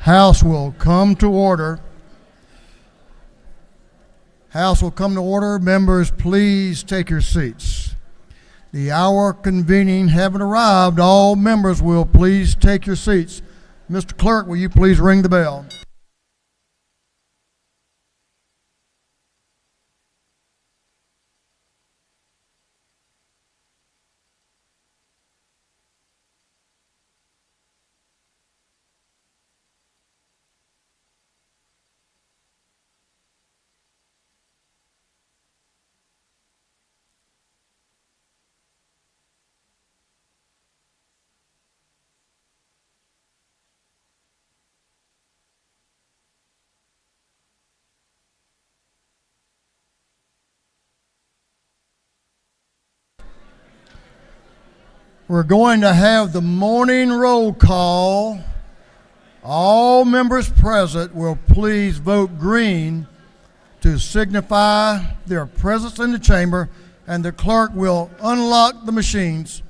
House will come to order. House will come to order. Members, please take your seats. The hour convening having arrived, all members will please take your seats. Mr. Clerk, will you please ring the bell? We're going to have the morning roll call. All members present will please vote green to signify their presence in the chamber, and the clerk will unlock the machines.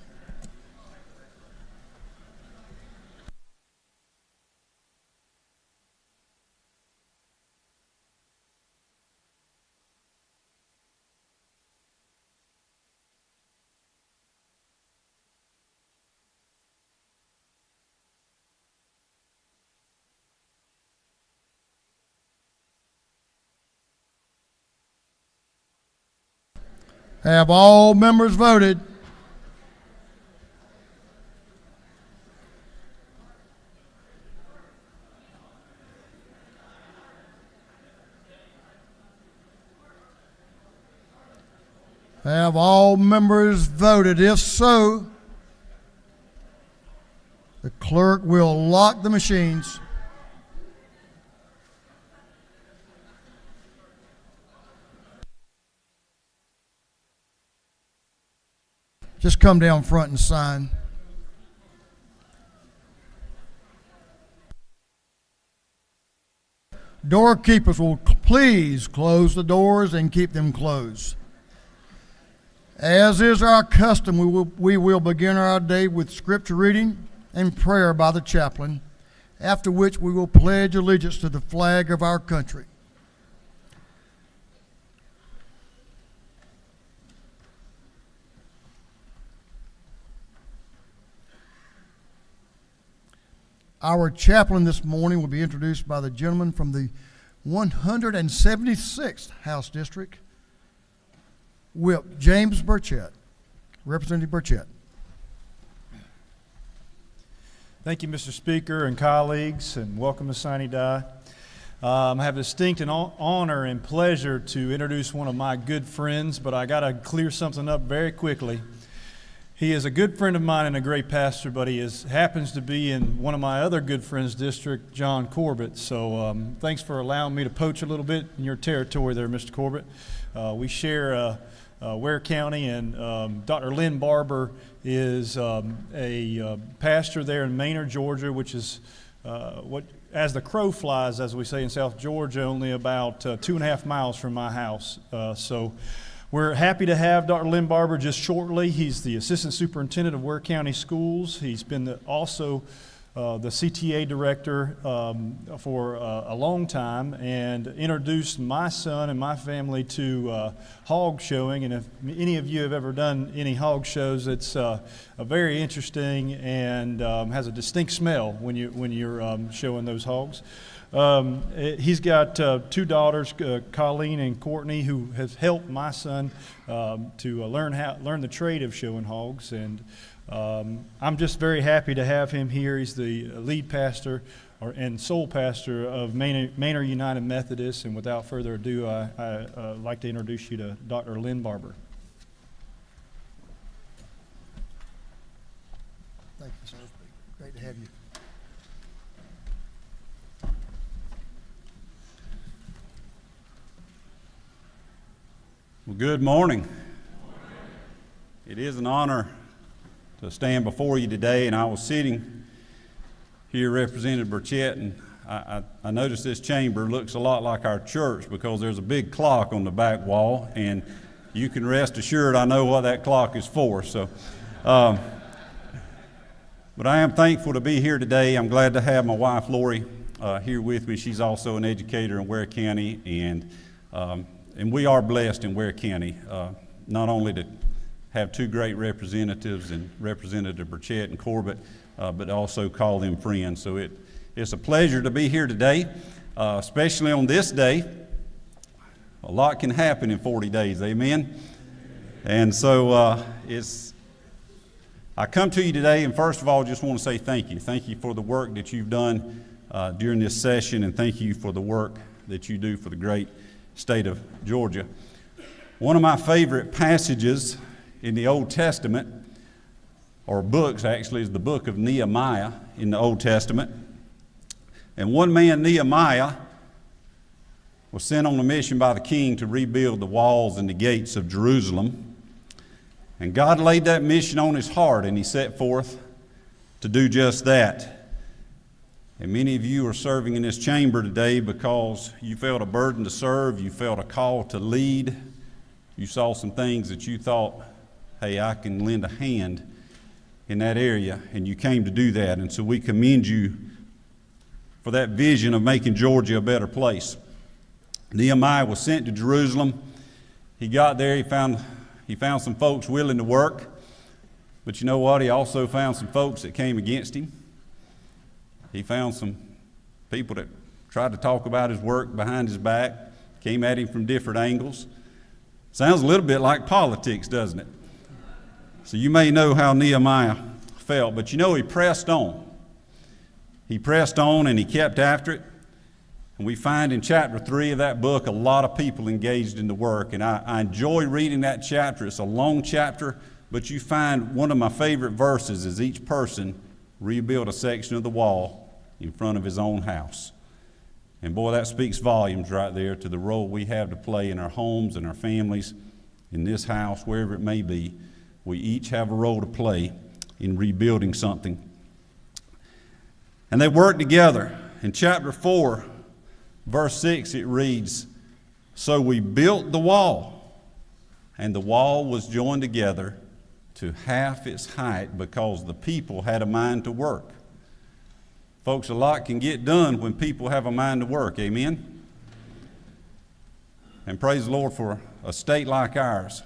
Have all members voted? Have all members voted? If so, the clerk will lock the machines. Just come down front and sign. Doorkeepers will please close the doors and keep them closed. As is our custom, we will begin our day with scripture reading and prayer by the chaplain, after which we will pledge allegiance to the flag of our country. Our chaplain this morning will be introduced by the gentleman from the 176th House District, Whip James Burchett. Representative Burchett. Thank you, Mr. Speaker and colleagues, and welcome to Sine Die. I have the distinct honor and pleasure to introduce one of my good friends, but I got to clear something up very quickly. He is a good friend of mine and a great pastor, but he happens to be in one of my other good friends' district, John Corbett. So thanks for allowing me to poach a little bit in your territory there, Mr. Corbett. We share Ware County, and Dr. Lynn Barber is a pastor there in Manor, Georgia, which is as the crow flies, as we say in South Georgia, only about 2.5 miles from my house. So we're happy to have Dr. Lynn Barber just shortly. He's the Assistant Superintendent of Ware County Schools. He's been also the CTA Director for a long time, and introduced my son and my family to hog showing. And if any of you have ever done any hog shows, it's a very interesting and has a distinct smell when you're showing those hogs. He's got 2 daughters, Colleen and Courtney, who has helped my son to learn the trade of showing hogs, and I'm just very happy to have him here. He's the lead pastor and sole pastor of Manor United Methodist, and without further ado, I'd like to introduce you to Dr. Lynn Barber. Thank you, sir. Great to have you. Well, good morning. It is an honor to stand before you today, and I was sitting here, Representative Burchett, and I noticed this chamber looks a lot like our church because there's a big clock on the back wall, and you can rest assured I know what that clock is for. So, but I am thankful to be here today. I'm glad to have my wife Lori here with me. She's also an educator in Ware County, and we are blessed in Ware County, not only to have two great representatives and Representative Burchett and Corbett, but also call them friends. So it's a pleasure to be here today, especially on this day. A lot can happen in 40 days, amen? And so I come to you today, and first of all, just want to say thank you. Thank you for the work that you've done during this session, and thank you for the work that you do for the great state of Georgia. One of my favorite passages in the Old Testament, or books actually, is the book of Nehemiah in the Old Testament. And one man, Nehemiah, was sent on a mission by the king to rebuild the walls and the gates of Jerusalem. And God laid that mission on his heart, and he set forth to do just that. And many of you are serving in this chamber today because you felt a burden to serve, you felt a call to lead, you saw some things that you thought, hey, I can lend a hand in that area, and you came to do that. And so we commend you for that vision of making Georgia a better place. Nehemiah was sent to Jerusalem. He got there, he found some folks willing to work, but you know what? He also found some folks that came against him. He found some people that tried to talk about his work behind his back, came at him from different angles. Sounds a little bit like politics, doesn't it? So you may know how Nehemiah felt, but you know he pressed on. He pressed on and he kept after it. And we find in chapter 3 of that book a lot of people engaged in the work. And I enjoy reading that chapter. It's a long chapter, but you find one of my favorite verses is each person rebuilt a section of the wall in front of his own house. And boy, that speaks volumes right there to the role we have to play in our homes and our families, in this house, wherever it may be. We each have a role to play in rebuilding something. And they worked together. In chapter 4, verse 6, it reads, "So we built the wall, and the wall was joined together to half its height because the people had a mind to work." Folks, a lot can get done when people have a mind to work, amen? And praise the Lord for a state like ours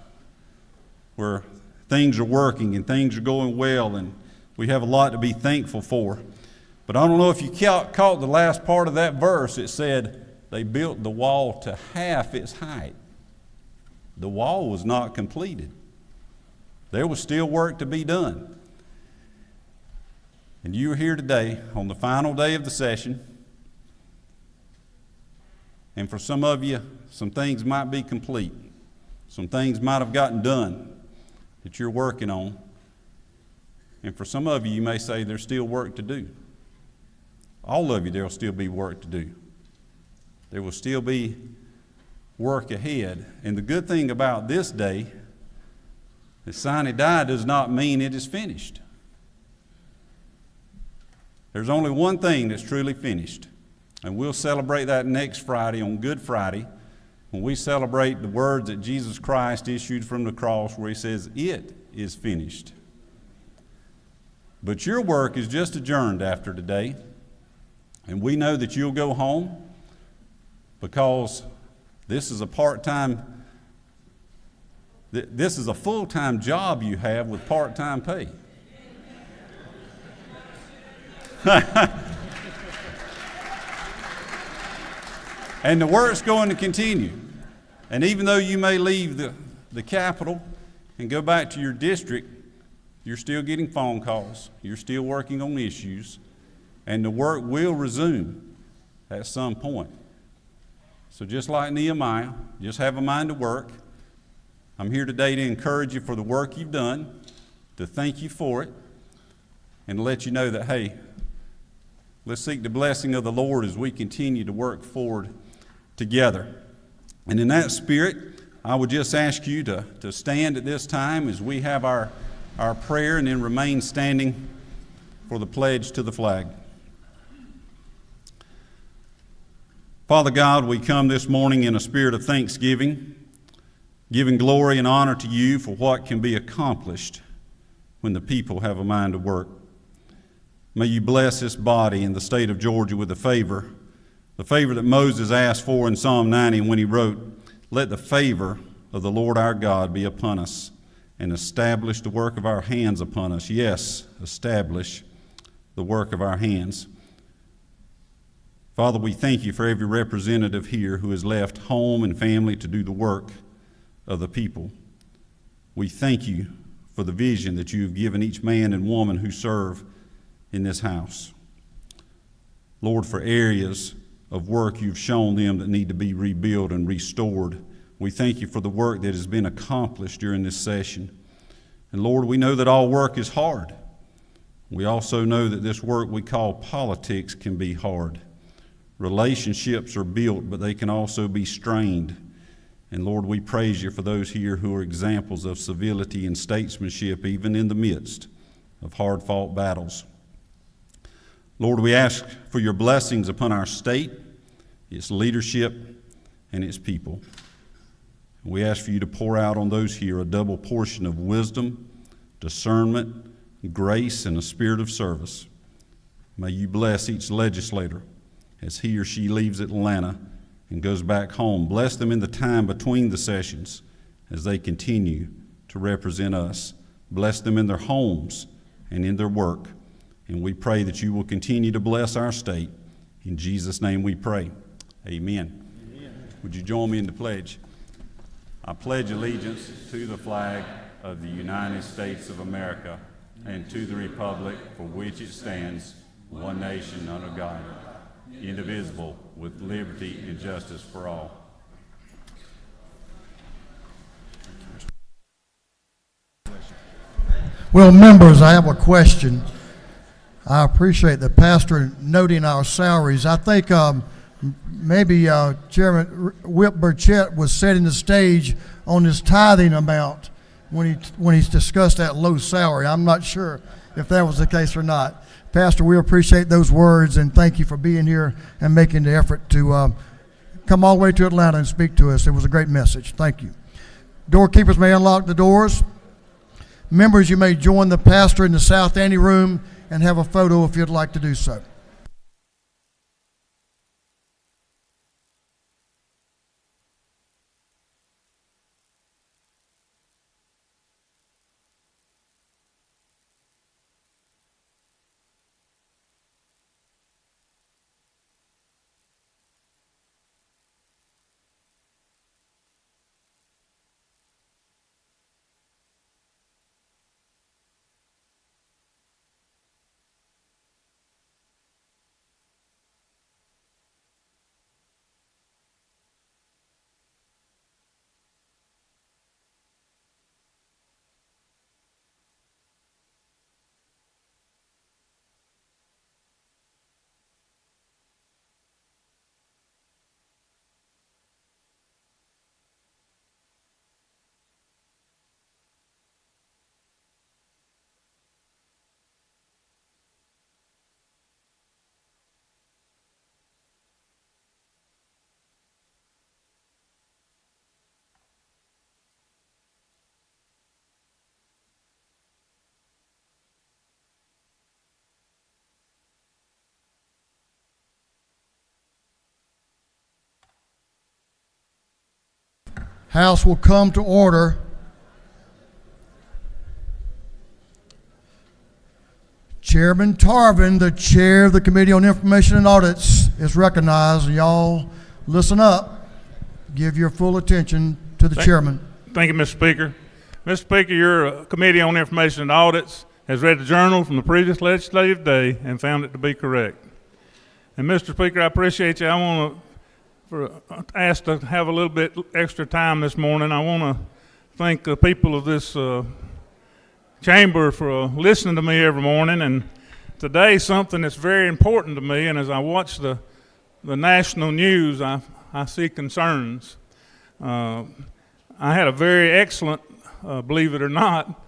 where things are working and things are going well, and we have a lot to be thankful for. But I don't know if you caught the last part of that verse. It said they built the wall to half its height. The wall was not completed. There was still work to be done. And you are here today on the final day of the session. And for some of you, some things might be complete. Some things might have gotten done that you're working on. And for some of you, you may say there's still work to do. All of you, there will still be work to do. There will still be work ahead. And the good thing about this day is sine die does not mean it is finished. There's only one thing that's truly finished. And we'll celebrate that next Friday on Good Friday, when we celebrate the words that Jesus Christ issued from the cross where he says, "It is finished." But your work is just adjourned after today. And we know that you'll go home because this is a part-time, this is a full-time job you have with part-time pay. And the work's going to continue. And even though you may leave the capital and go back to your district, you're still getting phone calls. You're still working on issues. And the work will resume at some point. So just like Nehemiah, just have a mind to work. I'm here today to encourage you for the work you've done, to thank you for it, and to let you know that, hey, let's seek the blessing of the Lord as we continue to work forward together. And in that spirit, I would just ask you to stand at this time as we have our prayer, and then remain standing for the pledge to the flag. Father God, we come this morning in a spirit of thanksgiving, giving glory and honor to you for what can be accomplished when the people have a mind to work. May you bless this body in the state of Georgia with the favor that Moses asked for in Psalm 90 when he wrote, "Let the favor of the Lord our God be upon us, and establish the work of our hands upon us." Yes, establish the work of our hands. Father, we thank you for every representative here who has left home and family to do the work of the people. We thank you for the vision that you have given each man and woman who serve in this house. Lord, for areas of work you've shown them that need to be rebuilt and restored, we thank you for the work that has been accomplished during this session. And Lord, we know that all work is hard. We also know that this work we call politics can be hard. Relationships are built, but they can also be strained. And Lord, we praise you for those here who are examples of civility and statesmanship, even in the midst of hard-fought battles. Lord, we ask for your blessings upon our state, its leadership, and its people. We ask for you to pour out on those here a double portion of wisdom, discernment, grace, and a spirit of service. May you bless each legislator as he or she leaves Atlanta and goes back home. Bless them in the time between the sessions as they continue to represent us. Bless them in their homes and in their work. And we pray that you will continue to bless our state. In Jesus' name we pray. Amen. Amen. Would you join me in the pledge? I pledge allegiance to the flag of the United States of America and to the republic for which it stands, one nation under God, indivisible, with liberty and justice for all. Well, members, I have a question. I appreciate the pastor noting our salaries. I think maybe Chairman Whip Burchett was setting the stage on his tithing amount when he discussed that low salary. I'm not sure if that was the case or not. Pastor, we appreciate those words, and thank you for being here and making the effort to come all the way to Atlanta and speak to us. It was a great message. Thank you. Doorkeepers may unlock the doors. Members, you may join the pastor in the South Ante room and have a photo if you'd like to do so. House will come to order. Chairman Tarvin, the chair of the Committee on Information and Audits, is recognized. Y'all listen up. Give your full attention to the chairman. Thank you, Mr. Speaker. Mr. Speaker, your Committee on Information and Audits has read the journal from the previous legislative day and found it to be correct. And Mr. Speaker, I appreciate you. I want to asked to have a little bit extra time this morning. I want to thank the people of this chamber for listening to me every morning. And today, something that's very important to me, and as I watch the national news, I see concerns. I had a very excellent, believe it or not,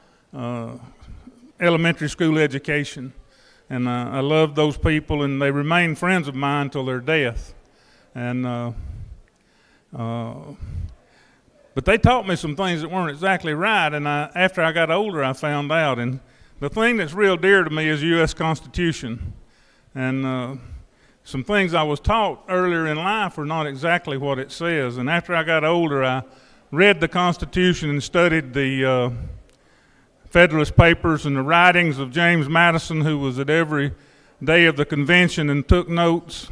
elementary school education. And I love those people, and they remain friends of mine till their death. And but they taught me some things that weren't exactly right, and after I got older I found out, and the thing that's real dear to me is the U.S. Constitution. And some things I was taught earlier in life are not exactly what it says. And after I got older, I read the Constitution and studied the Federalist Papers and the writings of James Madison, who was at every day of the convention and took notes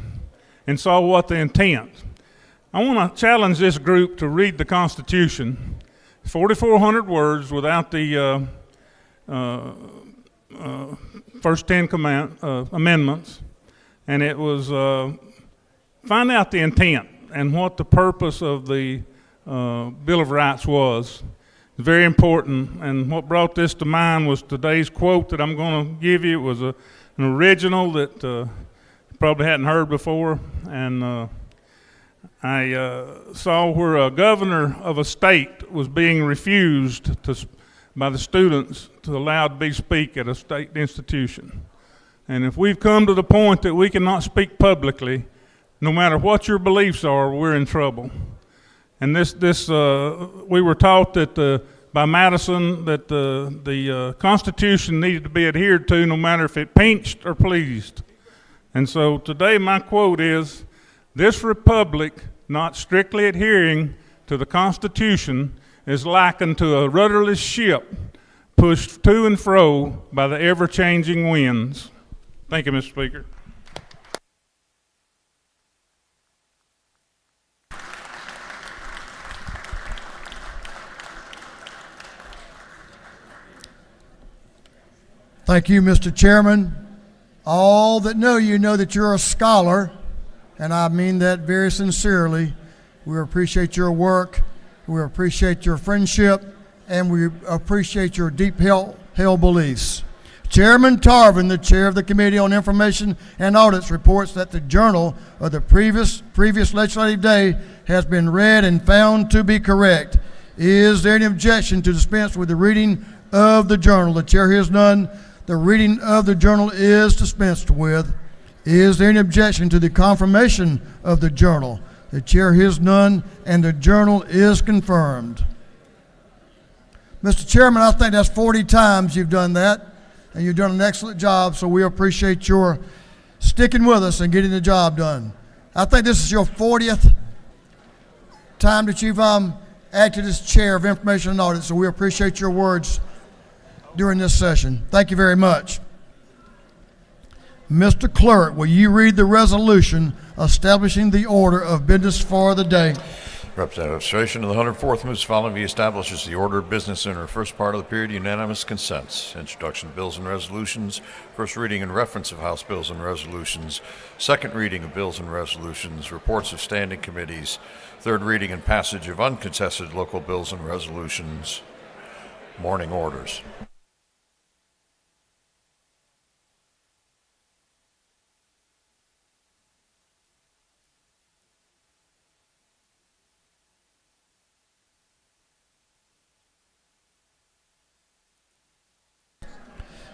and saw what the intent. I want to challenge this group to read the Constitution. 4,400 words without the first 10 amendments, and it was find out the intent and what the purpose of the Bill of Rights was. It's very important, and what brought this to mind was today's quote that I'm going to give you. It was an original that you probably hadn't heard before, and I saw where a governor of a state was being refused by the students to allow to speak at a state institution. And if we've come to the point that we cannot speak publicly, no matter what your beliefs are, we're in trouble. And we were taught that by Madison that the Constitution needed to be adhered to, no matter if it pinched or pleased. And so today my quote is, "This republic, not strictly adhering to the Constitution, is likened to a rudderless ship pushed to and fro by the ever-changing winds." Thank you, Mr. Speaker. Thank you, Mr. Chairman. All that know you know that you're a scholar, and I mean that very sincerely. We appreciate your work, we appreciate your friendship, and we appreciate your deep held beliefs. Chairman Tarvin, the chair of the Committee on Information and Audits, reports that the journal of the previous legislative day has been read and found to be correct. Is there any objection to dispense with the reading of the journal? The chair hears none. The reading of the journal is dispensed with. Is there any objection to the confirmation of the journal? The chair hears none, and the journal is confirmed. Mr. Chairman, I think that's 40 times you've done that, and you've done an excellent job, so we appreciate your sticking with us and getting the job done. I think this is your 40th time that you've acted as chair of Information and Audit, so we appreciate your words during this session. Thank you very much. Mr. Clerk, will you read the resolution establishing the order of business for the day? Representative Illustration of the 104th moves following be establishes the order of business in her first part of the period. Unanimous consents. Introduction of bills and resolutions. First reading and reference of House bills and resolutions. Second reading of bills and resolutions. Reports of standing committees. Third reading and passage of uncontested local bills and resolutions. Morning orders.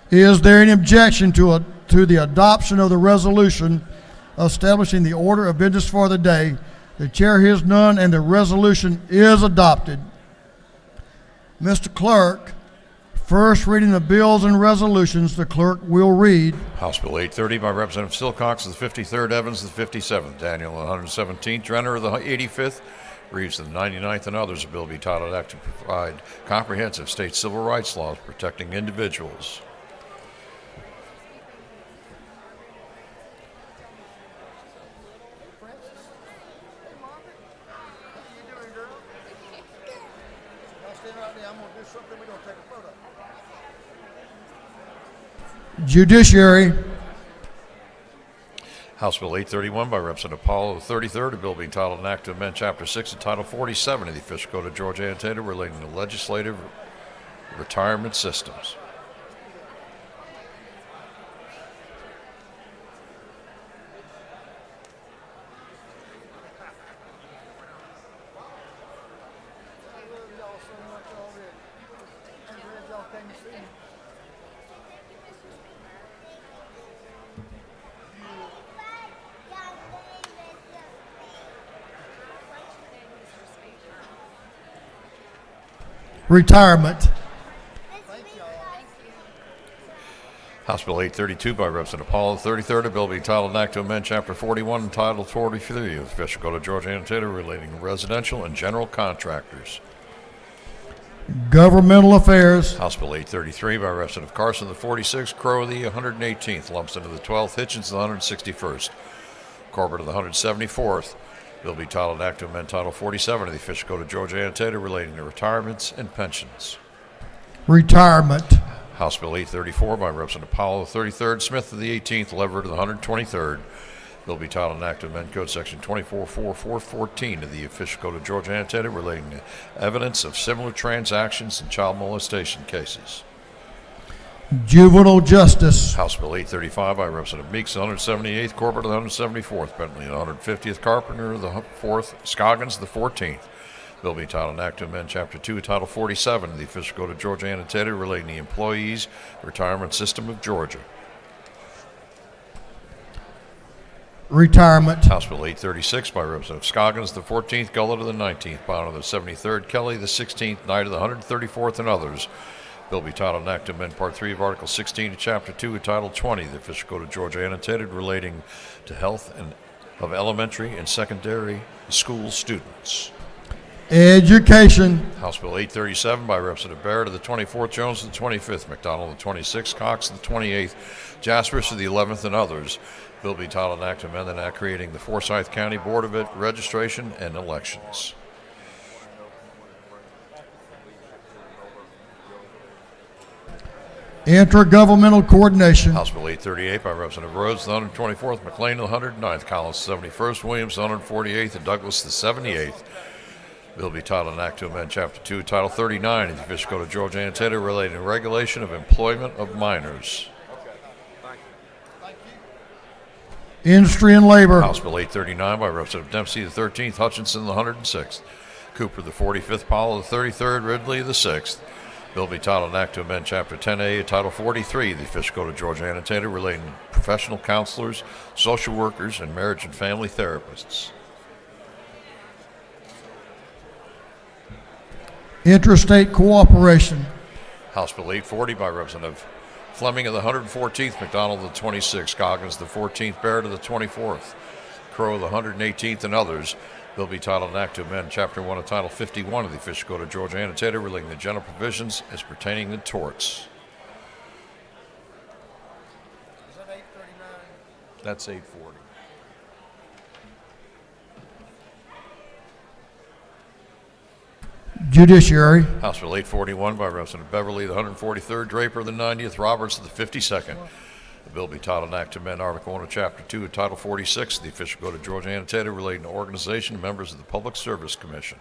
Is there any objection to the adoption of the resolution establishing the order of business for the day? The chair hears none, and the resolution is adopted. Mr. Clerk, first reading of bills and resolutions, the clerk will read. House Bill 830 by Representative Silcox of the 53rd, Evans of the 57th, Daniel the 117th, Renner of the 85th, Reeves of the 99th, and others. A bill be titled Act to provide comprehensive state civil rights laws protecting individuals. Judiciary. House Bill 831 by Representative Powell of the 33rd, a bill being titled an act to amend Chapter 6 and Title 47 of the Official Code of Georgia Annotated relating to legislative retirement systems. Retirement. House Bill 832 by Representative Paul, the 33rd, a bill being titled an act to amend Chapter 41 and Title 43 of the Official Code of Georgia Annotated relating to residential and general contractors. Governmental Affairs, House Bill 833 by Representative Carson, the 46th, Crow the 118th, Lumsden of the 12th, Hitchens the 161st, Corbett of the 174th. Bill be titled an act to amend Title 47 of the Official Code of Georgia Annotated relating to retirements and pensions. Retirement, House Bill 834 by Representative Powell, the 33rd, Smith of the 18th, Leverett of the 123rd. Bill be titled an act to amend Code Section 244414 of the Official Code of Georgia Annotated relating to evidence of similar transactions in child molestation cases. Juvenile Justice, House Bill 835 by Representative Meeks, the 178th, Corbett of the 174th, Bentley the 150th, Carpenter of the 4th, Scoggins the 14th. Bill be titled an act to amend Chapter 2 of Title 47 of the Official Code of Georgia Annotated relating to the Employees Retirement System of Georgia. Retirement, House Bill 836 by Representative Scoggins the 14th, Gullett of the 19th, Bond of the 73rd, Kelly the 16th, Knight of the 134th, and others. Bill be titled an act to amend Part 3 of Article 16 of Chapter 2 of Title 20 of the Official Code of Georgia Annotated relating to health and of elementary and secondary school students. Education, House Bill 837 by Representative Barrett of the 24th, Jones of the 25th, McDonald of the 26th, Cox of the 28th, Jaspers of the 11th, and others. Bill be titled an act to amend an act creating the Forsyth County Board of Registration and Elections. Intergovernmental Coordination, House Bill 838 by Representative Rhodes, the 124th, McLean, the 109th, Collins, the 71st, Williams, the 148th, and Douglas, the 78th. Bill be titled an act to amend Chapter 2, Title 39 of the Official Code of Georgia Annotated relating to regulation of employment of minors. Industry and Labor, House Bill 839 by Representative Dempsey, the 13th, Hutchinson, the 106th, Cooper, the 45th, Powell, the 33rd, Ridley, the 6th. Bill be titled an act to amend Chapter 10A of Title 43 of the Official Code of Georgia Annotated relating to professional counselors, social workers, and marriage and family therapists. Interstate Cooperation, House Bill 840 by Representative Fleming of the 114th, McDonald of the 26th, Scoggins the 14th, Barrett of the 24th, Crow of the 118th, and others. Bill be titled an act to amend Chapter 1 of Title 51 of the Official Code of Georgia Annotated relating to general provisions as pertaining to torts. Is that 839? That's 840. Judiciary, House Bill 841 by Representative Beverly, the 143rd, Draper, the 90th, Roberts, the 52nd. The bill be titled an act to amend Article 1 of Chapter 2 of Title 46 of the Official Code of Georgia Annotated relating to organization of members of the Public Service Commission.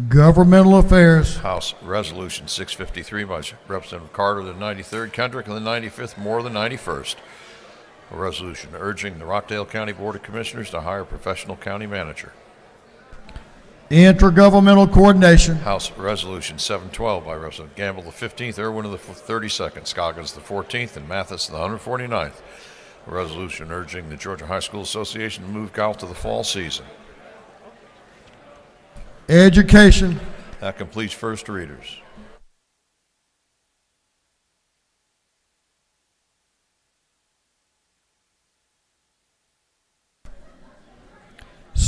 Governmental Affairs, House Resolution 653 by Representative Carter, the 93rd, Kendrick, and the 95th, Moore, the 91st. A resolution urging the Rockdale County Board of Commissioners to hire a professional county manager. Intergovernmental Coordination, House Resolution 712 by Representative Gamble, the 15th, Irwin of the 32nd, Scoggins the 14th, and Mathis the 149th. A resolution urging the Georgia High School Association to move golf to the fall season. Education, That completes first readers.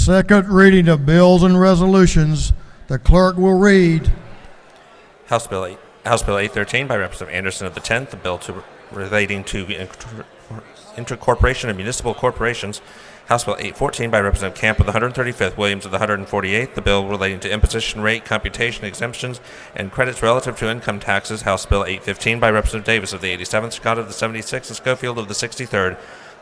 second reading of bills and resolutions. The clerk will read. House Bill 813 by Representative Anderson of the 10th, the bill relating to intercorporation of municipal corporations. House Bill 814 by Representative Camp of the 135th, Williams of the 148th, the bill relating to imposition rate, computation, exemptions, and credits relative to income taxes. House Bill 815 by Representative Davis of the 87th, Scott of the 76th, and Schofield of the 63rd,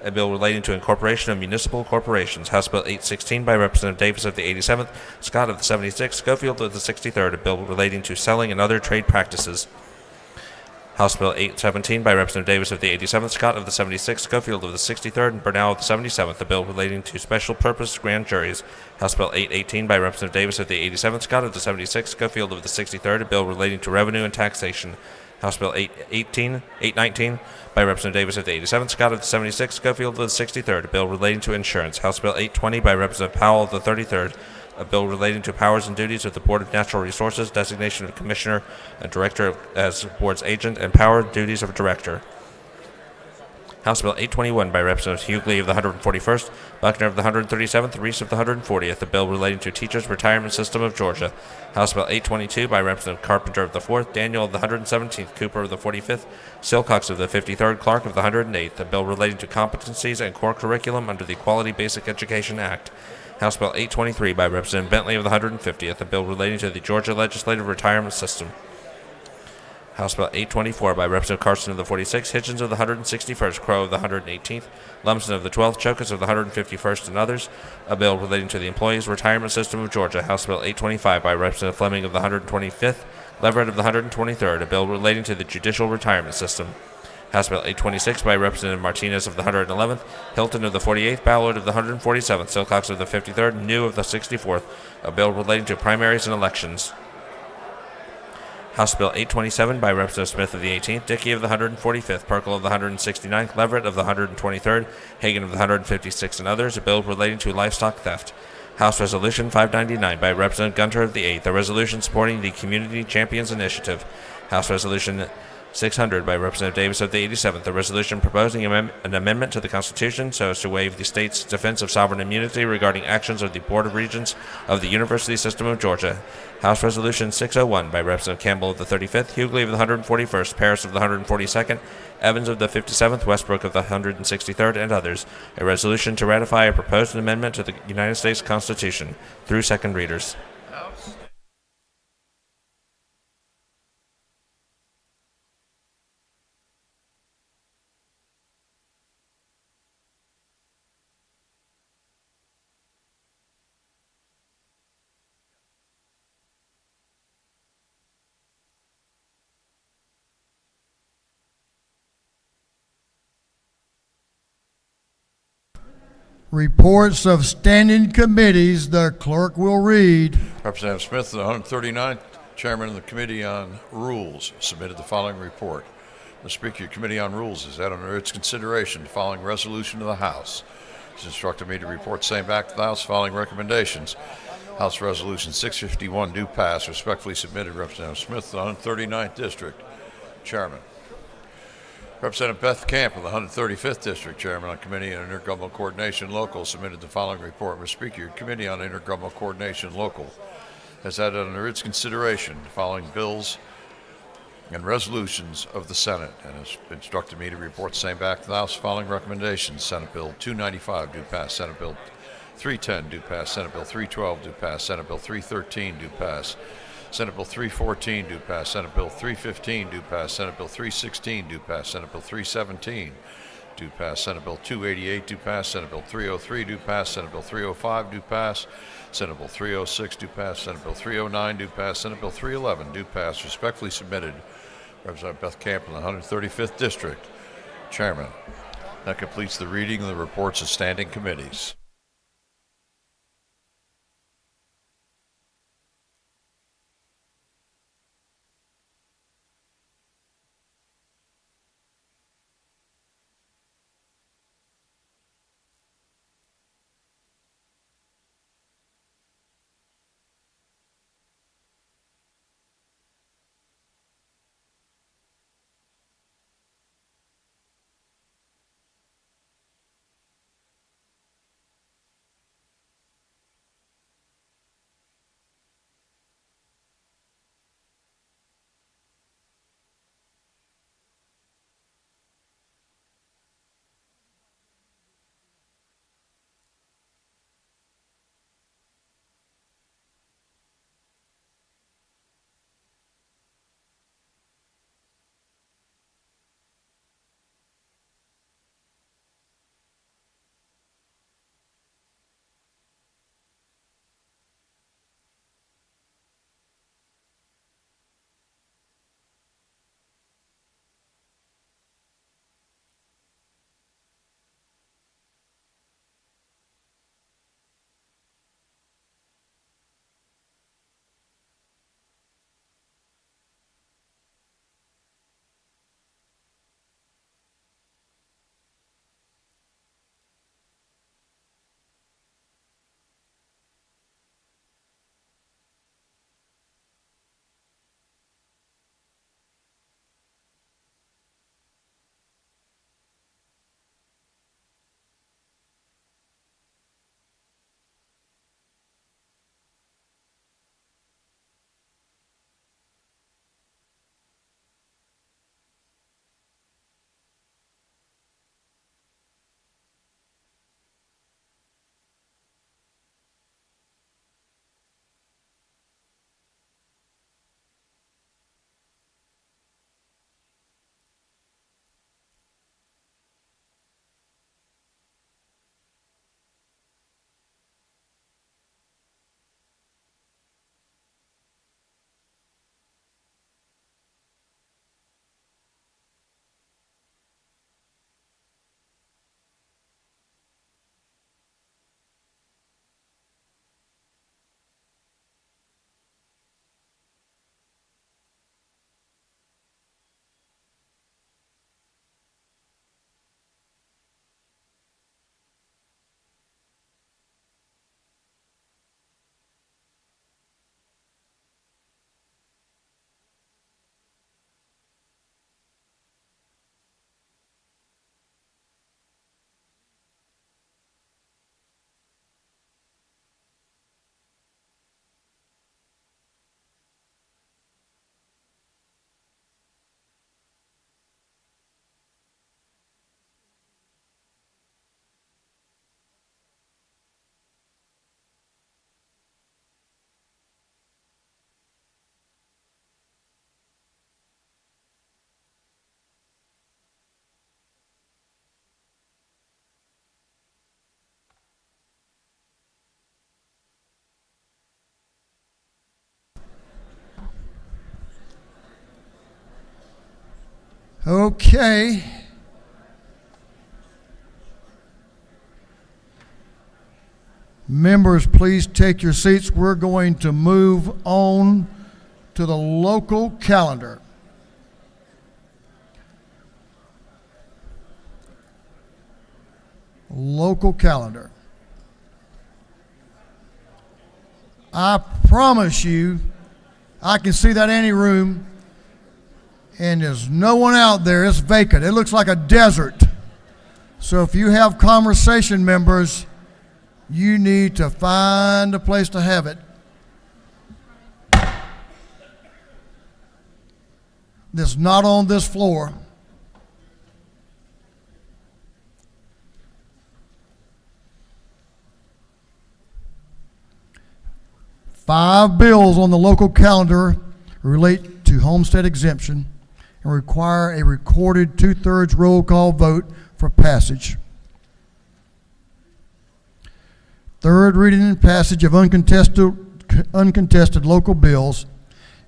a bill relating to incorporation of municipal corporations. House Bill 816 by Representative Davis of the 87th, Scott of the 76th, Schofield of the 63rd, a bill relating to selling and other trade practices. House Bill 817 by Representative Davis of the 87th, Scott of the 76th, Schofield of the 63rd, and Burnell of the 77th, a bill relating to special purpose grand juries. House Bill 818 by Representative Davis of the 87th, Scott of the 76th, Schofield of the 63rd, a bill relating to revenue and taxation. House Bill 819 by Representative Davis of the 87th, Scott of the 76th, Schofield of the 63rd, a bill relating to insurance. House Bill 820 by Representative Powell of the 33rd, a bill relating to powers and duties of the Board of Natural Resources, designation of Commissioner and Director as Board's agent, and power and duties of Director. House Bill 821 by Representative Hughley of the 141st, Buckner of the 137th, Reese of the 140th, a bill relating to Teachers' Retirement System of Georgia. House Bill 822 by Representative Carpenter of the 4th, Daniel of the 117th, Cooper of the 45th, Silcox of the 53rd, Clark of the 108th, a bill relating to competencies and core curriculum under the Quality Basic Education Act. House Bill 823 by Representative Bentley of the 150th, a bill relating to the Georgia Legislative Retirement System. House Bill 824 by Representative Carson of the 46th, Hitchens of the 161st, Crow of the 118th, Lumsden of the 12th, Chokas of the 151st, and others, a bill relating to the Employees Retirement System of Georgia. House Bill 825 by Representative Fleming of the 125th, Leverett of the 123rd, a bill relating to the Judicial Retirement System. House Bill 826 by Representative Martinez of the 111th, Hilton of the 48th, Ballard of the 147th, Silcox of the 53rd, New of the 64th, a bill relating to primaries and elections. House Bill 827 by Representative Smith of the 18th, Dickey of the 145th, Perkel of the 169th, Leverett of the 123rd, Hagan of the 156th, and others, a bill relating to livestock theft. House Resolution 599 by Representative Gunter of the 8th, a resolution supporting the Community Champions Initiative. House Resolution 600 by Representative Davis of the 87th, a resolution proposing an amendment to the Constitution so as to waive the state's defense of sovereign immunity regarding actions of the Board of Regents of the University System of Georgia. House Resolution 601 by Representative Campbell of the 35th, Hughley of the 141st, Paris of the 142nd, Evans of the 57th, Westbrook of the 163rd, and others, a resolution to ratify a proposed amendment to the United States Constitution through second readers. Reports of standing committees, the clerk will read. Representative Smith of the 139th, Chairman of the Committee on Rules, submitted the following report. Mr. Speaker, your Committee on Rules has had under its consideration the following resolution to the House. It's instructed me to report same back to the House following recommendations. House Resolution 651 do pass. Respectfully submitted, Representative Smith of the 139th District, Chairman. Representative Beth Camp of the 135th District, Chairman on Committee on Intergovernmental Coordination Local, submitted the following report. Mr. Speaker, your Committee on Intergovernmental Coordination Local has had under its consideration the following bills and resolutions of the Senate and has instructed me to report the same back to the House following recommendations. Senate Bill 295 do pass. Senate Bill 310 do pass. Senate Bill 312 do pass. Senate Bill 313 do pass. Senate Bill 314 do pass. Senate Bill 315 do pass. Senate Bill 316 do pass. Senate Bill 317 do pass. Senate Bill 288 do pass. Senate Bill 303 do pass. Senate Bill 305 do pass. Senate Bill 306 do pass. Senate Bill 309 do pass. Senate Bill 311 do pass. Respectfully submitted, Representative Beth Camp in the 135th District, Chairman. That completes the reading of the reports of standing committees. Okay. Members, please take your seats. We're going to move on to the local calendar. Local calendar. I promise you, I can see that ante room, and there's no one out there. It's vacant. It looks like a desert. So if you have conversation, members, you need to find a place to have it. That's not on this floor. Five bills on the local calendar relate to homestead exemption and require a recorded 2/3 roll call vote for passage. Third reading and passage of uncontested local bills.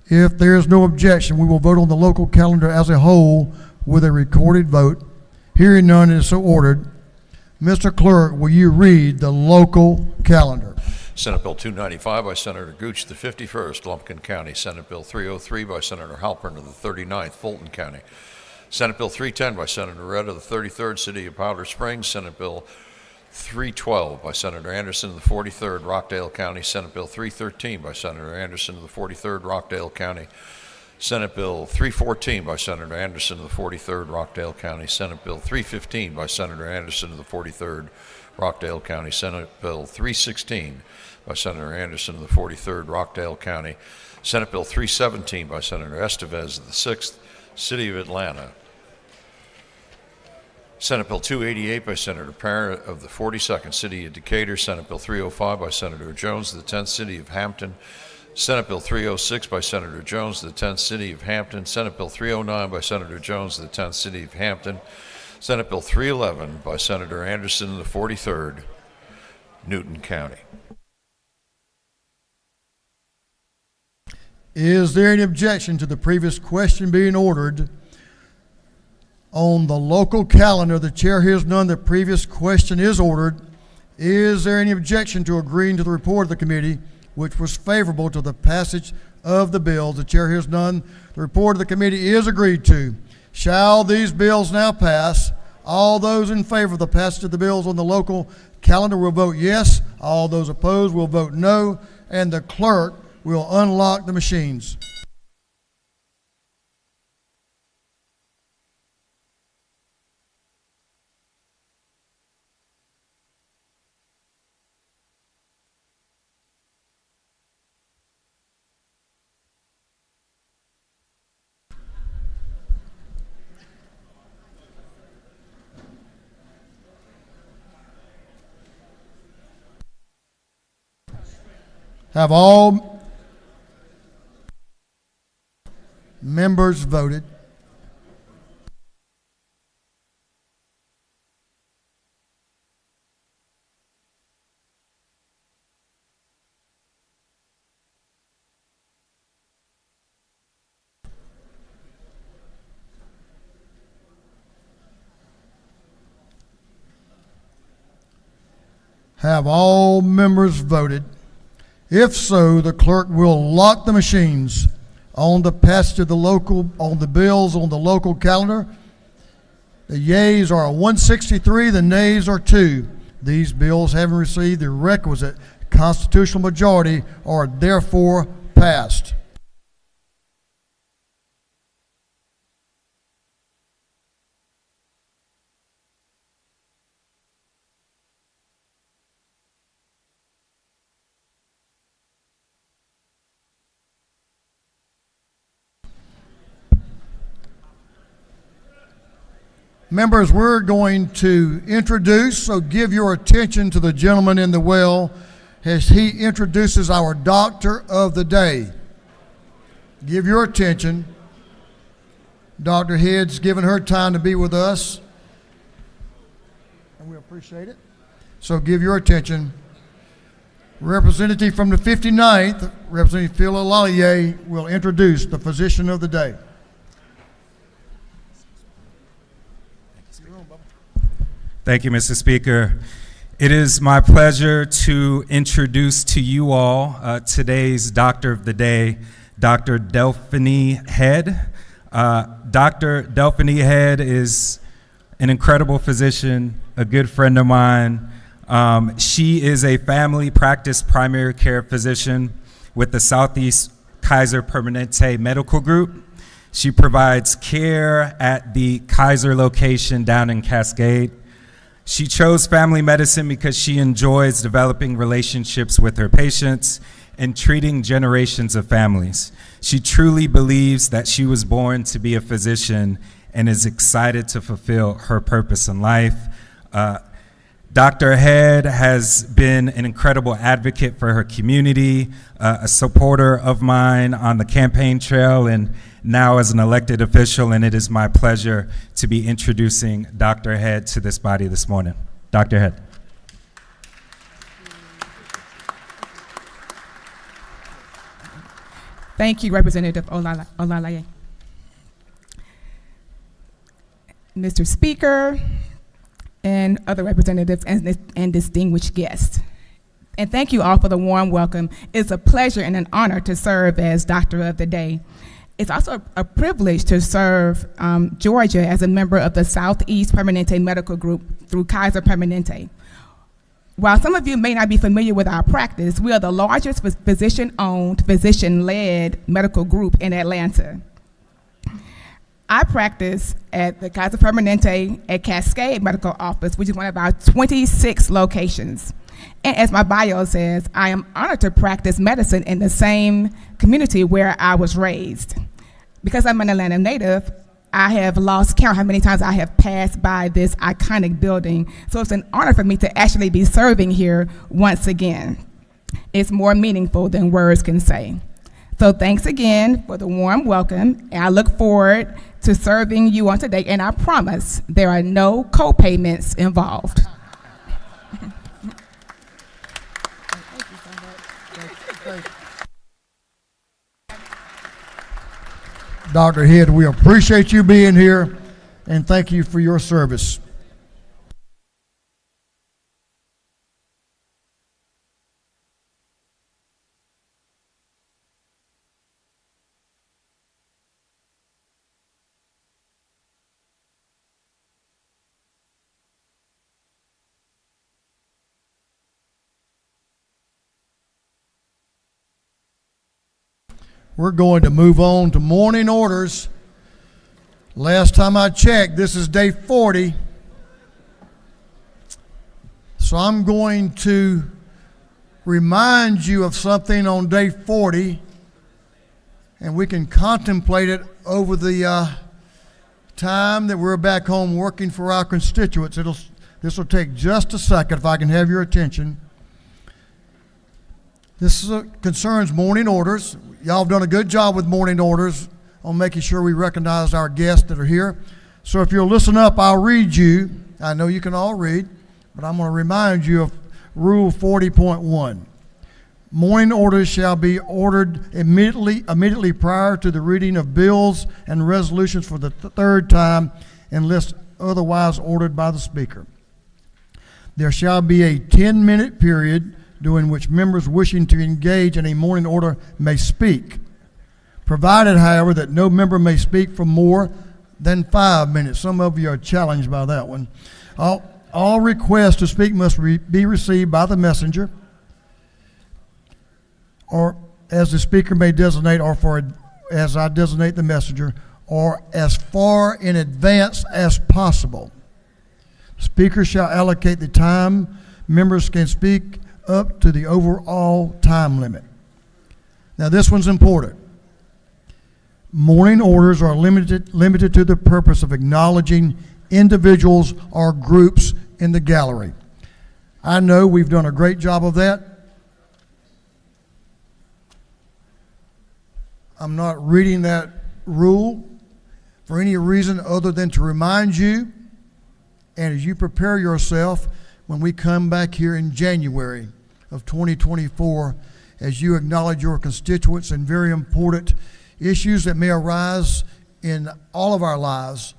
If there is no objection, we will vote on the local calendar as a whole with a recorded vote. Hearing none, it is so ordered. Mr. Clerk, will you read the local calendar? Senate Bill 295 by Senator Gooch, the 51st, Lumpkin County. Senate Bill 303 by Senator Halpern of the 39th, Fulton County. Senate Bill 310 by Senator Redd of the 33rd, City of Powder Springs. Senate Bill 312 by Senator Anderson of the 43rd, Rockdale County. Senate Bill 313 by Senator Anderson of the 43rd, Rockdale County. Senate Bill 314 by Senator Anderson of the 43rd, Rockdale County. Senate Bill 315 by Senator Anderson of the 43rd, Rockdale County. Senate Bill 316 by Senator Anderson of the 43rd, Rockdale County. Senate Bill 317 by Senator Estevez of the 6th, City of Atlanta. Senate Bill 288 by Senator Parent of the 42nd, City of Decatur. Senate Bill 305 by Senator Jones of the 10th, City of Hampton. Senate Bill 306 by Senator Jones of the 10th, City of Hampton. Senate Bill 309 by Senator Jones of the 10th, City of Hampton. Senate Bill 311 by Senator Anderson of the 43rd, Newton County. Is there any objection to the previous question being ordered on the local calendar? The chair hears none. The previous question is ordered. Is there any objection to agreeing to the report of the committee, which was favorable to the passage of the bill? The chair hears none. The report of the committee is agreed to. Shall these bills now pass? All those in favor of the passage of the bills on the local calendar will vote yes. All those opposed will vote no. And the clerk will unlock the machines. Have all members voted? Have all members voted? If so, the clerk will lock the machines on the passage of the bills on the local calendar. The yeas are 163, the nays are 2. These bills, having received the requisite constitutional majority, are therefore passed. Members, we're going to introduce, so give your attention to the gentleman in the well as he introduces our doctor of the day. Give your attention. Dr. Head's given her time to be with us, and we appreciate it. So give your attention. Representative from the 59th, Representative Phil Lallier, will introduce the physician of the day. Thank you, Mr. Speaker. It is my pleasure to introduce to you all today's Doctor of the Day, Dr. Delphine Head. Dr. Delphine Head is an incredible physician, a good friend of mine. She is a family practice primary care physician with the Southeast Kaiser Permanente Medical Group. She provides care at the Kaiser location down in Cascade. She chose family medicine because she enjoys developing relationships with her patients and treating generations of families. She truly believes that she was born to be a physician and is excited to fulfill her purpose in life. Dr. Head has been an incredible advocate for her community, a supporter of mine on the campaign trail, and now as an elected official, and it is my pleasure to be introducing Dr. Head to this body this morning. Dr. Head. Thank you, Representative Olalaye. Mr. Speaker, and other representatives and distinguished guests. And thank you all for the warm welcome. It's a pleasure and an honor to serve as Doctor of the Day. It's also a privilege to serve Georgia as a member of the Southeast Permanente Medical Group through Kaiser Permanente. While some of you may not be familiar with our practice, we are the largest physician-owned, physician-led medical group in Atlanta. I practice at the Kaiser Permanente at Cascade Medical Office, which is one of our 26 locations. And as my bio says, I am honored to practice medicine in the same community where I was raised. Because I'm an Atlanta native, I have lost count how many times I have passed by this iconic building. So it's an honor for me to actually be serving here once again. It's more meaningful than words can say. So thanks again for the warm welcome, and I look forward to serving you on today, and I promise there are no co-payments involved. Dr. Head, we appreciate you being here, and thank you for your service. We're going to move on to morning orders. Last time I checked, this is day 40. So I'm going to remind you of something on day 40, and we can contemplate it over the time that we're back home working for our constituents. This will take just a second if I can have your attention. This concerns morning orders. Y'all have done a good job with morning orders on making sure we recognize our guests that are here. So if you'll listen up, I'll read you. I know you can all read, but I'm going to remind you of Rule 40.1. Morning orders shall be ordered immediately prior to the reading of bills and resolutions for the third time unless otherwise ordered by the Speaker. There shall be a 10-minute period during which members wishing to engage in a morning order may speak, provided, however, that no member may speak for more than 5 minutes. Some of you are challenged by that one. All requests to speak must be received by the messenger, or as the Speaker may designate, or as I designate the messenger, or as far in advance as possible. Speaker shall allocate the time members can speak up to the overall time limit. Now this one's important. Morning orders are limited to the purpose of acknowledging individuals or groups in the gallery. I know we've done a great job of that. I'm not reading that rule for any reason other than to remind you, and as you prepare yourself when we come back here in January of 2024, as you acknowledge your constituents and very important issues that may arise in all of our lives,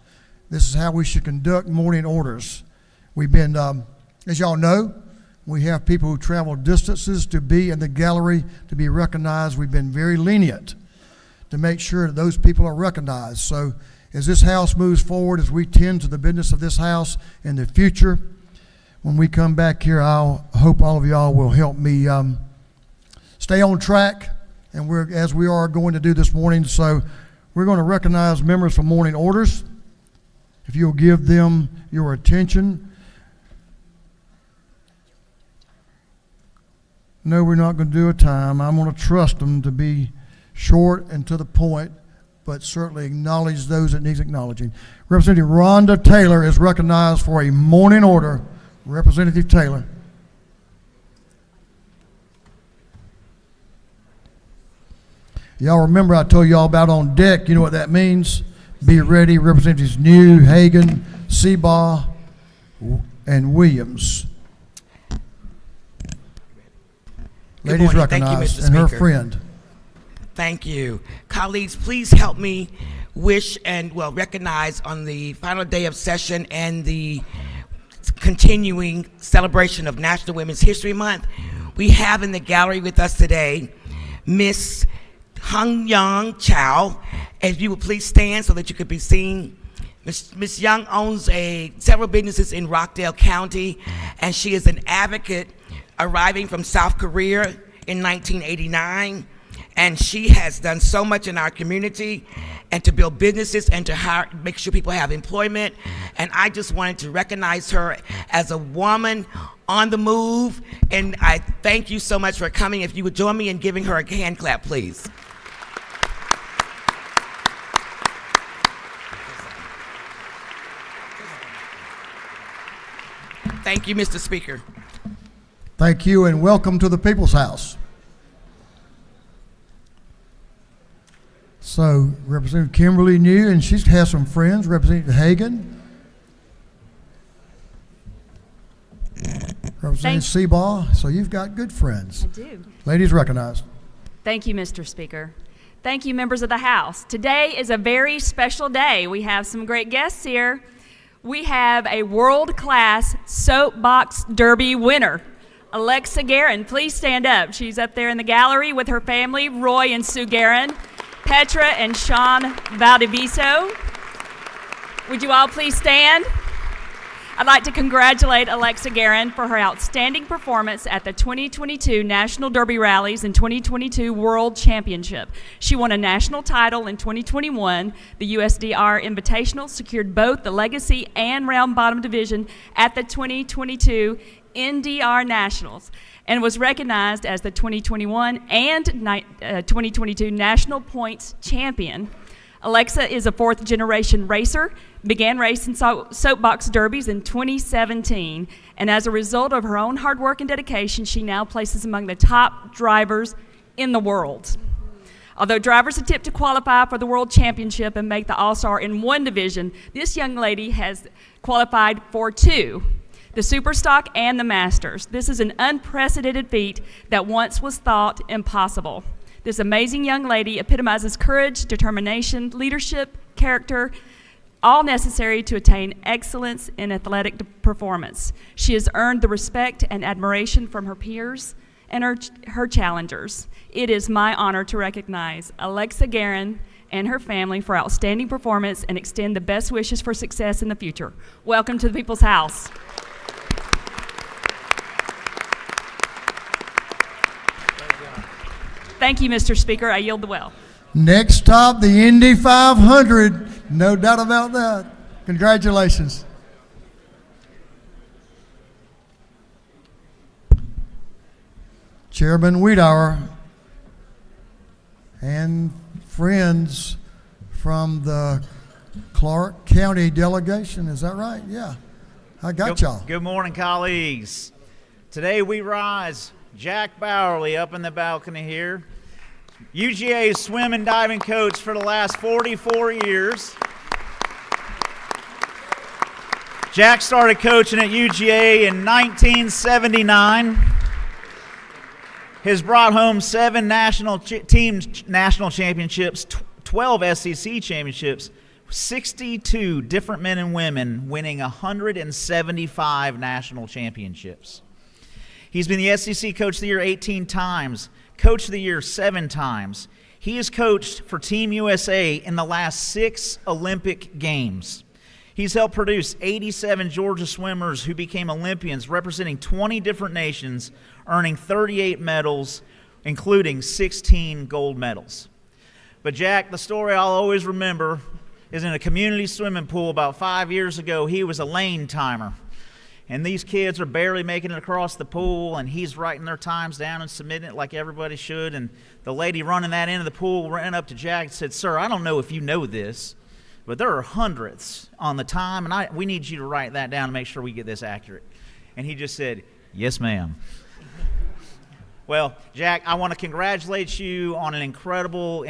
this is how we should conduct morning orders. We've been, as y'all know, we have people who travel distances to be in the gallery to be recognized. We've been very lenient to make sure that those people are recognized. So as this house moves forward, as we tend to the business of this house in the future, when we come back here, I hope all of y'all will help me stay on track, and as we are going to do this morning. So we're going to recognize members for morning orders. If you'll give them your attention. No, we're not going to do a time. I'm going to trust them to be short and to the point, but certainly acknowledge those that need acknowledging. Representative Rhonda Taylor is recognized for a morning order. Representative Taylor. Y'all remember I told y'all about on deck. You know what that means? Be ready. Representatives New, Hagan, Seabaugh, and Williams. Ladies morning. recognized, Thank you, Mr. and her Speaker. friend. Thank you. Colleagues, please help me wish and, recognize on the final day of session and the continuing celebration of National Women's History Month. We have in the gallery with us today Miss Hung Young Chow. If you would please stand so that you could be seen. Miss Young owns several businesses in Rockdale County, and she is an advocate arriving from South Korea in 1989. And she has done so much in our community and to build businesses and to make sure people have employment. And I just wanted to recognize her as a woman on the move. And I thank you so much for coming. If you would join me in giving her a hand clap, please. Thank you, Mr. Speaker. Thank you, and welcome to the People's House. So, Representative Kimberly New, and she has some friends. Representative Hagan. Representative Seabaugh. So you've got good friends. I do. Ladies recognized. Thank you, Mr. Speaker. Thank you, members of the House. Today is a very special day. We have some great guests here. We have a world-class soapbox derby winner, Alexa Guerin. Please stand up. She's up there in the gallery with her family, Roy and Sue Guerin, Petra and Sean Valdiviso. Would you all please stand? I'd like to congratulate Alexa Guerin for her outstanding performance at the 2022 National Derby Rallies and 2022 World Championship. She won a national title in 2021. The USDR Invitational secured both the Legacy and Round Bottom Division at the 2022 NDR Nationals and was recognized as the 2021 and 2022 National Points Champion. Alexa is a fourth-generation racer, began racing soapbox derbies in 2017, and as a result of her own hard work and dedication, she now places among the top drivers in the world. Although drivers attempt to qualify for the World Championship and make the All-Star in one division, this young lady has qualified for two, the Superstock and the Masters. This is an unprecedented feat that once was thought impossible. This amazing young lady epitomizes courage, determination, leadership, character, all necessary to attain excellence in athletic performance. She has earned the respect and admiration from her peers and her challengers. It is my honor to recognize Alexa Guerin and her family for outstanding performance and extend the best wishes for success in the future. Welcome to the People's House. Thank you, Mr. Speaker. I yield the well. Next stop, the Indy 500. No doubt about that. Congratulations. Chairman Wiedauer and friends from the Clark County delegation. Is that right? Yeah. I got y'all. Good morning, colleagues. Today we rise. Jack Bowerly up in the balcony here. UGA's swim and diving coach for the last 44 years. Jack started coaching at UGA in 1979. Has brought home 7 national championships, 12 SEC championships, 62 different men and women winning 175 national championships. He's been the SEC Coach of the Year 18 times, Coach of the Year 7 times. He has coached for Team USA in the last 6 Olympic Games. He's helped produce 87 Georgia swimmers who became Olympians representing 20 different nations, earning 38 medals, including 16 gold medals. But Jack, the story I'll always remember is in a community swimming pool about 5 years ago. He was a lane timer. And these kids are barely making it across the pool, and he's writing their times down and submitting it like everybody should. And the lady running that end of the pool ran up to Jack and said, "Sir, I don't know if you know this, but there are hundredths on the time, and we need you to write that down to make sure we get this accurate." And he just said, "Yes, ma'am." Well, Jack, I want to congratulate you on an incredible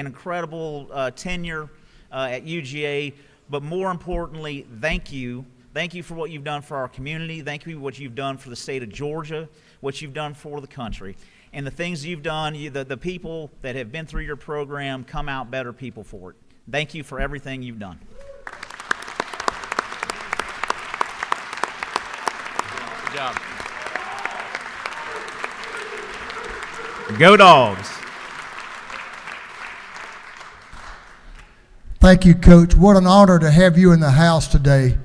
tenure at UGA, but more importantly, thank you. Thank you for what you've done for our community. Thank you for what you've done for the state of Georgia, what you've done for the country. And the things you've done, the people that have been through your program come out better people for it. Thank you for everything you've done. Good job. Go Dogs. Thank you, Coach. What an honor to have you in the house today.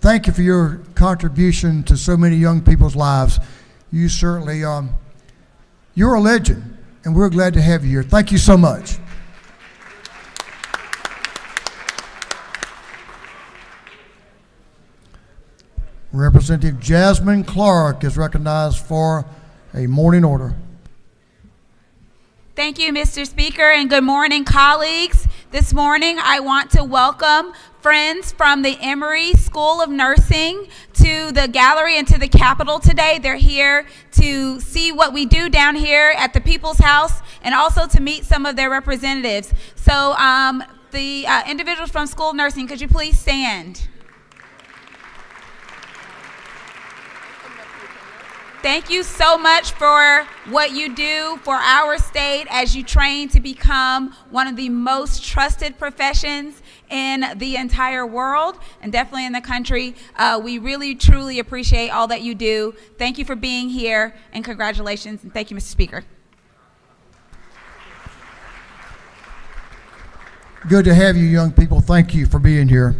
Thank you for your contribution to so many young people's lives. You certainly, you're a legend, and we're glad to have you here. Thank you so much. Representative Jasmine Clark is recognized for a morning order. Thank you, Mr. Speaker, and good morning, colleagues. This morning, I want to welcome friends from the Emory School of Nursing to the gallery and to the Capitol today. They're here to see what we do down here at the People's House and also to meet some of their representatives. So the individuals from School of Nursing, could you please stand? Thank you so much for what you do for our state as you train to become one of the most trusted professions in the entire world and definitely in the country. We really, truly appreciate all that you do. Thank you for being here, and congratulations, and thank you, Mr. Speaker. Good to have you, young people. Thank you for being here.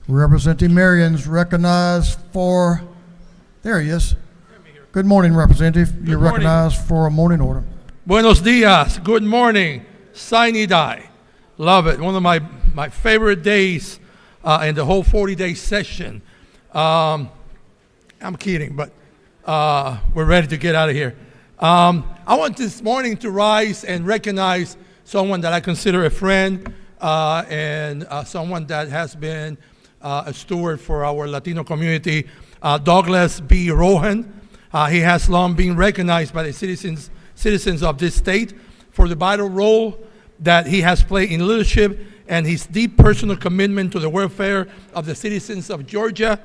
Representative Marion's recognized for, there he is. Good morning, Representative. You're recognized for a morning order. Buenos dias. Good morning. Sine Die. Love it. One of my favorite days in the whole 40-day session. I'm kidding, but we're ready to get out of here. I want this morning to rise and recognize someone that I consider a friend and someone that has been a steward for our Latino community, Douglas B. Rohan. He has long been recognized by the citizens of this state for the vital role that he has played in leadership and his deep personal commitment to the welfare of the citizens of Georgia.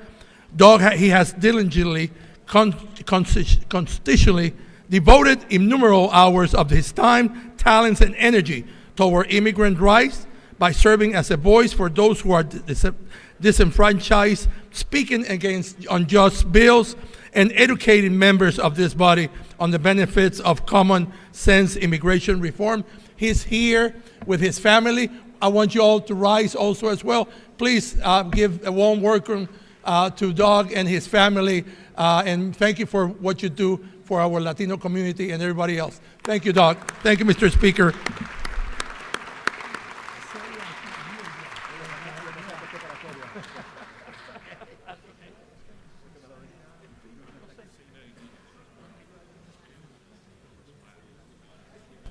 He has diligently, constitutionally devoted innumerable hours of his time, talents, and energy toward immigrant rights by serving as a voice for those who are disenfranchised, speaking against unjust bills, and educating members of this body on the benefits of common sense immigration reform. He's here with his family. I want you all to rise also as well. Please give a warm welcome to Doug and his family, and thank you for what you do for our Latino community and everybody else. Thank you, Doug. Thank you, Mr. Speaker.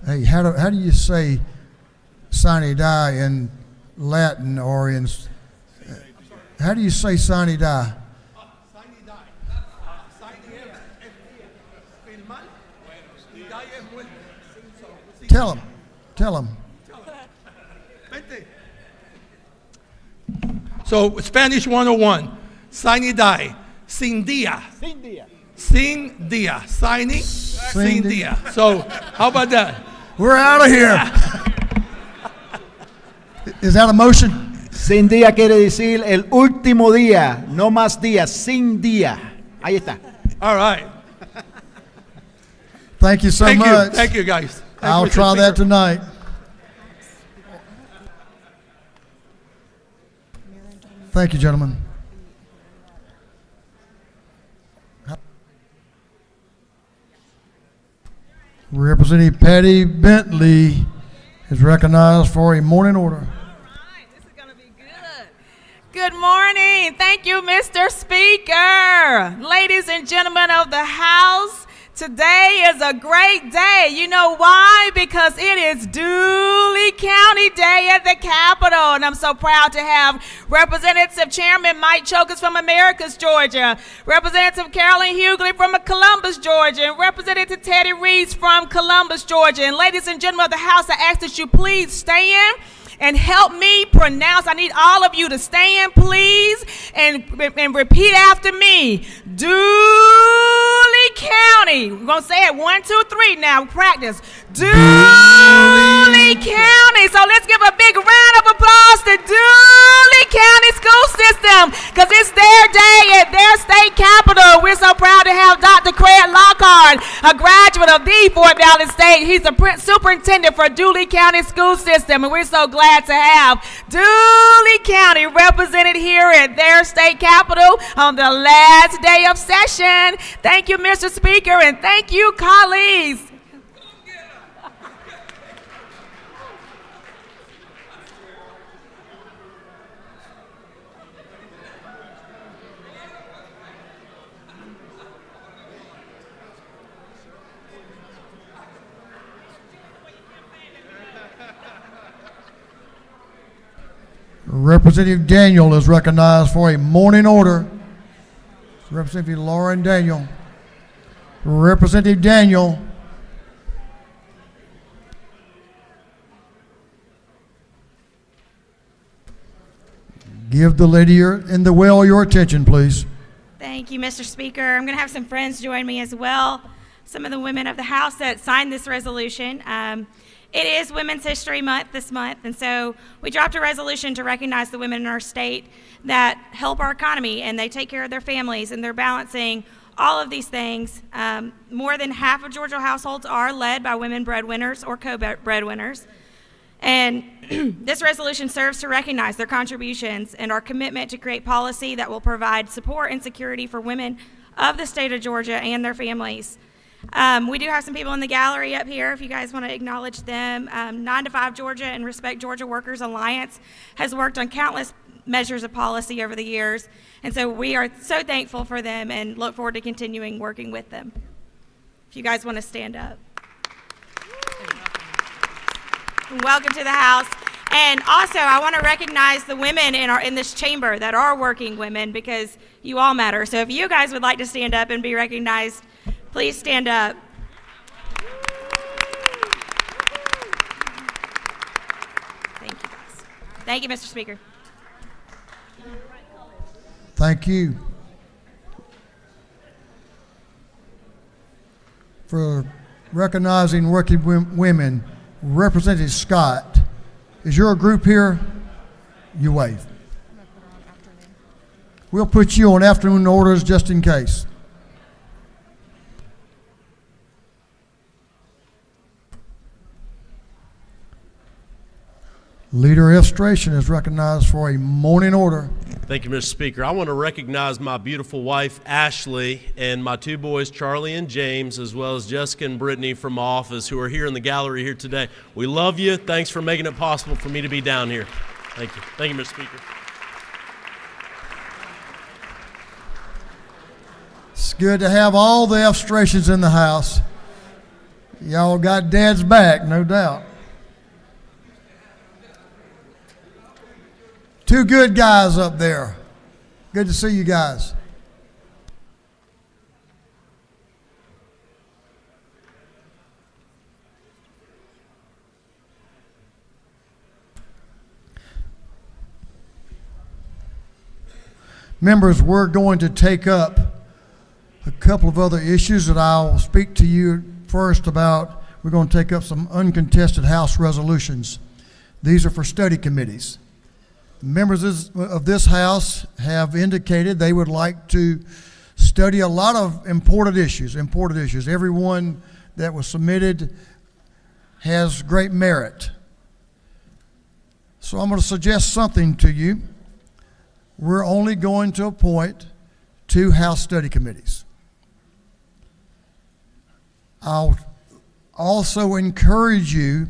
Hey, how do you say sine die in Latin or in, how do you say sine die? Tell him. So Spanish 101, sine die, sin dia. Sin dia, sin dia. So how about that? We're out of here. Is that a motion? Sin día quiere decir el último día, no más días, sin día. Ahí está. All right. Thank you so Thank much. you. Thank you, guys. Thank I'll you, Mr. try that Speaker. tonight. Thank you, gentlemen. Representative Patty Bentley is recognized for a morning order. Good morning. Thank you, Mr. Speaker. Ladies and gentlemen of the House, today is a great day. You know why? Because it is Dooley County Day at the Capitol, and I'm so proud to have Representative Chairman Mike Chokers from Americus, Georgia, Representative Carolyn Hughley from Columbus, Georgia, and Representative Teddy Reeves from Columbus, Georgia. And ladies and gentlemen of the House, I ask that you please stand and help me pronounce. I need all of you to stand, please, and repeat after me. Dooley County. We're going to say it 1, 2, 3 now. Practice. Dooley County. So let's give a big round of applause to Dooley County School System, because it's their day at their state capitol. We're so proud to have Dr. Craig Lockhart, a graduate of the Fort Valley State. He's the superintendent for Dooley County School System, and we're so glad to have Dooley County represented here at their state capitol on the last day of session. Thank you, Mr. Speaker, and thank you, colleagues. Representative Daniel is recognized for a morning order. Representative Lauren Daniel. Representative Daniel. Give the lady in the well your attention, please. Thank you, Mr. Speaker. I'm going to have some friends join me as well. Some of the women of the House that signed this resolution. It is Women's History Month this month, and so we dropped a resolution to recognize the women in our state that help our economy, and they take care of their families, and they're balancing all of these things. More than half of Georgia households are led by women breadwinners or co-breadwinners. And this resolution serves to recognize their contributions and our commitment to create policy that will provide support and security for women of the state of Georgia and their families. We do have some people in the gallery up here if you guys want to acknowledge them. 9 to 5 Georgia and Respect Georgia Workers Alliance has worked on countless measures of policy over the years, and so we are so thankful for them and look forward to continuing working with them. If you guys want to stand up. Welcome to the House. And also, I want to recognize the women in this chamber that are working women, because you all matter. So if you guys would like to stand up and be recognized, please stand up. Thank you, guys. Thank you, Mr. Speaker. Thank you. For recognizing working women, Representative Scott, is your group here? You wave. We'll put you on afternoon orders just in case. Leader Illustration is recognized for a morning order. Thank you, Mr. Speaker. I want to recognize my beautiful wife, Ashley, and my 2 boys, Charlie and James, as well as Jessica and Brittany from my office, who are here in the gallery here today. We love you. Thanks for making it possible for me to be down here. Thank you. Thank you, Mr. Speaker. It's good to have all the illustrations in the house. Y'all got Dad's back, no doubt. 2 good guys up there. Good to see you guys. Members, we're going to take up a couple of other issues that I'll speak to you first about. We're going to take up some uncontested House resolutions. These are for study committees. Members of this House have indicated they would like to study a lot of important issues. Every one that was submitted has great merit. So I'm going to suggest something to you. We're only going to appoint 2 House study committees. I'll also encourage you,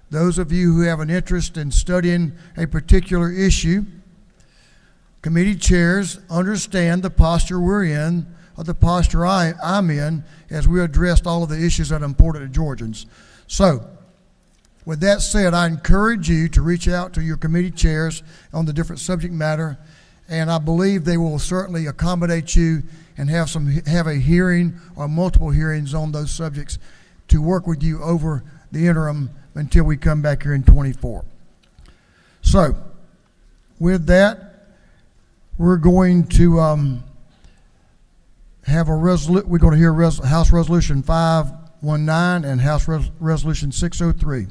those of you who have an interest in studying a particular issue, committee chairs understand the posture we're in, or the posture I'm in, as we addressed all of the issues that are important to Georgians. So, with that said, I encourage you to reach out to your committee chairs on the different subject matter, and I believe they will certainly accommodate you and have a hearing or multiple hearings on those subjects to work with you over the interim until we come back here in 24. So, with that, we're going to have we're going to hear House Resolution 519 and House Resolution 603.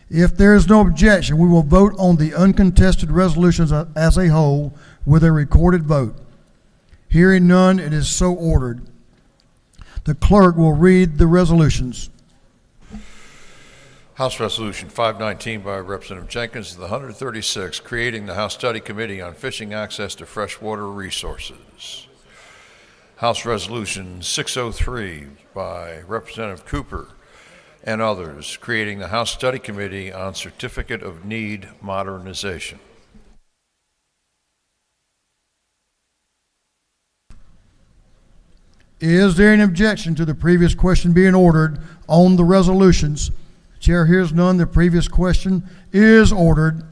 If there is no objection, we will vote on the uncontested resolutions as a whole with a recorded vote. Hearing none, it is so ordered. The clerk will read the resolutions. House Resolution 519 by Representative Jenkins, the 136, creating the House Study Committee on Fishing Access to Freshwater Resources. House Resolution 603 by Representative Cooper and others, creating the House Study Committee on Certificate of Need Modernization. Is there any objection to the previous question being ordered on the resolutions? Chair hears none. The previous question is ordered.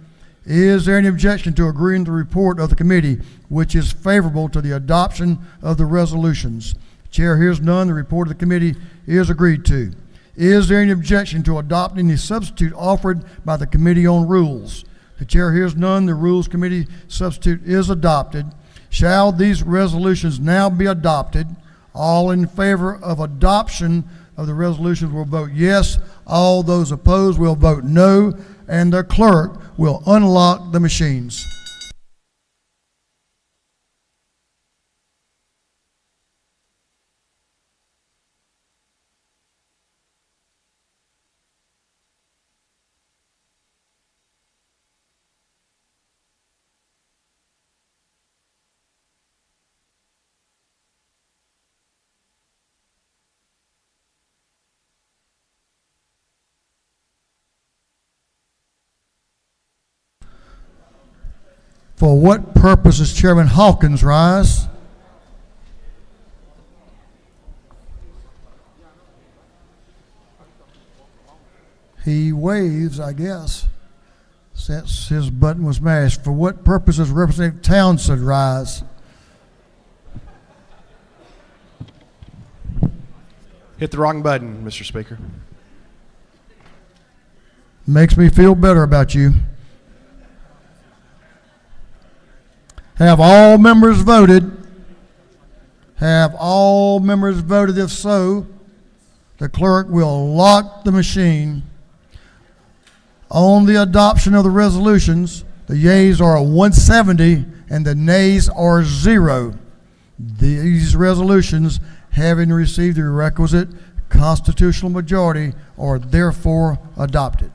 Is there any objection to agreeing to the report of the committee, which is favorable to the adoption of the resolutions? Chair hears none. The report of the committee is agreed to. Is there any objection to adopting the substitute offered by the Committee on Rules? The chair hears none. The Rules Committee substitute is adopted. Shall these resolutions now be adopted? All in favor of adoption of the resolutions will vote yes. All those opposed will vote no. And the clerk will unlock the machines. For what purpose does Chairman Hawkins rise? He waves, I guess, since his button was mashed. For what purpose does Representative Townsend rise? Hit the wrong button, Mr. Speaker. Makes me feel better about you. Have all members voted? Have all members voted? If so, the clerk will lock the machine. On the adoption of the resolutions, the yeas are 170 and the nays are 0. These resolutions, having received the requisite constitutional majority, are therefore adopted.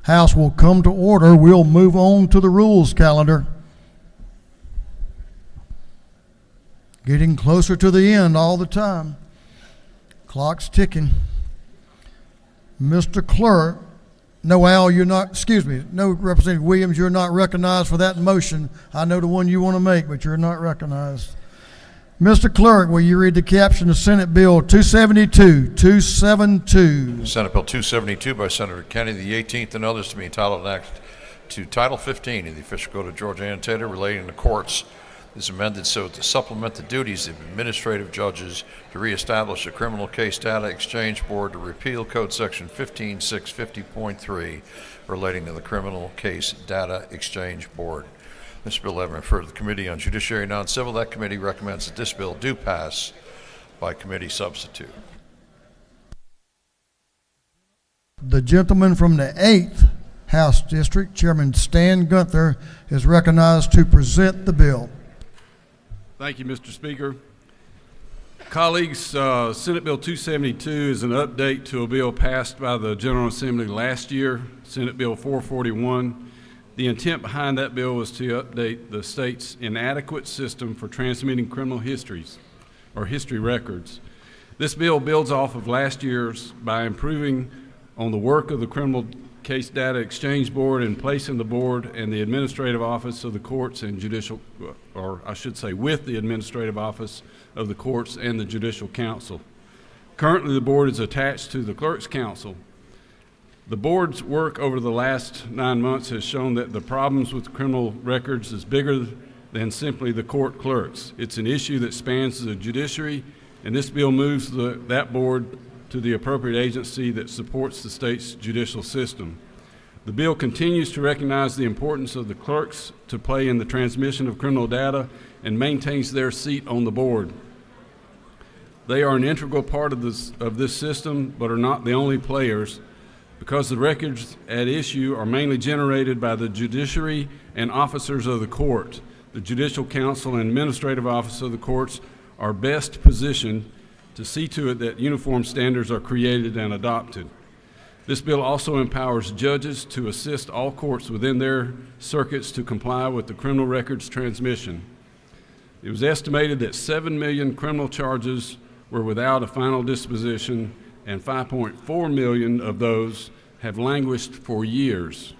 House will come to order. We'll move on to the rules calendar. Getting closer to the end all the time. Clock's ticking. Mr. Clerk, no, Al, you're not, excuse me, no, Representative Williams, you're not recognized for that motion. I know the one you want to make, but you're not recognized. Mr. Clerk, will you read the caption of Senate Bill 272? Senate Bill 272 by Senator Kenny, the 18th, and others to be entitled an act to Title 15 of the official code of Georgia Annotated relating to courts is amended so to supplement the duties of administrative judges, to reestablish a criminal case data exchange board, to repeal Code Section 15650.3 relating to the criminal case data exchange board. This bill having referred to the Committee on Judiciary and Non-Civil, that committee recommends that this bill do pass by committee substitute. The gentleman from the 8th House District, Chairman Stan Gunther, is recognized to present the bill. Thank you, Mr. Speaker. Colleagues, Senate Bill 272 is an update to a bill passed by the General Assembly last year, Senate Bill 441. The intent behind that bill was to update the state's inadequate system for transmitting criminal histories, or history records. This bill builds off of last year's by improving on the work of the Criminal Case Data Exchange Board and placing the board and the Administrative Office of the Courts and Judicial, or I should say with the Administrative Office of the Courts and the Judicial Council. Currently, the board is attached to the Clerk's Council. The board's work over the last 9 months has shown that the problems with criminal records is bigger than simply the court clerks. It's an issue that spans the judiciary, and this bill moves that board to the appropriate agency that supports the state's judicial system. The bill continues to recognize the importance of the clerks to play in the transmission of criminal data and maintains their seat on the board. They are an integral part of this system, but are not the only players, because the records at issue are mainly generated by the judiciary and officers of the court. The Judicial Council and Administrative Office of the courts are best positioned to see to it that uniform standards are created and adopted. This bill also empowers judges to assist all courts within their circuits to comply with the criminal records transmission. It was estimated that 7 million criminal charges were without a final disposition, and 5.4 million of those have languished for years.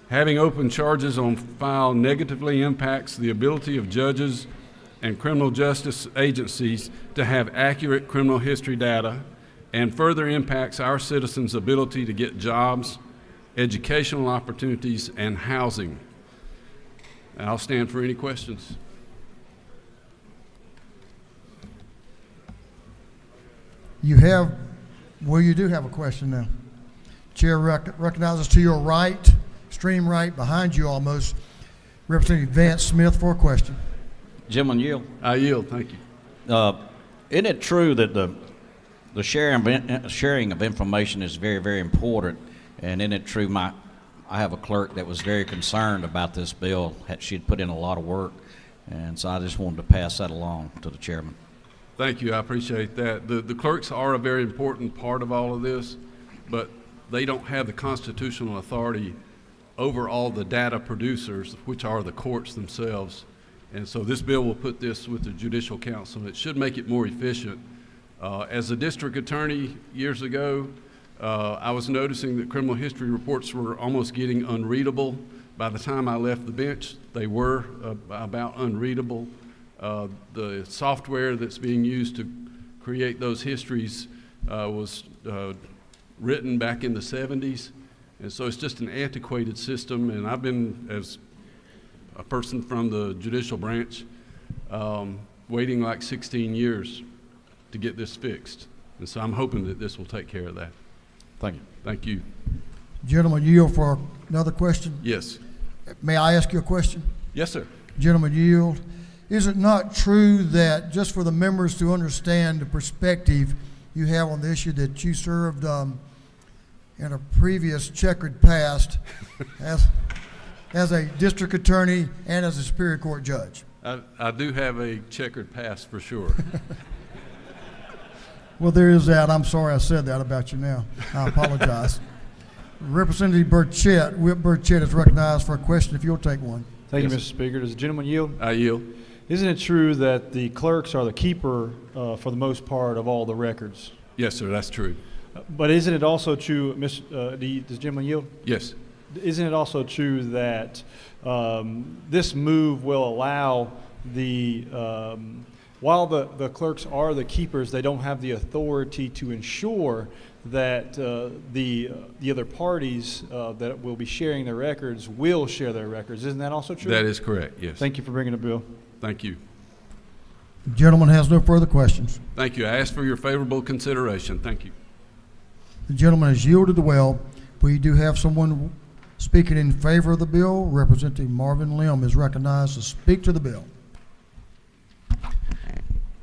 Having open charges on file negatively impacts the ability of judges and criminal justice agencies to have accurate criminal history data, and further impacts our citizens' ability to get jobs, educational opportunities, and housing. I'll stand for any questions. You do have a question now. Chair recognizes to your right, extreme right, behind you almost, Representative Vance Smith for a question. Gentleman yield? I yield, thank you. Isn't it true that the sharing of information is very, very important? And isn't it true, I have a clerk that was very concerned about this bill. She'd put in a lot of work, and so I just wanted to pass that along to the chairman. Thank you, I appreciate that. The clerks are a very important part of all of this, but they don't have the constitutional authority over all the data producers, which are the courts themselves. And so this bill will put this with the Judicial Council. It should make it more efficient. As a district attorney years ago, I was noticing that criminal history reports were almost getting unreadable. By the time I left the bench, they were about unreadable. The software that's being used to create those histories was written back in the 70s. And so it's just an antiquated system. And I've been, as a person from the judicial branch, waiting like 16 years to get this fixed. And so I'm hoping that this will take care of that. Thank you. Thank you. Gentleman, yield for another question? Yes. May I ask you a question? Yes, sir. Gentleman, yield. Is it not true that, just for the members to understand the perspective you have on the issue, that you served in a previous checkered past as a district attorney and as a Superior Court judge? I do have a checkered past for sure. Well, there is that. I'm sorry I said that about you now. I apologize. Representative Burchett, Whip Burchett is recognized for a question if you'll take one. Thank you, Yes. Mr. Speaker. Does the gentleman yield? I yield. Isn't it true that the clerks are the keeper, for the most part, of all the records? Yes, sir, that's true. But isn't it also true, does the gentleman yield? Yes. Isn't it also true that this move will allow while the clerks are the keepers, they don't have the authority to ensure that the other parties that will be sharing their records will share their records. Isn't that also true? That is correct, yes. Thank you for bringing the bill. Thank you. The gentleman has no further questions. Thank you. I ask for your favorable consideration. Thank you. The gentleman has yielded the well. We do have someone speaking in favor of the bill. Representative Marvin Lim is recognized to speak to the bill.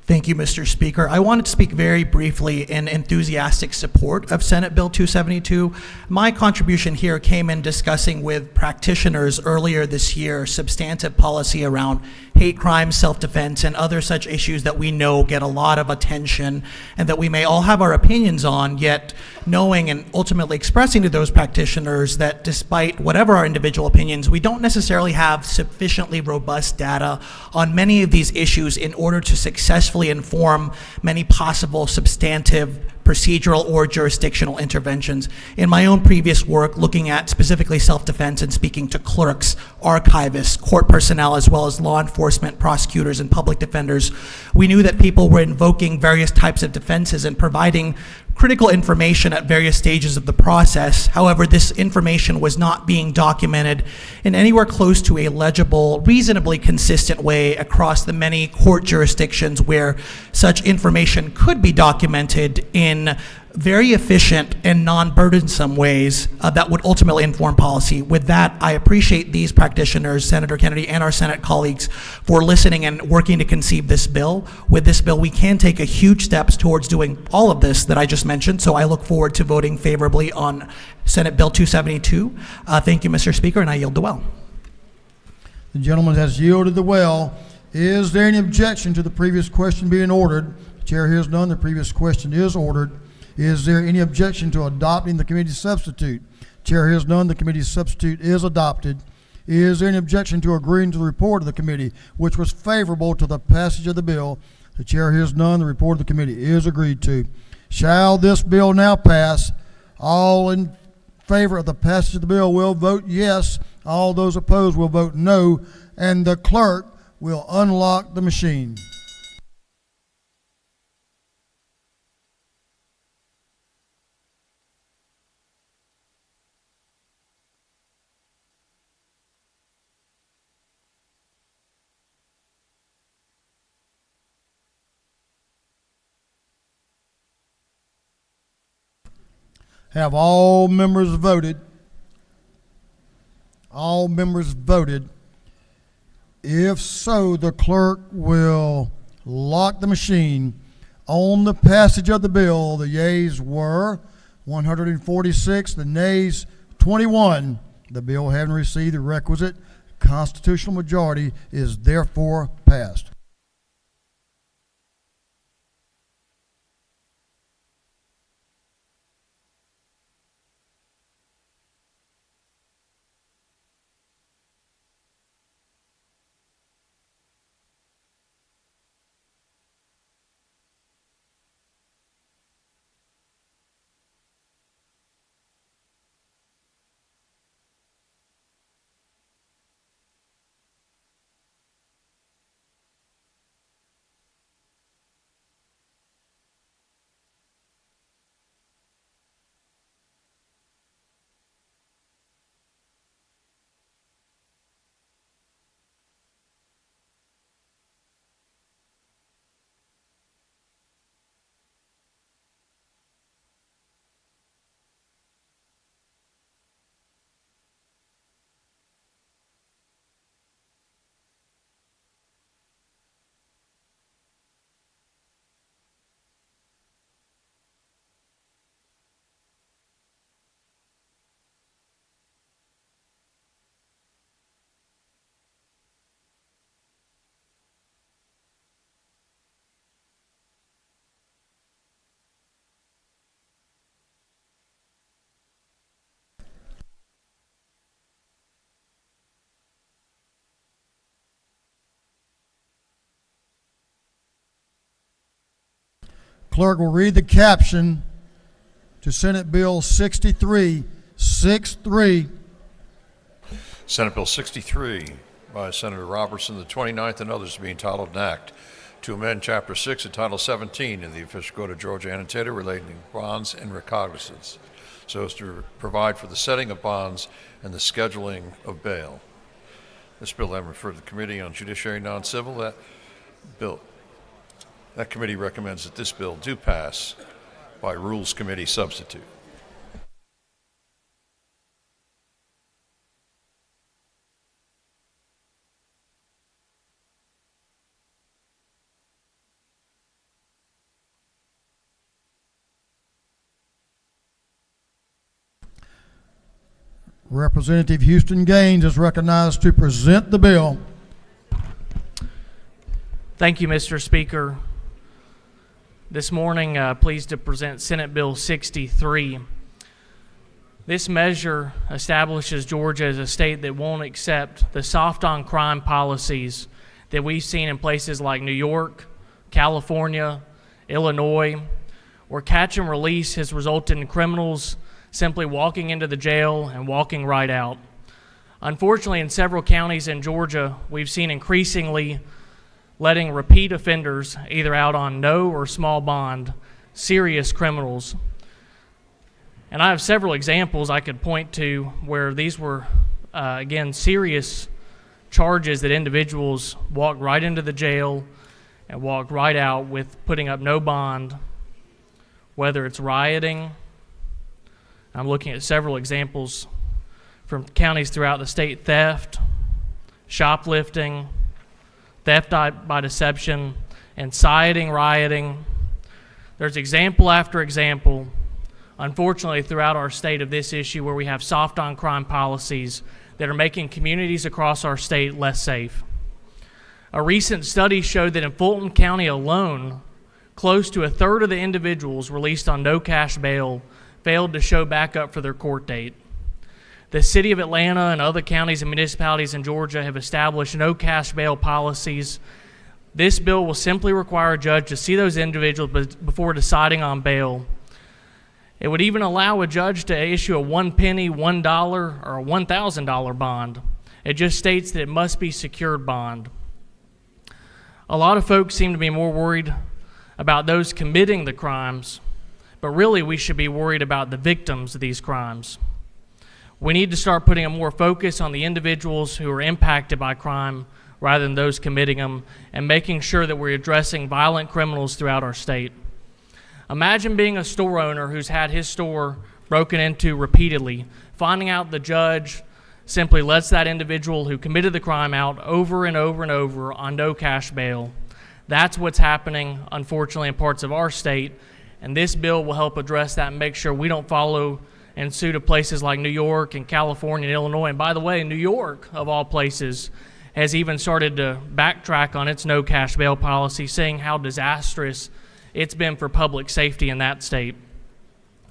Thank you, Mr. Speaker. I wanted to speak very briefly in enthusiastic support of Senate Bill 272. My contribution here came in discussing with practitioners earlier this year substantive policy around hate crime, self-defense, and other such issues that we know get a lot of attention and that we may all have our opinions on, yet knowing and ultimately expressing to those practitioners that despite whatever our individual opinions, we don't necessarily have sufficiently robust data on many of these issues in order to successfully inform many possible substantive procedural or jurisdictional interventions. In my own previous work, looking at specifically self-defense and speaking to clerks, archivists, court personnel, as well as law enforcement, prosecutors, and public defenders, we knew that people were invoking various types of defenses and providing critical information at various stages of the process. However, this information was not being documented in anywhere close to a legible, reasonably consistent way across the many court jurisdictions where such information could be documented in very efficient and non-burdensome ways that would ultimately inform policy. With that, I appreciate these practitioners, Senator Kennedy and our Senate colleagues, for listening and working to conceive this bill. With this bill, we can take a huge steps towards doing all of this that I just mentioned, so I look forward to voting favorably on Senate Bill 272. Thank you, Mr. Speaker, and I yield the well. The gentleman has yielded the well. Is there any objection to the previous question being ordered? The chair hears none. The previous question is ordered. Is there any objection to adopting the committee's substitute? Chair hears none. The committee's substitute is adopted. Is there any objection to agreeing to the report of the committee, which was favorable to the passage of the bill? The chair hears none. The report of the committee is agreed to. Shall this bill now pass? All in favor of the passage of the bill will vote yes. All those opposed will vote no. And the clerk will unlock the machine. Have all members voted? All members voted. If so, the clerk will lock the machine. On the passage of the bill, the yeas were 146, the nays 21. The bill, having received the requisite constitutional majority, is therefore passed. clerk will read the caption to Senate Bill 6363. Senate Bill 63 by Senator Robertson, the 29th, and others to be entitled an act to amend Chapter 6 and Title 17 in the official code of Georgia annotated relating to bonds and recognizance, so as to provide for the setting of bonds and the scheduling of bail. This bill then referred to the Committee on Judiciary Non-Civil. That committee recommends that this bill do pass by Rules Committee substitute. Representative Houston Gaines is recognized to present the bill. Thank you, Mr. Speaker. This morning, pleased to present Senate Bill 63. This measure establishes Georgia as a state that won't accept the soft-on-crime policies that we've seen in places like New York, California, Illinois, where catch and release has resulted in criminals simply walking into the jail and walking right out. Unfortunately, in several counties in Georgia, we've seen increasingly letting repeat offenders, either out on no or small bond, serious criminals. And I have several examples I could point to where these were, again, serious charges that individuals walked right into the jail and walked right out with putting up no bond, whether it's rioting. I'm looking at several examples from counties throughout the state: theft, shoplifting, theft by deception, inciting rioting. There's example after example, unfortunately, throughout our state of this issue where we have soft-on-crime policies that are making communities across our state less safe. A recent study showed that in Fulton County alone, close to a third of the individuals released on no cash bail failed to show back up for their court date. The city of Atlanta and other counties and municipalities in Georgia have established no cash bail policies. This bill will simply require a judge to see those individuals before deciding on bail. It would even allow a judge to issue a $1, $1, or a $1,000 bond. It just states that it must be secured bond. A lot of folks seem to be more worried about those committing the crimes, but really we should be worried about the victims of these crimes. We need to start putting a more focus on the individuals who are impacted by crime rather than those committing them, and making sure that we're addressing violent criminals throughout our state. Imagine being a store owner who's had his store broken into repeatedly, finding out the judge simply lets that individual who committed the crime out over and over and over on no cash bail. That's what's happening, unfortunately, in parts of our state, and this bill will help address that and make sure we don't follow in suit of places like New York and California and Illinois. And by the way, New York, of all places, has even started to backtrack on its no cash bail policy, saying how disastrous it's been for public safety in that state.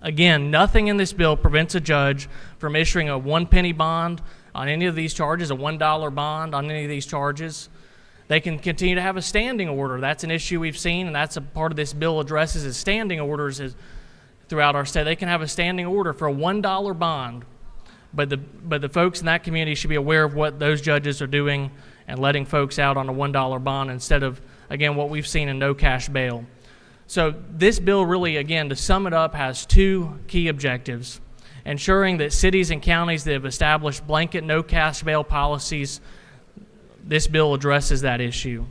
Again, nothing in this bill prevents a judge from issuing a 1 penny bond on any of these charges, a $1 bond on any of these charges. They can continue to have a standing order. That's an issue we've seen, and that's a part of this bill addresses is standing orders throughout our state. They can have a standing order for a $1 bond, but the folks in that community should be aware of what those judges are doing and letting folks out on a $1 bond instead of, again, what we've seen in no cash bail. So this bill really, again, to sum it up, has two key objectives: ensuring that cities and counties that have established blanket no cash bail policies, this bill addresses that issue.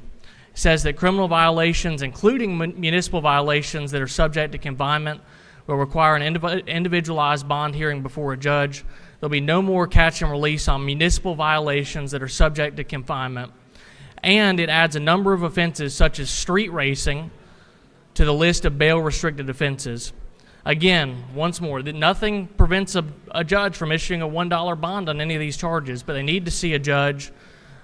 It says that criminal violations, including municipal violations that are subject to confinement, will require an individualized bond hearing before a judge. There'll be no more catch and release on municipal violations that are subject to confinement. And it adds a number of offenses such as street racing to the list of bail-restricted offenses. Again, once more, that nothing prevents a judge from issuing a $1 bond on any of these charges, but they need to see a judge,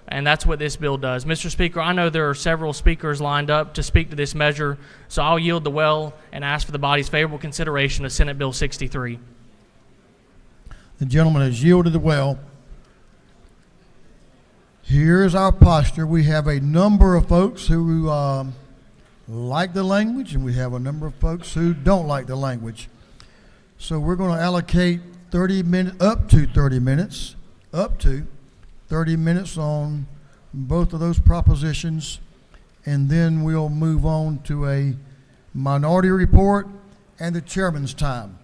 and that's what this bill does. Mr. Speaker, I know there are several speakers lined up to speak to this measure, so I'll yield the well and ask for the body's favorable consideration of Senate Bill 63. The gentleman has yielded the well. Here's our posture. We have a number of folks who like the language, and we have a number of folks who don't like the language. So we're going to allocate 30 minutes, up to 30 minutes on both of those propositions, and then we'll move on to a minority report and the chairman's time.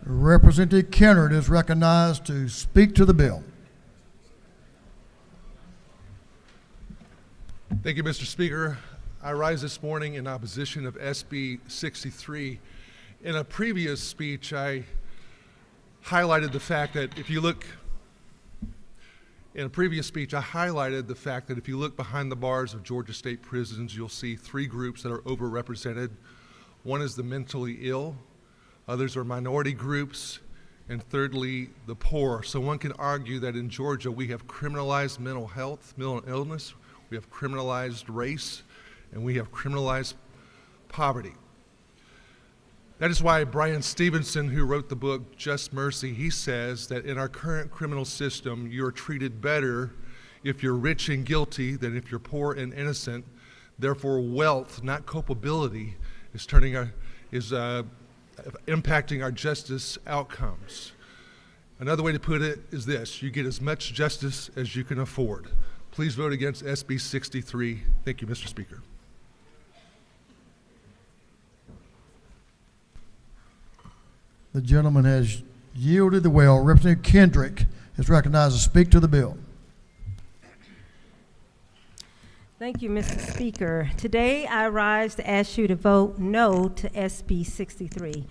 Representative Kennard is recognized to speak to the bill. Thank you, Mr. Speaker. I rise this morning in opposition of SB 63. In a previous speech, I highlighted the fact that if you look behind the bars of Georgia State prisons, you'll see three groups that are overrepresented. One is the mentally ill, others are minority groups, and thirdly, the poor. So one can argue that in Georgia we have criminalized mental health, mental illness, we have criminalized race, and we have criminalized poverty. That is why Brian Stevenson, who wrote the book Just Mercy, he says that in our current criminal system, you're treated better if you're rich and guilty than if you're poor and innocent. Therefore, wealth, not culpability, is impacting our justice outcomes. Another way to put it is this: you get as much justice as you can afford. Please vote against SB 63. Thank you, Mr. Speaker. The gentleman has yielded the well. Representative Kendrick is recognized to speak to the bill. Thank you, Mr. Speaker. Today I rise to ask you to vote no to SB 63.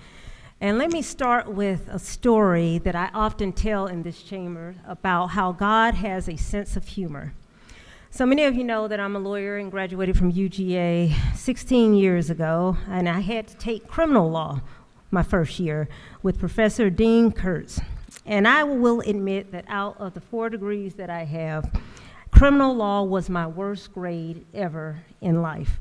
And let me start with a story that I often tell in this chamber about how God has a sense of humor. So many of you know that I'm a lawyer and graduated from UGA 16 years ago, and I had to take criminal law my first year with Professor Dean Kurtz. And I will admit that out of the 4 degrees that I have, criminal law was my worst grade ever in life.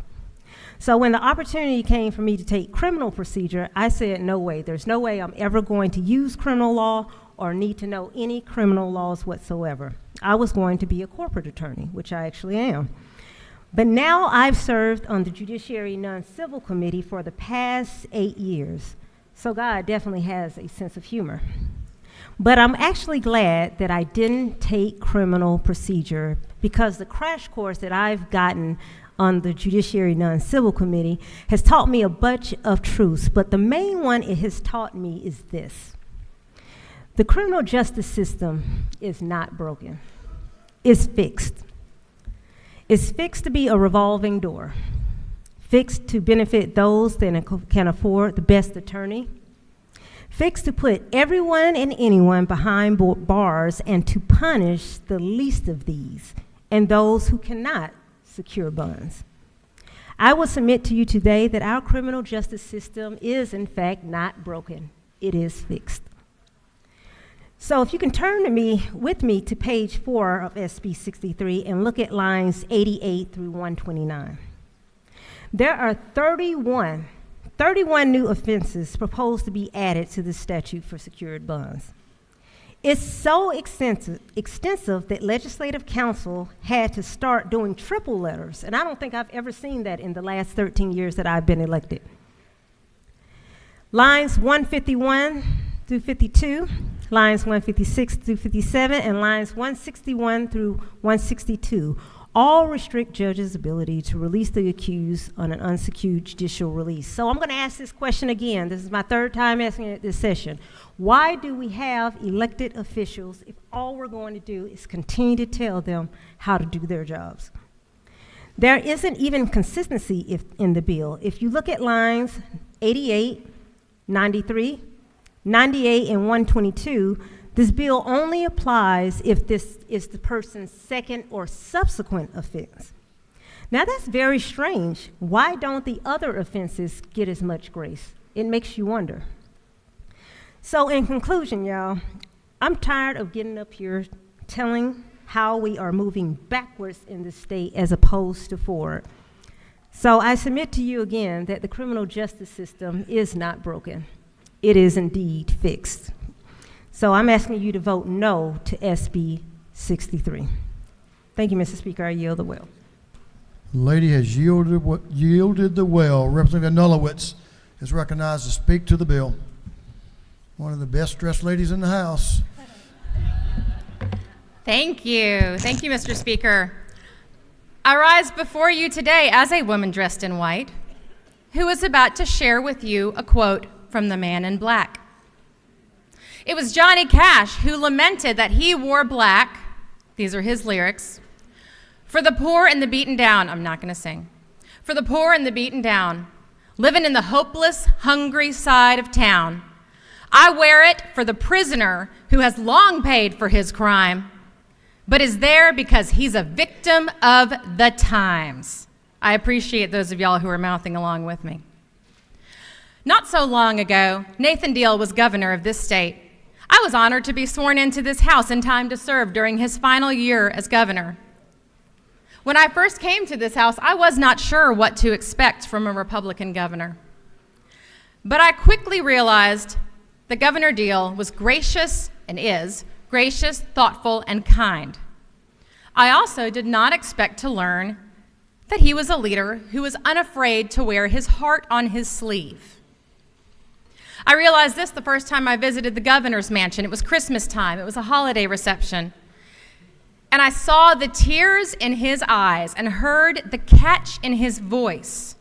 So when the opportunity came for me to take criminal procedure, I said, no way, there's no way I'm ever going to use criminal law or need to know any criminal laws whatsoever. I was going to be a corporate attorney, which I actually am. But now I've served on the Judiciary Non-Civil Committee for the past 8 years. So God definitely has a sense of humor. But I'm actually glad that I didn't take criminal procedure, because the crash course that I've gotten on the Judiciary Non-Civil Committee has taught me a bunch of truths, but the main one it has taught me is this: the criminal justice system is not broken. It's fixed. It's fixed to be a revolving door, fixed to benefit those that can afford the best attorney, fixed to put everyone and anyone behind bars and to punish the least of these and those who cannot secure bonds. I will submit to you today that our criminal justice system is in fact not broken. It is fixed. So if you can turn with me to page 4 of SB 63 and look at lines 88 through 129. There are 31 new offenses proposed to be added to the statute for secured bonds. It's so extensive that Legislative Council had to start doing triple letters, and I don't think I've ever seen that in the last 13 years that I've been elected. Lines 151 through 52, lines 156 through 57, and lines 161 through 162 all restrict judges' ability to release the accused on an unsecured judicial release. So I'm going to ask this question again. This is my 3rd time asking it this session. Why do we have elected officials if all we're going to do is continue to tell them how to do their jobs? There isn't even consistency in the bill. If you look at lines 88, 93, 98, and 122, this bill only applies if this is the person's second or subsequent offense. Now that's very strange. Why don't the other offenses get as much grace? It makes you wonder. So in conclusion, y'all, I'm tired of getting up here telling how we are moving backwards in the state as opposed to forward. So I submit to you again that the criminal justice system is not broken. It is indeed fixed. So I'm asking you to vote no to SB 63. Thank you, Mr. Speaker. I yield the will. The lady has yielded the well. Representative Nulowitz is recognized to speak to the bill. One of the best dressed ladies in the House. Thank you. Thank you, Mr. Speaker. I rise before you today as a woman dressed in white who is about to share with you a quote from the Man in Black. It was Johnny Cash who lamented that he wore black, these are his lyrics, for the poor and the beaten down. I'm not going to sing. For the poor and the beaten down, living in the hopeless, hungry side of town. I wear it for the prisoner who has long paid for his crime, but is there because he's a victim of the times. I appreciate those of y'all who are mouthing along with me. Not so long ago, Nathan Deal was governor of this state. I was honored to be sworn into this House in time to serve during his final year as governor. When I first came to this House, I was not sure what to expect from a Republican governor. But I quickly realized that Governor Deal was gracious and is gracious, thoughtful, and kind. I also did not expect to learn that he was a leader who was unafraid to wear his heart on his sleeve. I realized this the first time I visited the governor's mansion. It was Christmas time. It was a holiday reception. And I saw the tears in his eyes and heard the catch in his voice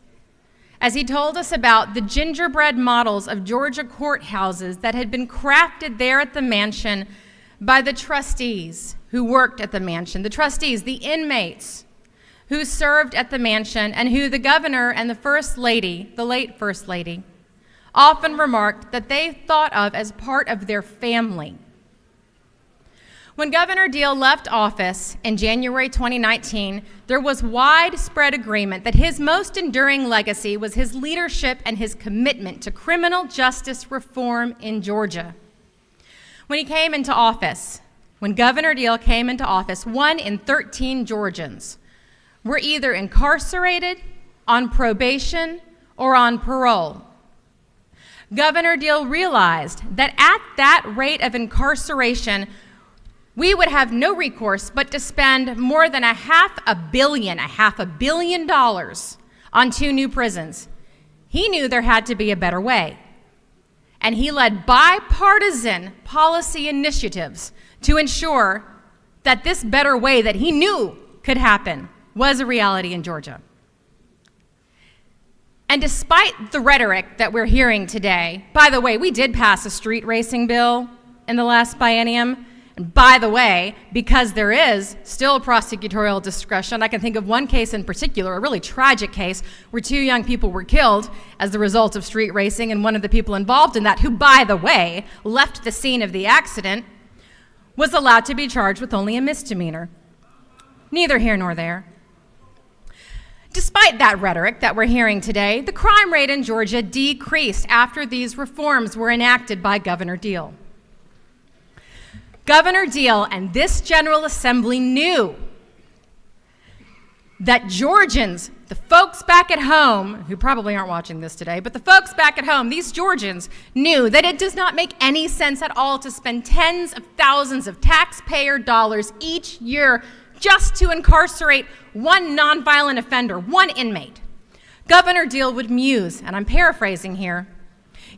as he told us about the gingerbread models of Georgia courthouses that had been crafted there at the mansion by the trustees who worked at the mansion, the trustees, the inmates who served at the mansion, and who the governor and the First Lady, the late First Lady, often remarked that they thought of as part of their family. When Governor Deal left office in January 2019, there was widespread agreement that his most enduring legacy was his leadership and his commitment to criminal justice reform in Georgia. When Governor Deal came into office, 1 in 13 Georgians were either incarcerated, on probation, or on parole. Governor Deal realized that at that rate of incarceration, we would have no recourse but to spend more than $500 million on 2 new prisons. He knew there had to be a better way. And he led bipartisan policy initiatives to ensure that this better way that he knew could happen was a reality in Georgia. And despite the rhetoric that we're hearing today, by the way, we did pass a street racing bill in the last biennium. And by the way, because there is still prosecutorial discretion, I can think of one case in particular, a really tragic case, where 2 young people were killed as the result of street racing, and one of the people involved in that, who, by the way, left the scene of the accident, was allowed to be charged with only a misdemeanor. Neither here nor there. Despite that rhetoric that we're hearing today, the crime rate in Georgia decreased after these reforms were enacted by Governor Deal. Governor Deal and this General Assembly knew that Georgians, the folks back at home, who probably aren't watching this today, but the folks back at home, these Georgians knew that it does not make any sense at all to spend tens of thousands of taxpayer dollars each year just to incarcerate 1 nonviolent offender, 1 inmate. Governor Deal would muse, and I'm paraphrasing here,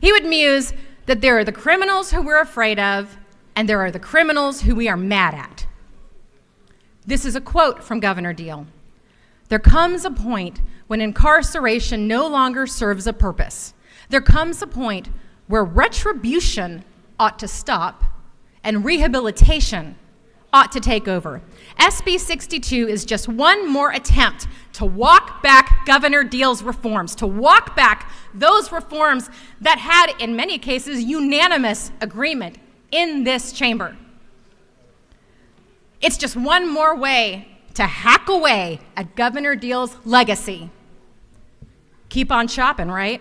he would muse that there are the criminals who we're afraid of, and there are the criminals who we are mad at. This is a quote from Governor Deal. There comes a point when incarceration no longer serves a purpose. There comes a point where retribution ought to stop and rehabilitation ought to take over. SB 62 is just one more attempt to walk back Governor Deal's reforms, to walk back those reforms that had, in many cases, unanimous agreement in this chamber. It's just one more way to hack away at Governor Deal's legacy. Keep on chopping, right?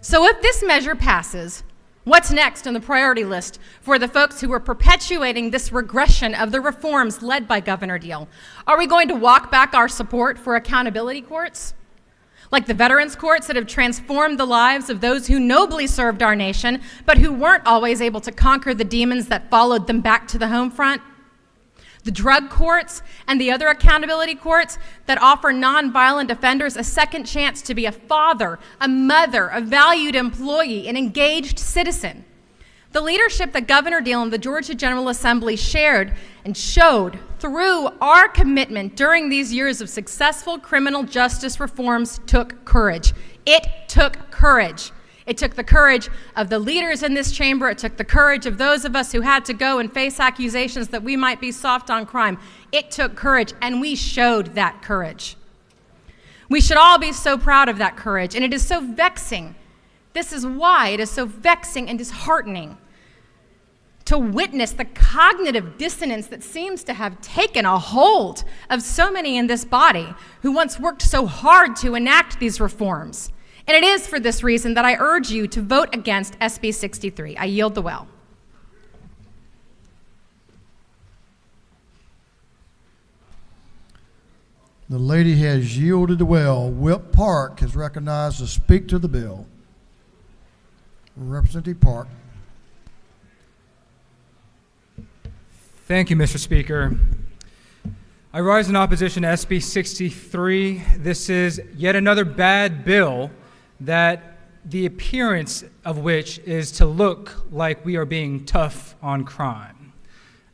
So if this measure passes, what's next on the priority list for the folks who are perpetuating this regression of the reforms led by Governor Deal? Are we going to walk back our support for accountability courts? like the veterans courts that have transformed the lives of those who nobly served our nation, but who weren't always able to conquer the demons that followed them back to the home front. The drug courts and the other accountability courts that offer nonviolent offenders a second chance to be a father, a mother, a valued employee, an engaged citizen. The leadership that Governor Deal and the Georgia General Assembly shared and showed through our commitment during these years of successful criminal justice reforms took courage. It took courage. It took the courage of the leaders in this chamber. It took the courage of those of us who had to go and face accusations that we might be soft on crime. It took courage, and we showed that courage. We should all be so proud of that courage, and it is so vexing. This is why it is so vexing and disheartening to witness the cognitive dissonance that seems to have taken a hold of so many in this body who once worked so hard to enact these reforms. And it is for this reason that I urge you to vote against SB 63. I yield the well. The lady has yielded the well. Whip Park is recognized to speak to the bill. Representative Park. Thank you, Mr. Speaker. I rise in opposition to SB 63. This is yet another bad bill that the appearance of which is to look like we are being tough on crime.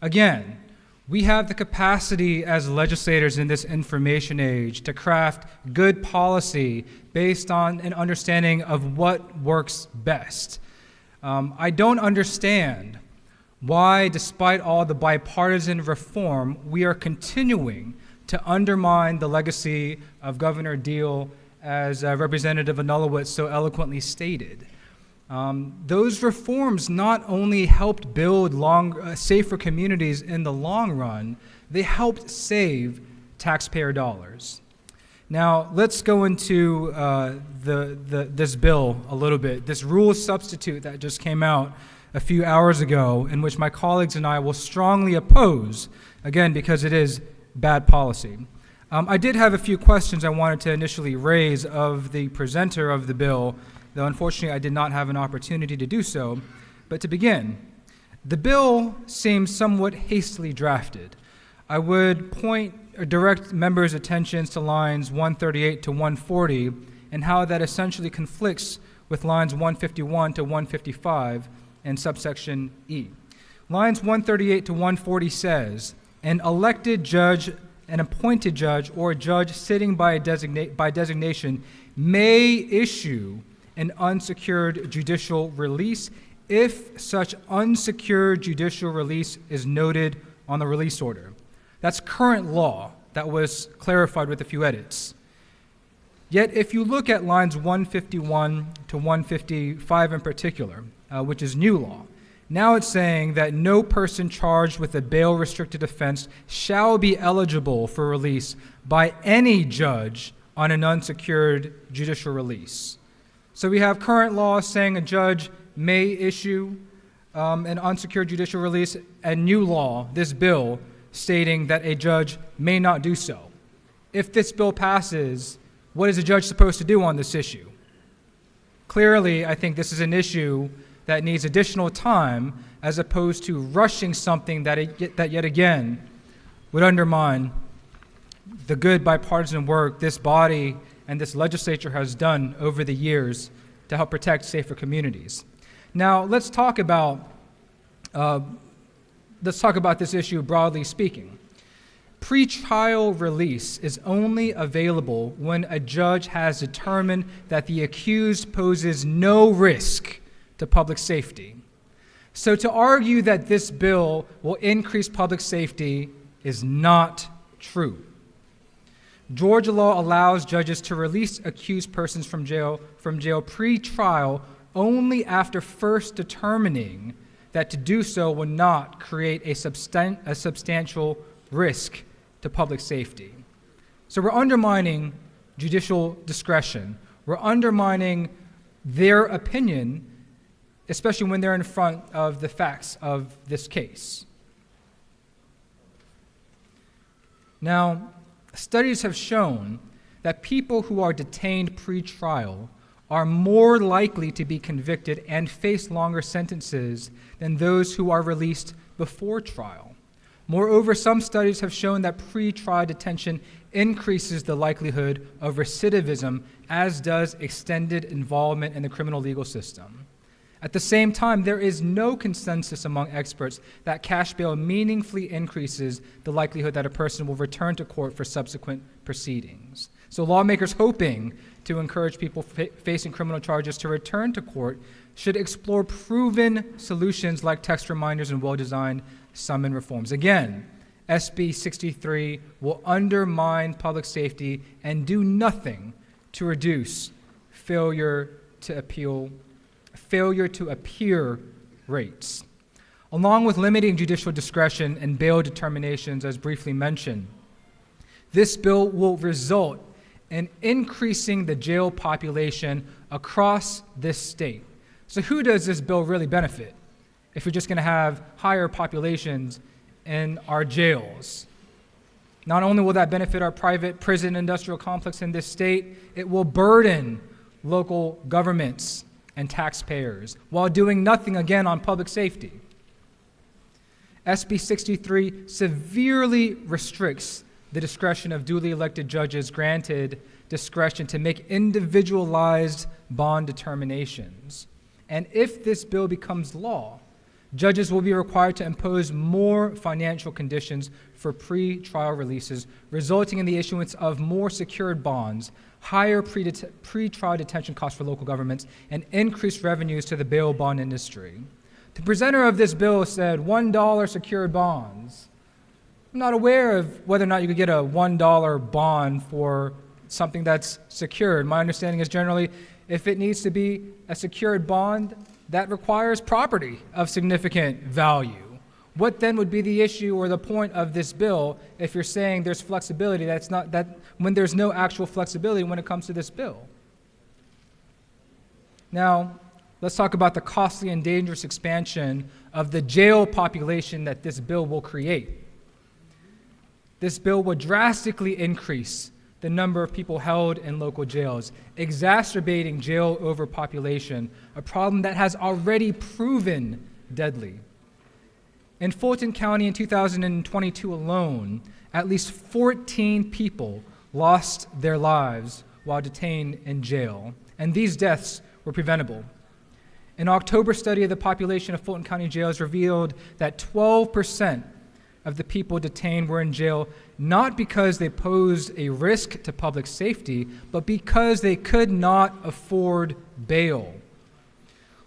Again, we have the capacity as legislators in this information age to craft good policy based on an understanding of what works best. I don't understand why, despite all the bipartisan reform, we are continuing to undermine the legacy of Governor Deal, as Representative Anulowicz so eloquently stated. Those reforms not only helped build safer communities in the long run, they helped save taxpayer dollars. Now, let's go into this bill a little bit. This rule substitute that just came out a few hours ago, in which my colleagues and I will strongly oppose, again, because it is bad policy. I did have a few questions I wanted to initially raise of the presenter of the bill, though unfortunately I did not have an opportunity to do so. But to begin, the bill seems somewhat hastily drafted. I would direct members' attentions to lines 138 to 140 and how that essentially conflicts with lines 151 to 155 and subsection E. Lines 138 to 140 says, an elected judge, an appointed judge, or a judge sitting by designation may issue an unsecured judicial release if such unsecured judicial release is noted on the release order. That's current law that was clarified with a few edits. Yet if you look at lines 151 to 155 in particular, which is new law, now it's saying that no person charged with a bail-restricted offense shall be eligible for release by any judge on an unsecured judicial release. So we have current law saying a judge may issue an unsecured judicial release, and new law, this bill, stating that a judge may not do so. If this bill passes, what is a judge supposed to do on this issue? Clearly, I think this is an issue that needs additional time as opposed to rushing something that yet again would undermine the good bipartisan work this body and this legislature has done over the years to help protect safer communities. Now, let's talk about this issue broadly speaking. Pretrial release is only available when a judge has determined that the accused poses no risk to public safety. So to argue that this bill will increase public safety is not true. Georgia law allows judges to release accused persons from jail pre-trial only after first determining that to do so will not create a substantial risk to public safety. So we're undermining judicial discretion. We're undermining their opinion, especially when they're in front of the facts of this case. Now, studies have shown that people who are detained pre-trial are more likely to be convicted and face longer sentences than those who are released before trial. Moreover, some studies have shown that pre-trial detention increases the likelihood of recidivism, as does extended involvement in the criminal legal system. At the same time, there is no consensus among experts that cash bail meaningfully increases the likelihood that a person will return to court for subsequent proceedings. So lawmakers hoping to encourage people facing criminal charges to return to court should explore proven solutions like text reminders and well-designed summon reforms. Again, SB 63 will undermine public safety and do nothing to reduce failure to appear rates. Along with limiting judicial discretion and bail determinations, as briefly mentioned, this bill will result in increasing the jail population across this state. So who does this bill really benefit if we're just going to have higher populations in our jails? Not only will that benefit our private prison industrial complex in this state, it will burden local governments and taxpayers while doing nothing again on public safety. SB 63 severely restricts the discretion of duly elected judges granted discretion to make individualized bond determinations. And if this bill becomes law, judges will be required to impose more financial conditions for pre-trial releases, resulting in the issuance of more secured bonds, higher pre-trial detention costs for local governments, and increased revenues to the bail bond industry. The presenter of this bill said $1 secured bonds. I'm not aware of whether or not you could get a $1 bond for something that's secured. My understanding is generally if it needs to be a secured bond, that requires property of significant value. What then would be the issue or the point of this bill if you're saying there's flexibility when there's no actual flexibility when it comes to this bill? Now, let's talk about the costly and dangerous expansion of the jail population that this bill will create. This bill will drastically increase the number of people held in local jails, exacerbating jail overpopulation, a problem that has already proven deadly. In Fulton County in 2022 alone, at least 14 people lost their lives while detained in jail, and these deaths were preventable. An October study of the population of Fulton County jails revealed that 12% of the people detained were in jail not because they posed a risk to public safety, but because they could not afford bail.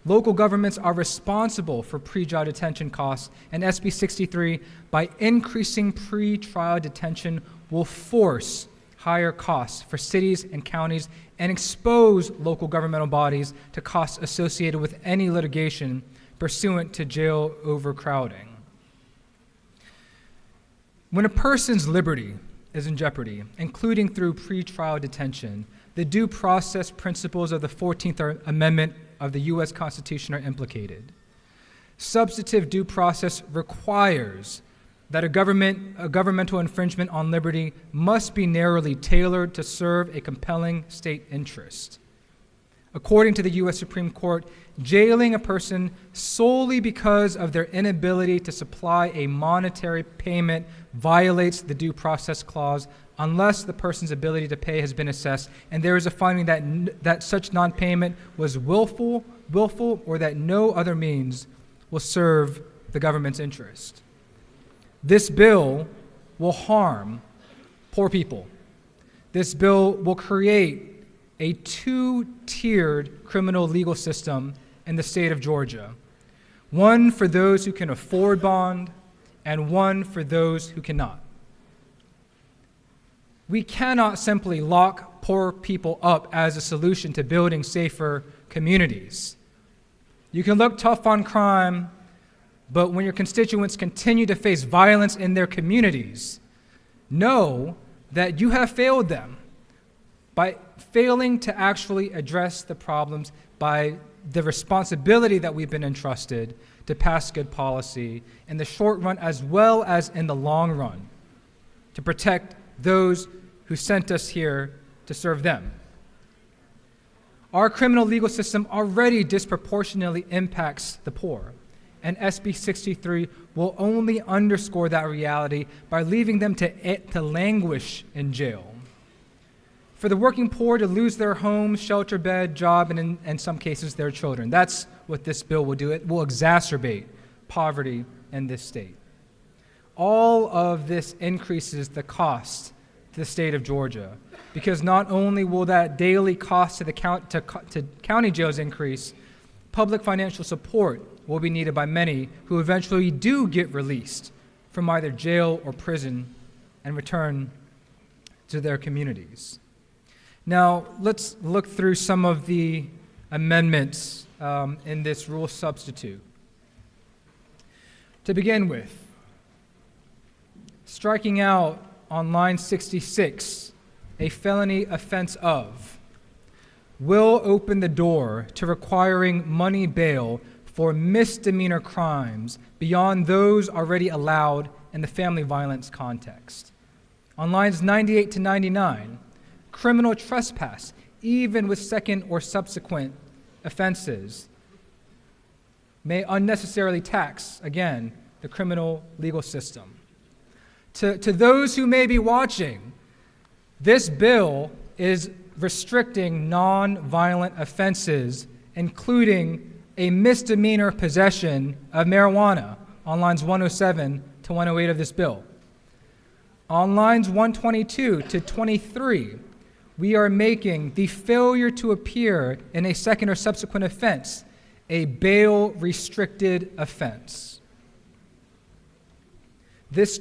Local governments are responsible for pre-trial detention costs, and SB 63, by increasing pre-trial detention, will force higher costs for cities and counties and expose local governmental bodies to costs associated with any litigation pursuant to jail overcrowding. When a person's liberty is in jeopardy, including through pre-trial detention, the due process principles of the 14th Amendment of the U.S. Constitution are implicated. Substantive due process requires that a governmental infringement on liberty must be narrowly tailored to serve a compelling state interest. According to the U.S. Supreme Court, jailing a person solely because of their inability to supply a monetary payment violates the due process clause unless the person's ability to pay has been assessed and there is a finding that such non-payment was willful, or that no other means will serve the government's interest. This bill will harm poor people. This bill will create a two-tiered criminal legal system in the state of Georgia, one for those who can afford bond and one for those who cannot. We cannot simply lock poor people up as a solution to building safer communities. You can look tough on crime, but when your constituents continue to face violence in their communities, know that you have failed them by failing to actually address the problems, by the responsibility that we've been entrusted to pass good policy in the short run as well as in the long run, to protect those who sent us here to serve them. Our criminal legal system already disproportionately impacts the poor, and SB 63 will only underscore that reality by leaving them to languish in jail. For the working poor to lose their home, shelter, bed, job, and in some cases their children. That's what this bill will do. It will exacerbate poverty in this state. All of this increases the cost to the state of Georgia, because not only will that daily cost to the county jails increase, public financial support will be needed by many who eventually do get released from either jail or prison and return to their communities. Now, let's look through some of the amendments in this rule substitute. To begin with, striking out on line 66, a felony offense of, will open the door to requiring money bail for misdemeanor crimes beyond those already allowed in the family violence context. On lines 98 to 99, criminal trespass, even with second or subsequent offenses, may unnecessarily tax, again, the criminal legal system. To those who may be watching, this bill is restricting non-violent offenses, including a misdemeanor possession of marijuana on lines 107 to 108 of this bill. On lines 122 to 23, we are making the failure to appear in a second or subsequent offense a bail-restricted offense.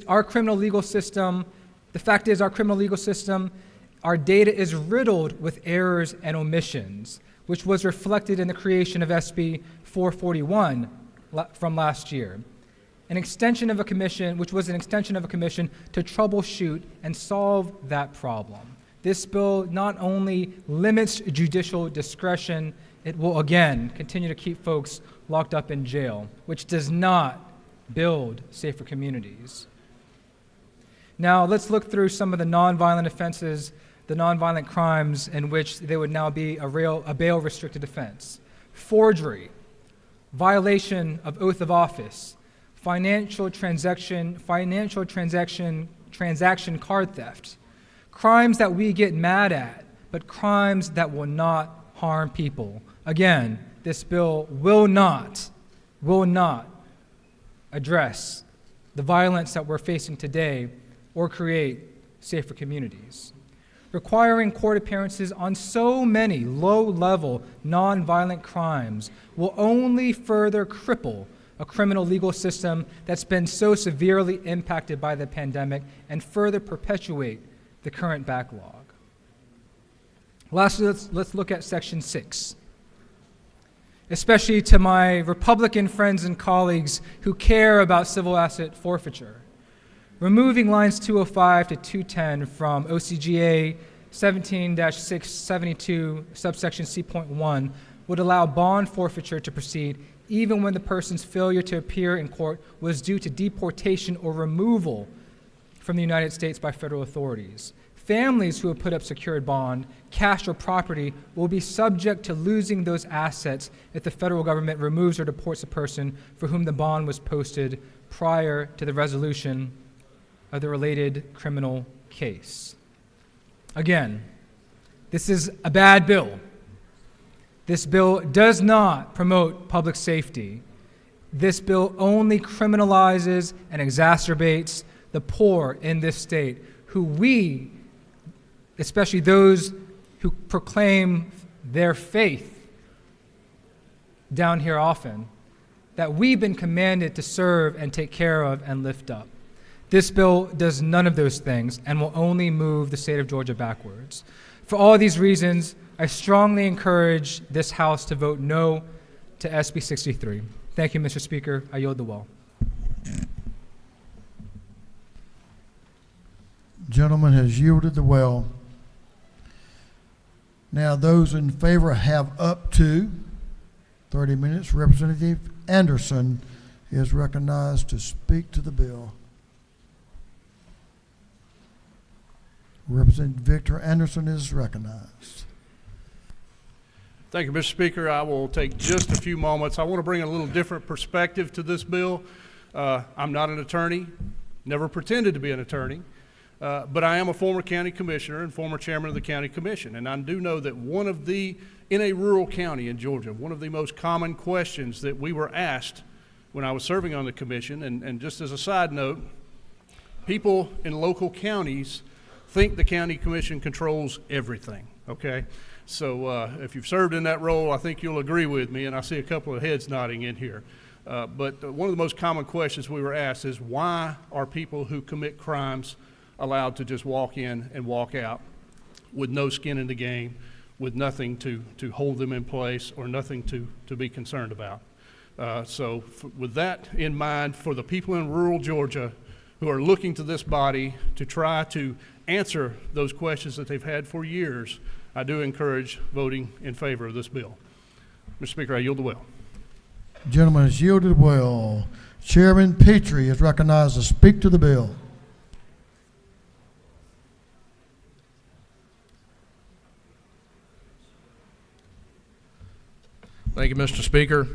Our criminal legal system, the fact is our criminal legal system, our data is riddled with errors and omissions, which was reflected in the creation of SB 441 from last year. An extension of a commission, which was an extension of a commission to troubleshoot and solve that problem. This bill not only limits judicial discretion, it will again continue to keep folks locked up in jail, which does not build safer communities. Now let's look through some of the nonviolent offenses, the nonviolent crimes in which there would now be a bail-restricted offense. Forgery, violation of oath of office, financial transaction card theft, crimes that we get mad at, but crimes that will not harm people. Again, this bill will not address the violence that we're facing today or create safer communities. Requiring court appearances on so many low-level, nonviolent crimes will only further cripple a criminal legal system that's been so severely impacted by the pandemic and further perpetuate the current backlog. Lastly, let's look at Section 6. Especially to my Republican friends and colleagues who care about civil asset forfeiture. Removing lines 205 to 210 from OCGA 17-672, subsection C.1, would allow bond forfeiture to proceed even when the person's failure to appear in court was due to deportation or removal from the United States by federal authorities. Families who have put up secured bond, cash, or property will be subject to losing those assets if the federal government removes or deports a person for whom the bond was posted prior to the resolution of the related criminal case. Again, this is a bad bill. This bill does not promote public safety. This bill only criminalizes and exacerbates the poor in this state, who we, especially those who proclaim their faith down here often, that we've been commanded to serve and take care of and lift up. This bill does none of those things and will only move the state of Georgia backwards. For all these reasons, I strongly encourage this House to vote no to SB 63. Thank you, Mr. Speaker. I yield the well. Gentleman has yielded the well. Now, those in favor have up to 30 minutes. Representative Anderson is recognized to speak to the bill. Representative Victor Anderson is recognized. Thank you, Mr. Speaker. I will take just a few moments. I want to bring a little different perspective to this bill. I'm not an attorney, never pretended to be an attorney, but I am a former county commissioner and former chairman of the county commission. And I do know that in a rural county in Georgia, one of the most common questions that we were asked when I was serving on the commission, and just as a side note, people in local counties think the county commission controls everything, okay? So if you've served in that role, I think you'll agree with me, and I see a couple of heads nodding in here. But one of the most common questions we were asked is, why are people who commit crimes allowed to just walk in and walk out with no skin in the game, with nothing to hold them in place or nothing to be concerned about? So with that in mind, for the people in rural Georgia who are looking to this body to try to answer those questions that they've had for years, I do encourage voting in favor of this bill. Mr. Speaker, I yield the will. Gentleman has yielded well. Chairman Petrie is recognized to speak to the bill. Thank you, Mr. Speaker.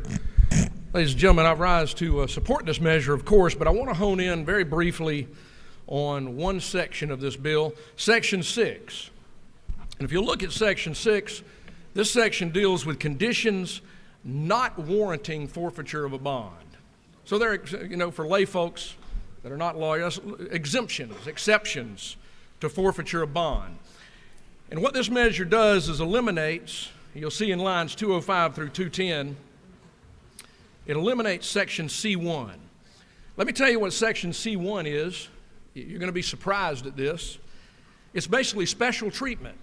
Ladies and gentlemen, I rise to support this measure, of course, but I want to hone in very briefly on one section of this bill, Section 6. And if you look at Section 6, this section deals with conditions not warranting forfeiture of a bond. So there are, for lay folks that are not lawyers, exemptions, exceptions to forfeiture of bond. And what this measure does is eliminates, you'll see in lines 205 through 210, it eliminates Section C1. Let me tell you what Section C1 is. You're going to be surprised at this. It's basically special treatment.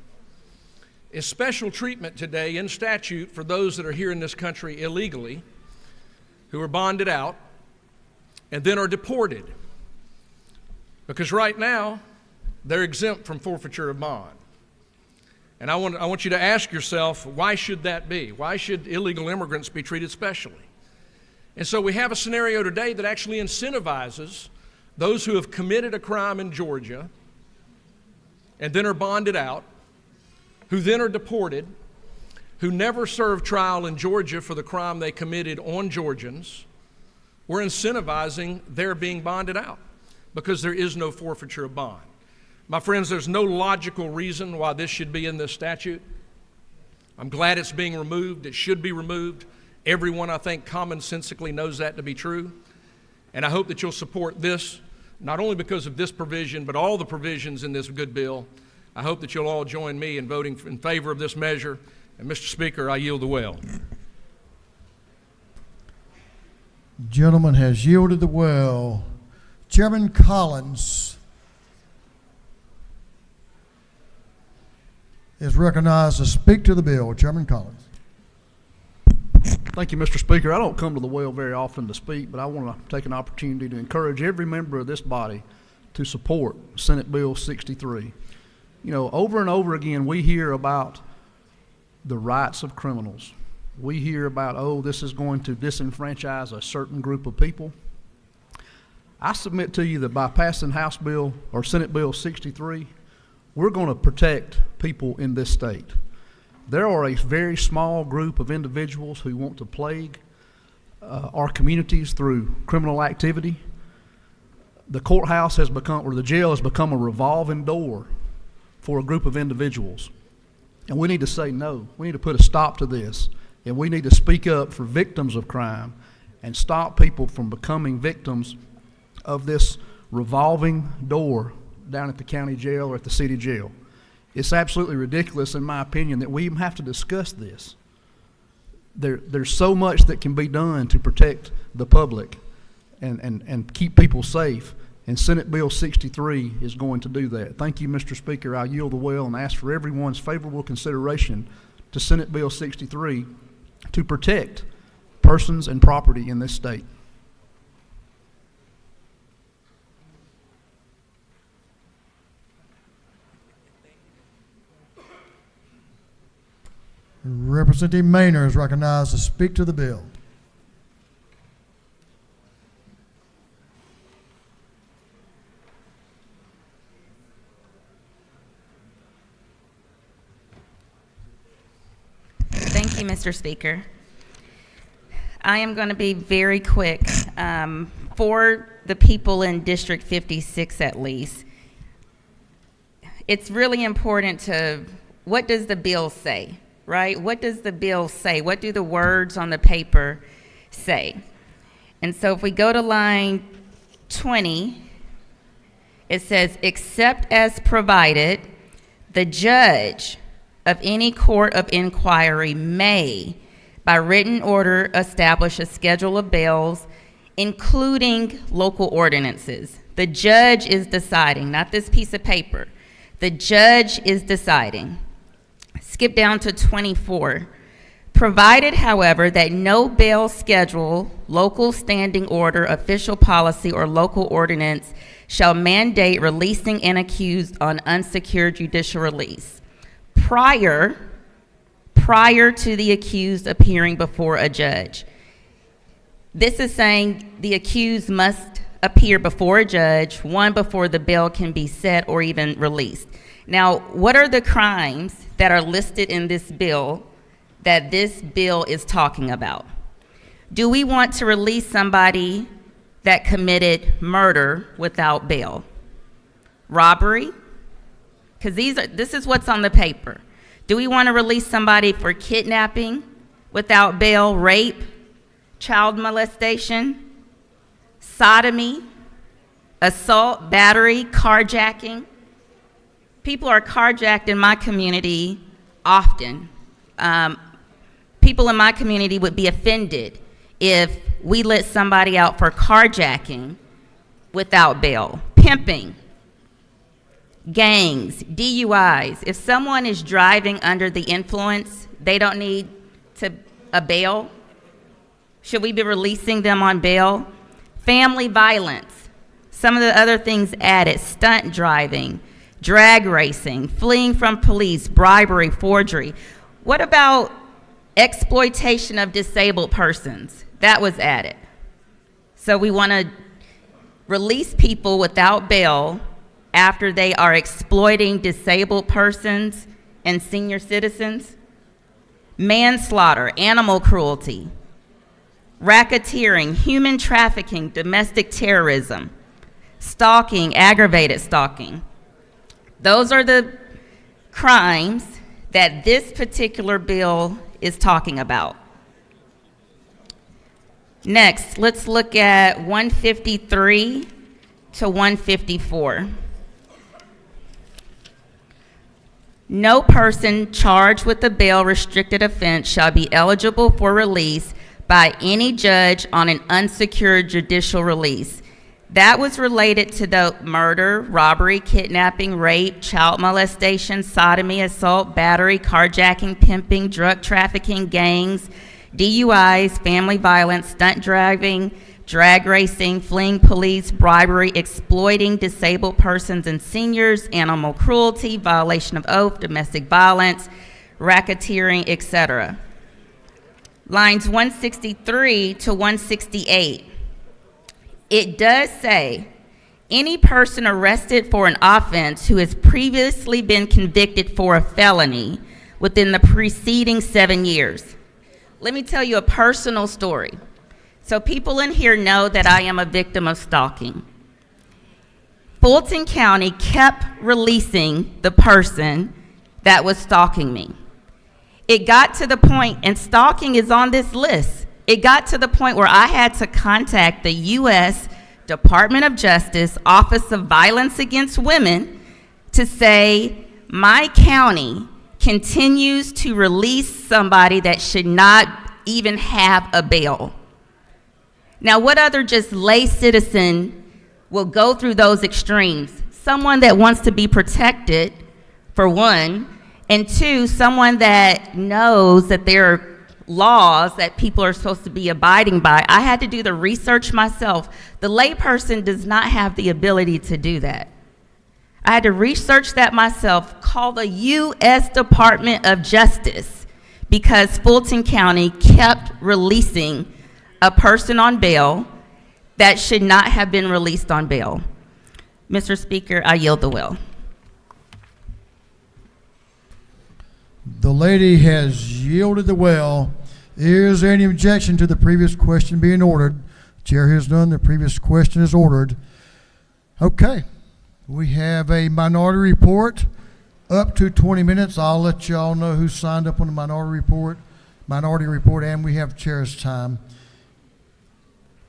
It's special treatment today in statute for those that are here in this country illegally, who are bonded out, and then are deported. Because right now, they're exempt from forfeiture of bond. And I want you to ask yourself, why should that be? Why should illegal immigrants be treated specially? And so we have a scenario today that actually incentivizes those who have committed a crime in Georgia and then are bonded out, who then are deported, who never served trial in Georgia for the crime they committed on Georgians. We're incentivizing their being bonded out because there is no forfeiture of bond. My friends, there's no logical reason why this should be in this statute. I'm glad it's being removed. It should be removed. Everyone, I think, commonsensically knows that to be true. And I hope that you'll support this, not only because of this provision, but all the provisions in this good bill. I hope that you'll all join me in voting in favor of this measure. And Mr. Speaker, I yield the will. Gentleman has yielded the well. Chairman Collins is recognized to speak to the bill. Chairman Collins. Thank you, Mr. Speaker. I don't come to the well very often to speak, but I want to take an opportunity to encourage every member of this body to support Senate Bill 63. Over and over again, we hear about the rights of criminals. We hear about, this is going to disenfranchise a certain group of people. I submit to you that by passing House Bill or Senate Bill 63, we're going to protect people in this state. There are a very small group of individuals who want to plague our communities through criminal activity. The courthouse has become, or the jail has become, a revolving door for a group of individuals. And we need to say no. We need to put a stop to this. And we need to speak up for victims of crime and stop people from becoming victims of this revolving door down at the county jail or at the city jail. It's absolutely ridiculous, in my opinion, that we even have to discuss this. There's so much that can be done to protect the public and keep people safe, and Senate Bill 63 is going to do that. Thank you, Mr. Speaker. I yield the well and ask for everyone's favorable consideration to Senate Bill 63 to protect persons and property in this state. Representative Maynard is recognized to speak to the bill. Thank you, Mr. Speaker. I am going to be very quick. For the people in District 56 at least, it's really important to, what does the bill say, right? What does the bill say? What do the words on the paper say? And so if we go to line 20, it says, except as provided, the judge of any court of inquiry may, by written order, establish a schedule of bails, including local ordinances. The judge is deciding, not this piece of paper. The judge is deciding. Skip down to 24. Provided, however, that no bail schedule, local standing order, official policy, or local ordinance shall mandate releasing an accused on unsecured judicial release prior to the accused appearing before a judge. This is saying the accused must appear before a judge, one, before the bail can be set or even released. Now, what are the crimes that are listed in this bill that this bill is talking about? Do we want to release somebody that committed murder without bail? Robbery? Because this is what's on the paper. Do we want to release somebody for kidnapping without bail, rape, child molestation, sodomy, assault, battery, carjacking? People are carjacked in my community often. People in my community would be offended if we let somebody out for carjacking without bail. Pimping, gangs, DUIs. If someone is driving under the influence, they don't need a bail. Should we be releasing them on bail? Family violence. Some of the other things added: stunt driving, drag racing, fleeing from police, bribery, forgery. What about exploitation of disabled persons? That was added. So we want to release people without bail after they are exploiting disabled persons and senior citizens. Manslaughter, animal cruelty, racketeering, human trafficking, domestic terrorism, stalking, aggravated stalking. Those are the crimes that this particular bill is talking about. Next, let's look at 153 to 154. No person charged with a bail-restricted offense shall be eligible for release by any judge on an unsecured judicial release. That was related to the murder, robbery, kidnapping, rape, child molestation, sodomy, assault, battery, carjacking, pimping, drug trafficking, gangs, DUIs, family violence, stunt driving, drag racing, fleeing police, bribery, exploiting disabled persons and seniors, animal cruelty, violation of oath, domestic violence, racketeering, etc. Lines 163 to 168. It does say, any person arrested for an offense who has previously been convicted for a felony within the preceding 7 years. Let me tell you a personal story. So people in here know that I am a victim of stalking. Fulton County kept releasing the person that was stalking me. It got to the point, and stalking is on this list, it got to the point where I had to contact the U.S. Department of Justice, Office of Violence Against Women, to say my county continues to release somebody that should not even have a bail. Now, what other just lay citizen will go through those extremes? Someone that wants to be protected, for one, and two, someone that knows that there are laws that people are supposed to be abiding by. I had to do the research myself. The layperson does not have the ability to do that. I had to research that myself, call the U.S. Department of Justice, because Fulton County kept releasing a person on bail that should not have been released on bail. Mr. Speaker, I yield the will. The lady has yielded the well. Is there any objection to the previous question being ordered? Chair has none. The previous question is ordered. Okay. We have a minority report up to 20 minutes. I'll let y'all know who signed up on the minority report, and we have chair's time.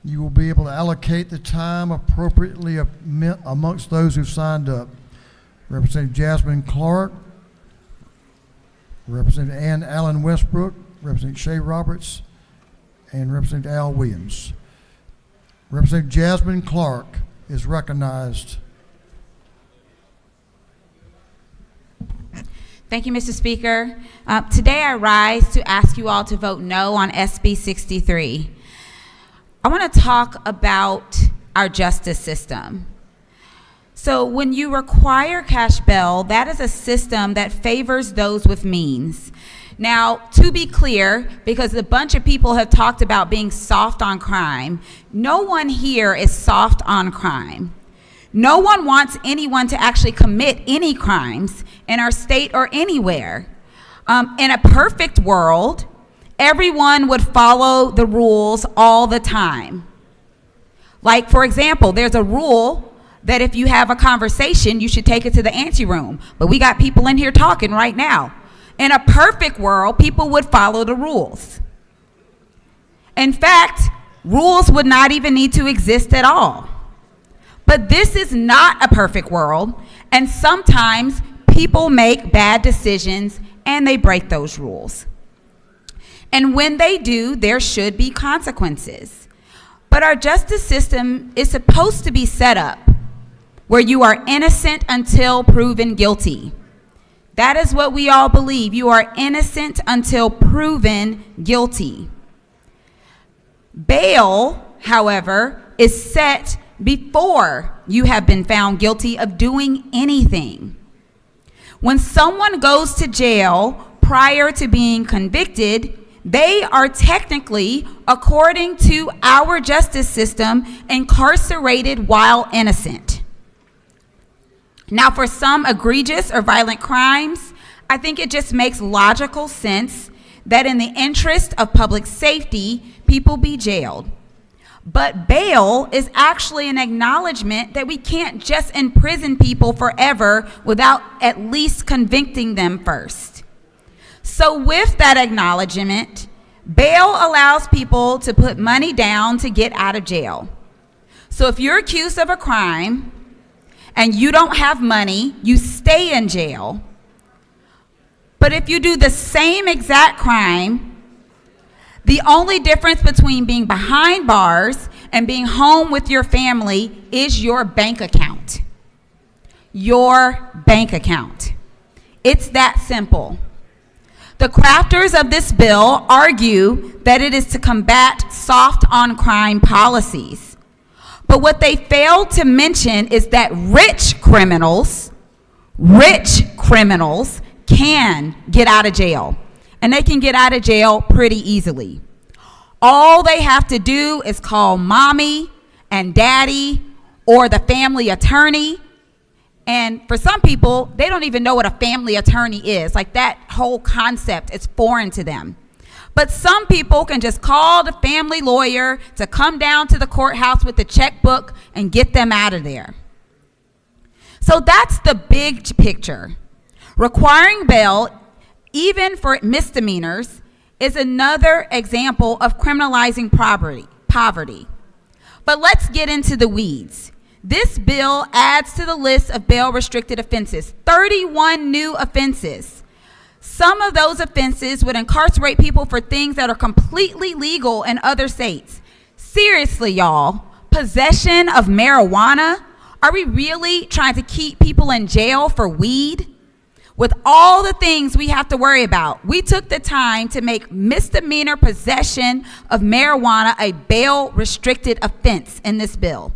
You will be able to allocate the time appropriately amongst those who signed up. Representative Jasmine Clark, Representative Ann Allen Westbrook, Representative Shay Roberts, and Representative Al Williams. Representative Jasmine Clark is recognized. Thank you, Mr. Speaker. Today I rise to ask you all to vote no on SB 63. I want to talk about our justice system. So when you require cash bail, that is a system that favors those with means. Now, to be clear, because a bunch of people have talked about being soft on crime, no one here is soft on crime. No one wants anyone to actually commit any crimes in our state or anywhere. In a perfect world, everyone would follow the rules all the time. Like, for example, there's a rule that if you have a conversation, you should take it to the anteroom. But we got people in here talking right now. In a perfect world, people would follow the rules. In fact, rules would not even need to exist at all. But this is not a perfect world, and sometimes people make bad decisions and they break those rules. And when they do, there should be consequences. But our justice system is supposed to be set up where you are innocent until proven guilty. That is what we all believe. You are innocent until proven guilty. Bail, however, is set before you have been found guilty of doing anything. When someone goes to jail prior to being convicted, they are technically, according to our justice system, incarcerated while innocent. Now, for some egregious or violent crimes, I think it just makes logical sense that in the interest of public safety, people be jailed. But bail is actually an acknowledgement that we can't just imprison people forever without at least convicting them first. So with that acknowledgement, bail allows people to put money down to get out of jail. So if you're accused of a crime and you don't have money, you stay in jail. But if you do the same exact crime, the only difference between being behind bars and being home with your family is your bank account. Your bank account. It's that simple. The crafters of this bill argue that it is to combat soft on crime policies. But what they fail to mention is that rich criminals can get out of jail. And they can get out of jail pretty easily. All they have to do is call mommy and daddy or the family attorney. And for some people, they don't even know what a family attorney is. Like, that whole concept is foreign to them. But some people can just call the family lawyer to come down to the courthouse with the checkbook and get them out of there. So that's the big picture. Requiring bail, even for misdemeanors, is another example of criminalizing poverty. But let's get into the weeds. This bill adds to the list of bail-restricted offenses 31 new offenses. Some of those offenses would incarcerate people for things that are completely legal in other states. Seriously, y'all, possession of marijuana? Are we really trying to keep people in jail for weed? With all the things we have to worry about, we took the time to make misdemeanor possession of marijuana a bail-restricted offense in this bill.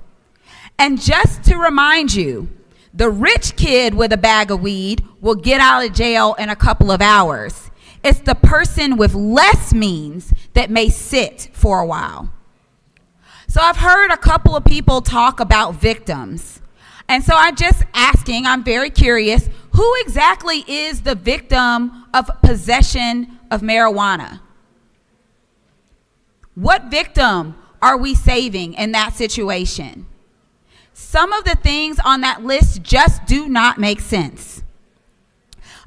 And just to remind you, the rich kid with a bag of weed will get out of jail in a couple of hours. It's the person with less means that may sit for a while. So I've heard a couple of people talk about victims. And so I'm just asking, I'm very curious, Who exactly is the victim of possession of marijuana? What victim are we saving in that situation? Some of the things on that list just do not make sense.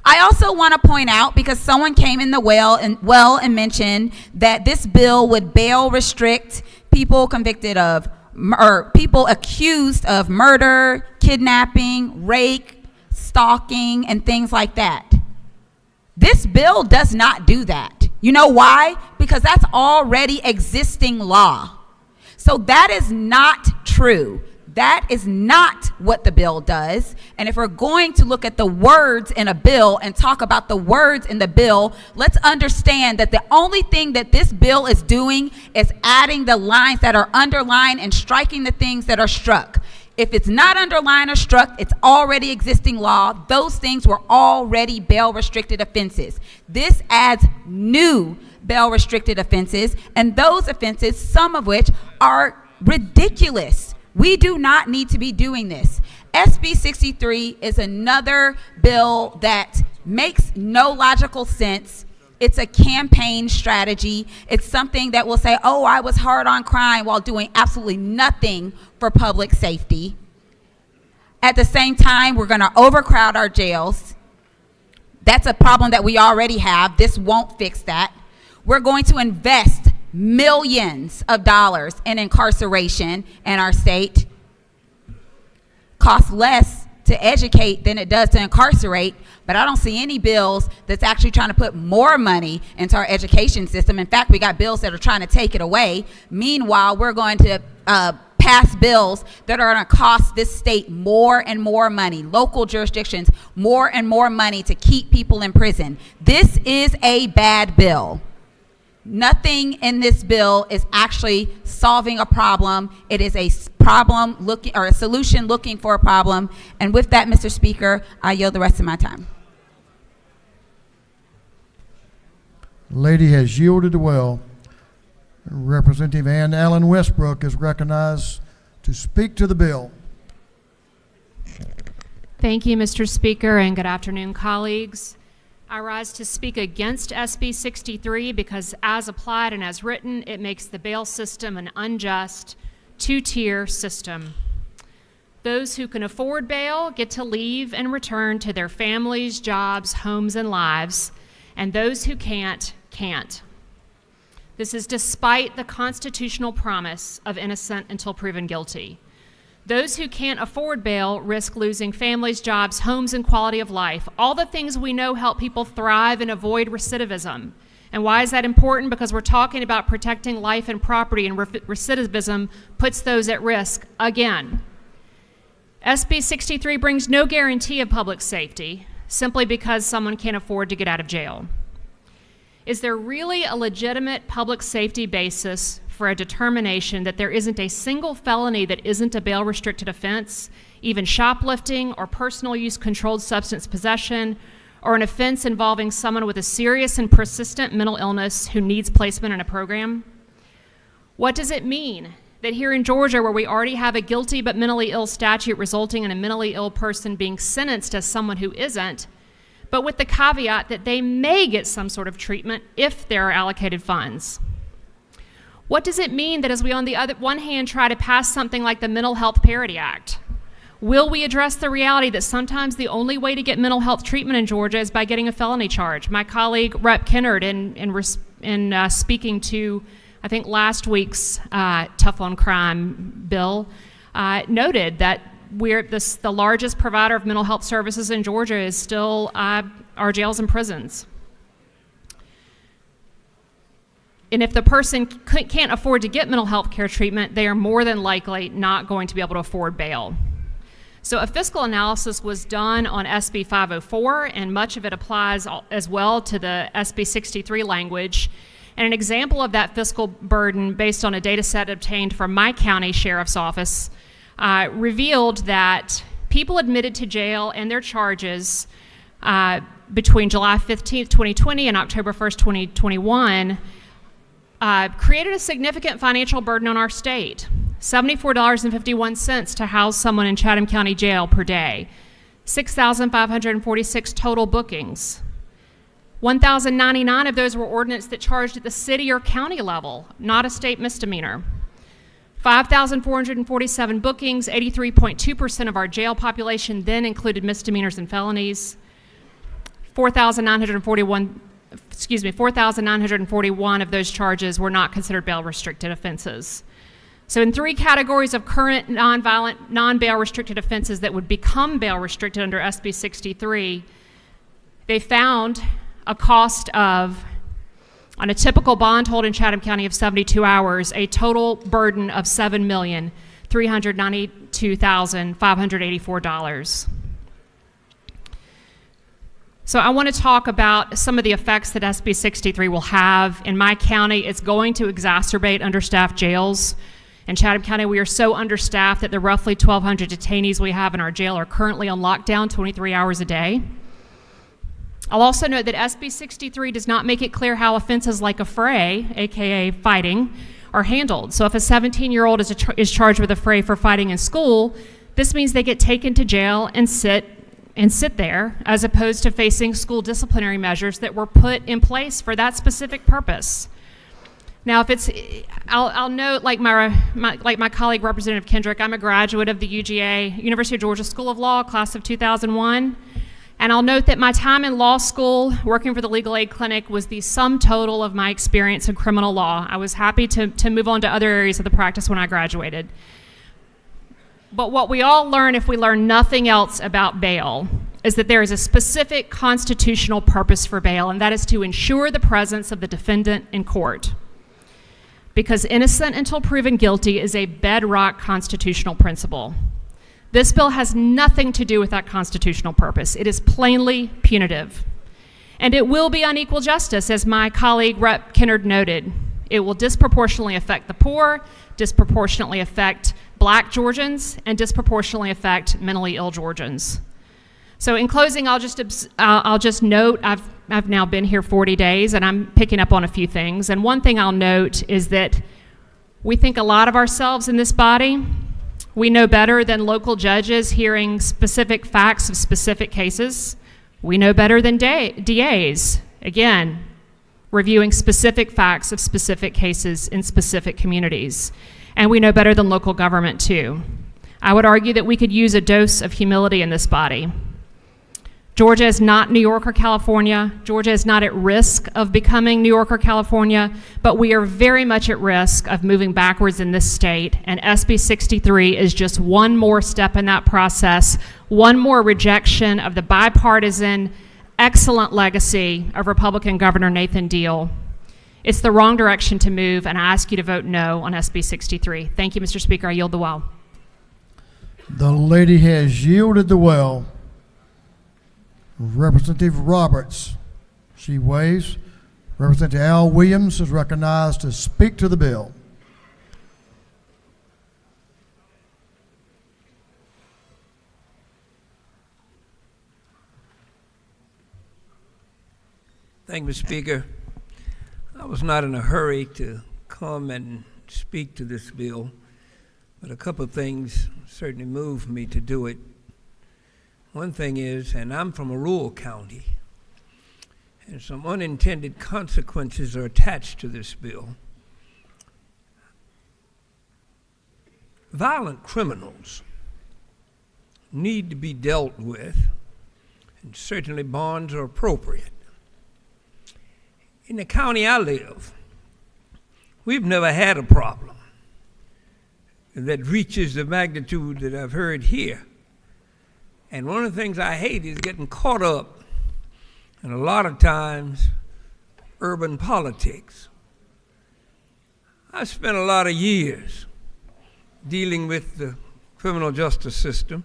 I also want to point out, because someone came in the well and mentioned that this bill would bail restrict people convicted of, or people accused of murder, kidnapping, rape, stalking, and things like that. This bill does not do that. You know why? Because that's already existing law. So that is not true. That is not what the bill does. And if we're going to look at the words in a bill and talk about the words in the bill, let's understand that the only thing that this bill is doing is adding the lines that are underlined and striking the things that are struck. If it's not underlined or struck, it's already existing law. Those things were already bail-restricted offenses. This adds new bail-restricted offenses, and those offenses, some of which are ridiculous. We do not need to be doing this. SB 63 is another bill that makes no logical sense. It's a campaign strategy. It's something that will say, oh, I was hard on crime, while doing absolutely nothing for public safety. At the same time, we're going to overcrowd our jails. That's a problem that we already have. This won't fix that. We're going to invest millions of dollars in incarceration in our state. Costs less to educate than it does to incarcerate, but I don't see any bills that's actually trying to put more money into our education system. In fact, we got bills that are trying to take it away. Meanwhile, we're going to pass bills that are going to cost this state more and more money, local jurisdictions more and more money to keep people in prison. This is a bad bill. Nothing in this bill is actually solving a problem. It is a problem looking, or a solution looking for a problem. And with that, Mr. Speaker, I yield the rest of my time. Lady has yielded well. Representative Ann Allen Westbrook is recognized to speak to the bill. Thank you, Mr. Speaker, and good afternoon, colleagues. I rise to speak against SB 63 because, as applied and as written, it makes the bail system an unjust, two-tier system. Those who can afford bail get to leave and return to their families, jobs, homes, and lives, and those who can't, can't. This is despite the constitutional promise of innocent until proven guilty. Those who can't afford bail risk losing families, jobs, homes, and quality of life, all the things we know help people thrive and avoid recidivism. And why is that important? Because we're talking about protecting life and property, and recidivism puts those at risk again. SB 63 brings no guarantee of public safety simply because someone can't afford to get out of jail. Is there really a legitimate public safety basis for a determination that there isn't a single felony that isn't a bail-restricted offense, even shoplifting or personal use controlled substance possession, or an offense involving someone with a serious and persistent mental illness who needs placement in a program? What does it mean that here in Georgia, where we already have a guilty but mentally ill statute resulting in a mentally ill person being sentenced as someone who isn't, but with the caveat that they may get some sort of treatment if there are allocated funds? What does it mean that as we on the other one hand try to pass something like the Mental Health Parity Act, will we address the reality that sometimes the only way to get mental health treatment in Georgia is by getting a felony charge? My colleague Rep. Kennard, in speaking to, I think, last week's Tough on Crime bill, noted that the largest provider of mental health services in Georgia is still our jails and prisons. And if the person can't afford to get mental health care treatment, they are more than likely not going to be able to afford bail. So a fiscal analysis was done on SB 504, and much of it applies as well to the SB 63 language. And an example of that fiscal burden, based on a data set obtained from my county sheriff's office, revealed that people admitted to jail and their charges between July 15th, 2020 and October 1st, 2021 created a significant financial burden on our state. $74.51 to house someone in Chatham County Jail per day. 6,546 total bookings. 1,099 of those were ordinances that charged at the city or county level, not a state misdemeanor. 5,447 bookings, 83.2% of our jail population then included misdemeanors and felonies. 4,941 of those charges were not considered bail-restricted offenses. So in 3 categories of current nonviolent, non-bail restricted offenses that would become bail restricted under SB 63, they found a cost of, on a typical bond hold in Chatham County of 72 hours, a total burden of $7,392,584. So I want to talk about some of the effects that SB 63 will have. In my county, it's going to exacerbate understaffed jails. In Chatham County, we are so understaffed that the roughly 1,200 detainees we have in our jail are currently on lockdown 23 hours a day. I'll also note that SB 63 does not make it clear how offenses like a fray, aka fighting, are handled. So if a 17-year-old is charged with a fray for fighting in school, this means they get taken to jail and sit there, as opposed to facing school disciplinary measures that were put in place for that specific purpose. Now, I'll note, like my colleague Representative Kendrick, I'm a graduate of the UGA, University of Georgia School of Law, class of 2001. And I'll note that my time in law school, working for the Legal Aid Clinic, was the sum total of my experience in criminal law. I was happy to move on to other areas of the practice when I graduated. But what we all learn, if we learn nothing else about bail, is that there is a specific constitutional purpose for bail, and that is to ensure the presence of the defendant in court. Because innocent until proven guilty is a bedrock constitutional principle. This bill has nothing to do with that constitutional purpose. It is plainly punitive. And it will be unequal justice, as my colleague Rep. Kennard noted. It will disproportionately affect the poor, disproportionately affect Black Georgians, and disproportionately affect mentally ill Georgians. So in closing, I'll just note, I've now been here 40 days, and I'm picking up on a few things. And one thing I'll note is that we think a lot of ourselves in this body. We know better than local judges hearing specific facts of specific cases. We know better than DAs, again, reviewing specific facts of specific cases in specific communities. And we know better than local government, too. I would argue that we could use a dose of humility in this body. Georgia is not New York or California. Georgia is not at risk of becoming New York or California, but we are very much at risk of moving backwards in this state, and SB 63 is just one more step in that process, one more rejection of the bipartisan, excellent legacy of Republican Governor Nathan Deal. It's the wrong direction to move, and I ask you to vote no on SB 63. Thank you, Mr. Speaker. I yield the well. The lady has yielded the well. Representative Roberts, she waves. Representative Al Williams is recognized to speak to the bill. Thank you, Mr. Speaker. I was not in a hurry to come and speak to this bill, but a couple of things certainly moved me to do it. One thing is, and I'm from a rural county, and some unintended consequences are attached to this bill. Violent criminals need to be dealt with, and certainly bonds are appropriate. In the county I live, we've never had a problem that reaches the magnitude that I've heard here. And one of the things I hate is getting caught up in a lot of times urban politics. I spent a lot of years dealing with the criminal justice system.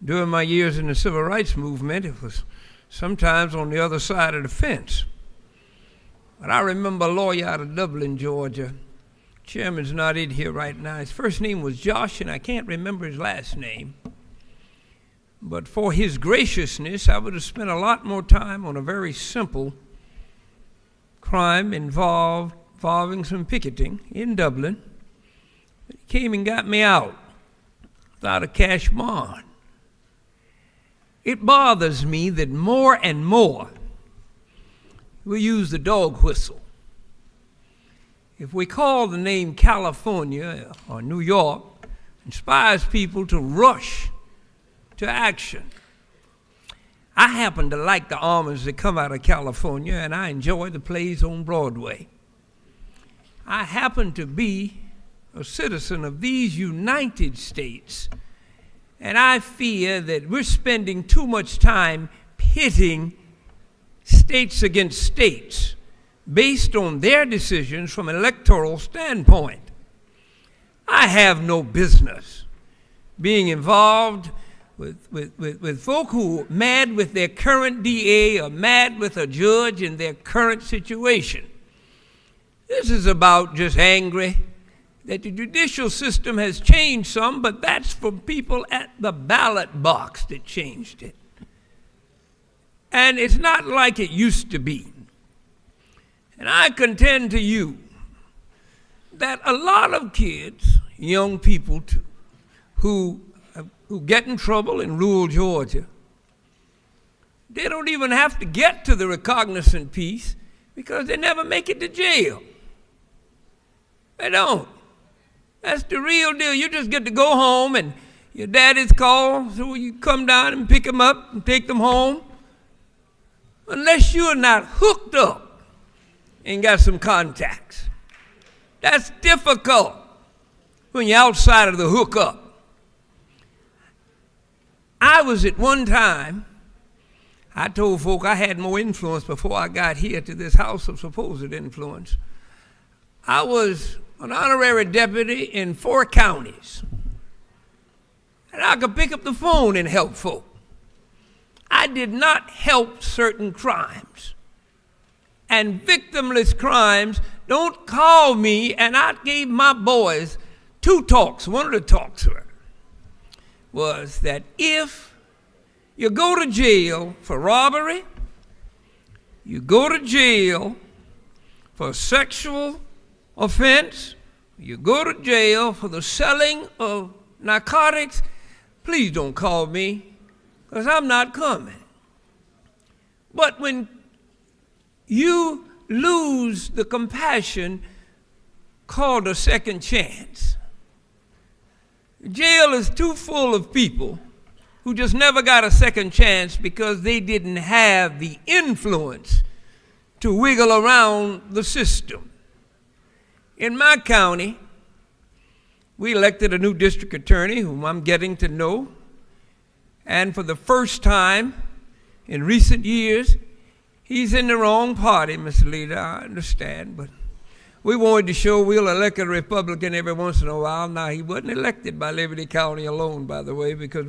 During my years in the civil rights movement, it was sometimes on the other side of the fence. But I remember a lawyer out of Dublin, Georgia. Chairman's not in here right now. His first name was Josh, and I can't remember his last name. But for his graciousness, I would have spent a lot more time on a very simple crime involving some picketing in Dublin. He came and got me out without a cash bond. It bothers me that more and more we use the dog whistle. If we call the name California or New York, it inspires people to rush to action. I happen to like the artists that come out of California, and I enjoy the plays on Broadway. I happen to be a citizen of these United States, and I fear that we're spending too much time pitting states against states based on their decisions from an electoral standpoint. I have no business being involved with folk who are mad with their current DA or mad with a judge in their current situation. This is about just angry that the judicial system has changed some, but that's from people at the ballot box that changed it. And it's not like it used to be. And I contend to you that a lot of kids, young people too, who get in trouble in rural Georgia, they don't even have to get to the recognizant piece because they never make it to jail. They don't. That's the real deal. You just get to go home and your daddy's called, so you come down and pick them up and take them home. Unless you're not hooked up and got some contacts. That's difficult when you're outside of the hookup. I was at one time, I told folk I had more influence before I got here to this house of supposed influence. I was an honorary deputy in 4 counties. And I could pick up the phone and help folk. I did not help certain crimes. And victimless crimes, don't call me, and I gave my boys 2 talks. One of the talks was that if you go to jail for robbery, you go to jail for sexual offense, you go to jail for the selling of narcotics, please don't call me, because I'm not coming. But when you lose the compassion called a second chance, jail is too full of people who just never got a second chance because they didn't have the influence to wiggle around the system. In my county, we elected a new district attorney whom I'm getting to know. And for the first time in recent years, he's in the wrong party, Mr. Leader, I understand. But we wanted to show we'll elect a Republican every once in a while. Now, he wasn't elected by Liberty County alone, by the way, because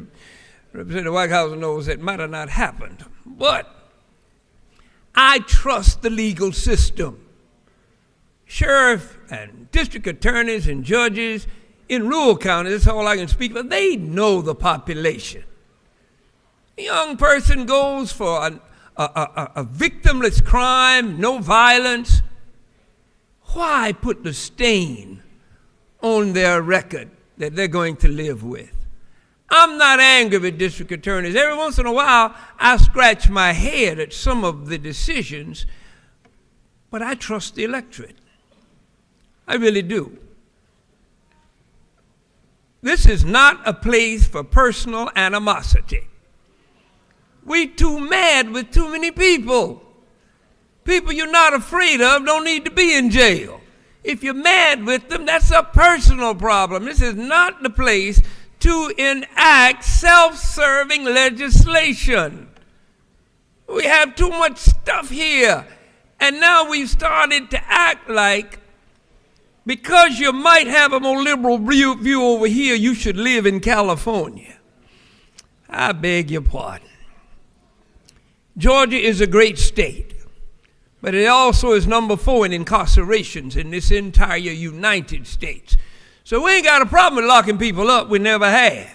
Representative Whitehausen knows that might have not happened. But I trust the legal system. Sheriff and district attorneys and judges in rural counties, that's all I can speak, but they know the population. A young person goes for a victimless crime, no violence. Why put the stain on their record that they're going to live with? I'm not angry with district attorneys. Every once in a while, I scratch my head at some of the decisions, but I trust the electorate. I really do. This is not a place for personal animosity. We too mad with too many people. People you're not afraid of don't need to be in jail. If you're mad with them, that's a personal problem. This is not the place to enact self-serving legislation. We have too much stuff here. And now we've started to act like because you might have a more liberal view over here, you should live in California. I beg your pardon. Georgia is a great state, but it also is number 4 in incarcerations in this entire United States. So we ain't got a problem with locking people up. We never had.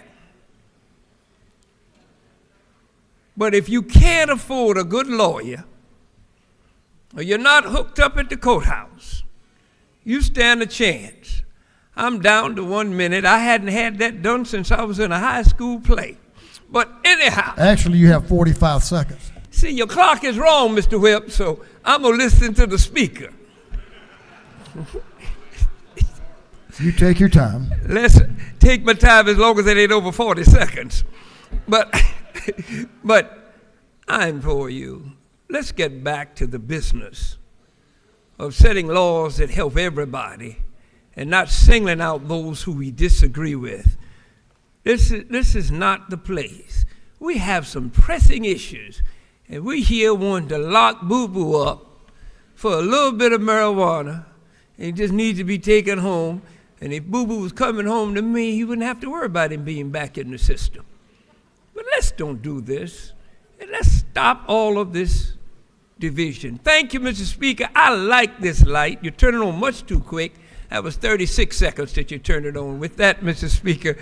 But if you can't afford a good lawyer, or you're not hooked up at the courthouse, you stand a chance. I'm down to 1 minute. I hadn't had that done since I was in a high school play. But anyhow. Actually, you have 45 seconds. See, your clock is wrong, Mr. Whip, so I'm going to listen to the speaker. You take your time. Let's take my time as long as it ain't over 40 seconds. But I implore you, let's get back to the business of setting laws that help everybody and not singling out those who we disagree with. This is not the place. We have some pressing issues, and we here want to lock Boo-Boo up for a little bit of marijuana, and he just needs to be taken home. And if Boo-Boo was coming home to me, he wouldn't have to worry about him being back in the system. But let's don't do this, and let's stop all of this division. Thank you, Mr. Speaker. I like this light. You turn it on much too quick. That was 36 seconds that you turned it on. With that, Mr. Speaker,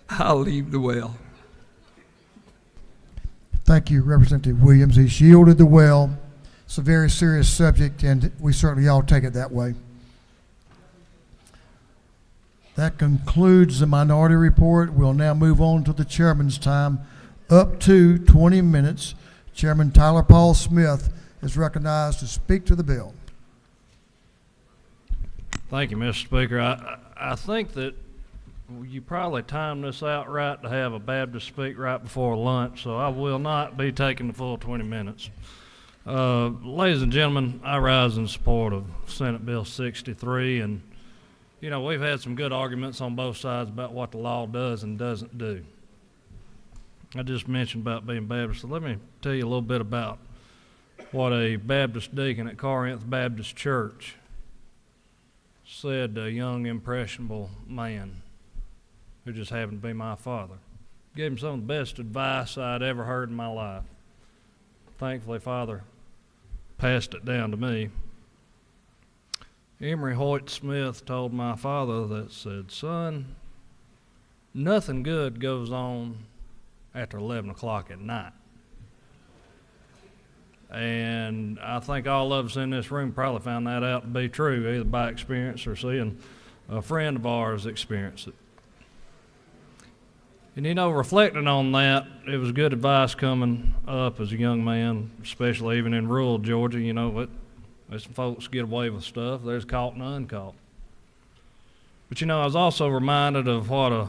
I'll leave the well. Thank you, Representative Williams. He shielded the well. It's a very serious subject, and we certainly all take it that way. That concludes the minority report. We'll now move on to the chairman's time, up to 20 minutes. Chairman Tyler Paul Smith is recognized to speak to the bill. Thank you, Mr. Speaker. I think that you probably timed this out right to have a Baptist speak right before lunch, so I will not be taking the full 20 minutes. Ladies and gentlemen, I rise in support of Senate Bill 63, and you know, we've had some good arguments on both sides about what the law does and doesn't do. I just mentioned about being Baptist, so let me tell you a little bit about what a Baptist deacon at Corinth Baptist Church said to a young, impressionable man who just happened to be my father. Gave him some of the best advice I'd ever heard in my life. Thankfully, Father passed it down to me. Emery Hoyt Smith told my father that said, "Son, nothing good goes on after 11 o'clock at night." And I think all of us in this room probably found that out to be true, either by experience or seeing a friend of ours experience it. And you know, reflecting on that, it was good advice coming up as a young man, especially even in rural Georgia. You know, there's some folks get away with stuff. There's caught and uncaught. But you know, I was also reminded of what a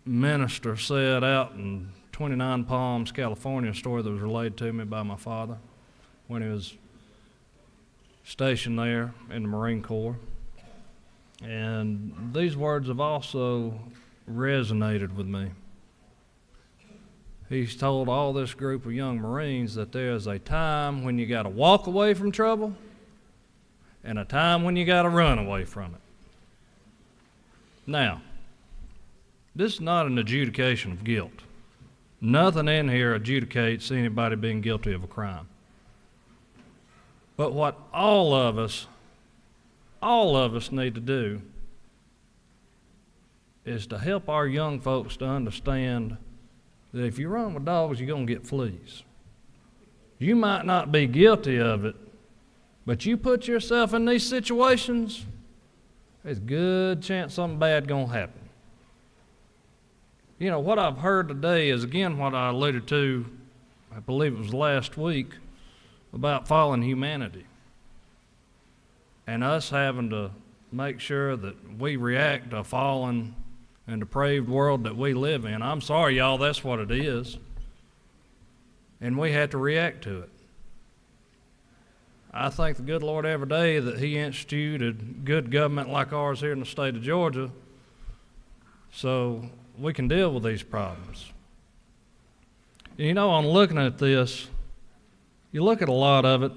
minister said out in 29 Palms, California, a story that was relayed to me by my father when he was stationed there in the Marine Corps. And these words have also resonated with me. He's told all this group of young Marines that there's a time when you got to walk away from trouble and a time when you got to run away from it. Now, this is not an adjudication of guilt. Nothing in here adjudicates anybody being guilty of a crime. But what all of us need to do is to help our young folks to understand that if you run with dogs, you're going to get fleas. You might not be guilty of it, but you put yourself in these situations, there's a good chance something bad going to happen. You know, what I've heard today is, again, what I alluded to, I believe it was last week, about fallen humanity. And us having to make sure that we react to a fallen and depraved world that we live in. I'm sorry, y'all, that's what it is. And we have to react to it. I thank the good Lord every day that He instituted good government like ours here in the state of Georgia so we can deal with these problems. You know, on looking at this, you look at a lot of it,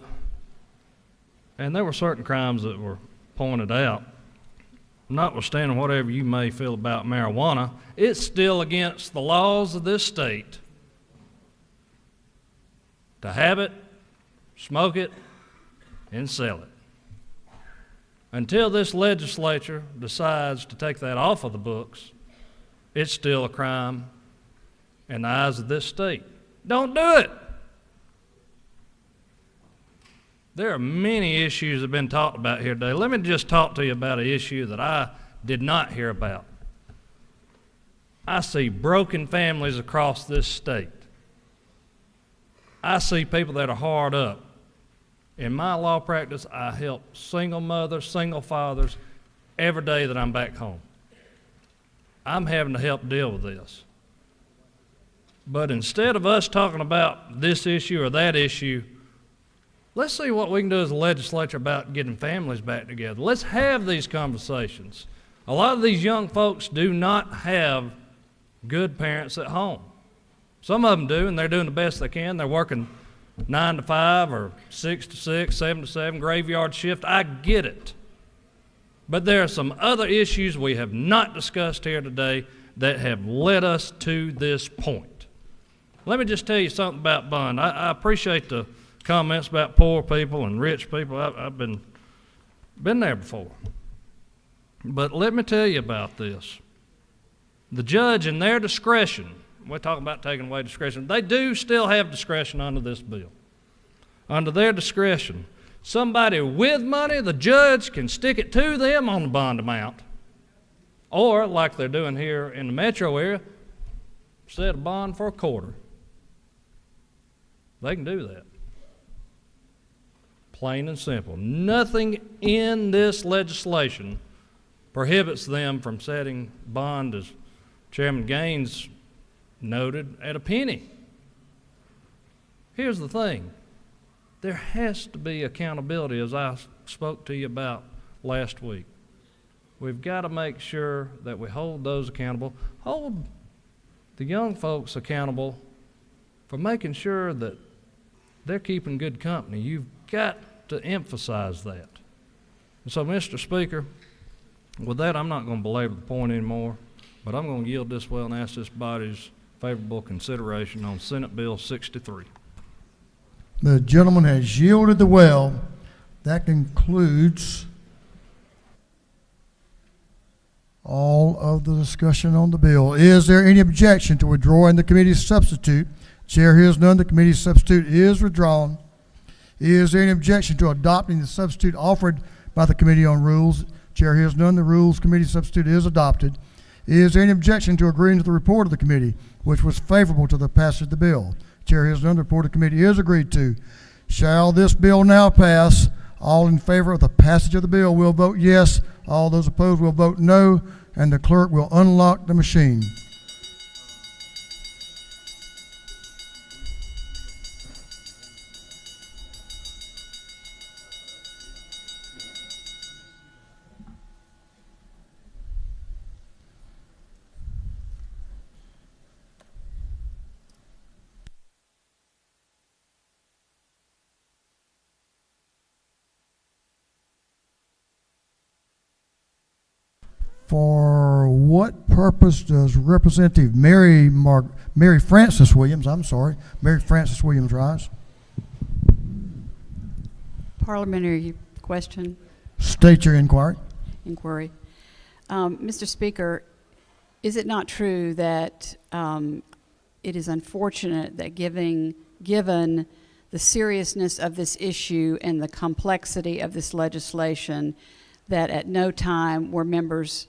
and there were certain crimes that were pointed out. Notwithstanding whatever you may feel about marijuana, it's still against the laws of this state to have it, smoke it, and sell it. Until this legislature decides to take that off of the books, it's still a crime in the eyes of this state. Don't do it. There are many issues that have been talked about here today. Let me just talk to you about an issue that I did not hear about. I see broken families across this state. I see people that are hard up. In my law practice, I help single mothers, single fathers every day that I'm back home. I'm having to help deal with this. But instead of us talking about this issue or that issue, let's see what we can do as a legislature about getting families back together. Let's have these conversations. A lot of these young folks do not have good parents at home. Some of them do, and they're doing the best they can. They're working 9 to 5 or 6 to 6, 7 to 7, graveyard shift. I get it. But there are some other issues we have not discussed here today that have led us to this point. Let me just tell you something about bond. I appreciate the comments about poor people and rich people. I've been there before. But let me tell you about this. The judge, in their discretion, we're talking about taking away discretion, they do still have discretion under this bill. Under their discretion, somebody with money, the judge can stick it to them on the bond amount. Or, like they're doing here in the metro area, set a bond for a quarter. They can do that. Plain and simple. Nothing in this legislation prohibits them from setting bond, as Chairman Gaines noted, at a penny. Here's the thing. There has to be accountability, as I spoke to you about last week. We've got to make sure that we hold those accountable, hold the young folks accountable for making sure that they're keeping good company. You've got to emphasize that. And so, Mr. Speaker, with that, I'm not going to belabor the point anymore, but I'm going to yield this well and ask this body's favorable consideration on Senate Bill 63. The gentleman has yielded the well. That concludes all of the discussion on the bill. Is there any objection to withdrawing the committee's substitute? Chair hears none. The committee's substitute is withdrawn. Is there any objection to adopting the substitute offered by the Committee on Rules? Chair hears none. The Rules Committee substitute is adopted. Is there any objection to agreeing to the report of the committee, which was favorable to the passage of the bill? Chair hears none. The report of the committee is agreed to. Shall this bill now pass? All in favor of the passage of the bill will vote yes. All those opposed will vote no, and the clerk will unlock the machine. For what purpose does Representative Mary Frances Williams rise? Parliamentary question. State your inquiry. Mr. Speaker, is it not true that it is unfortunate that given the seriousness of this issue and the complexity of this legislation, that at no time were members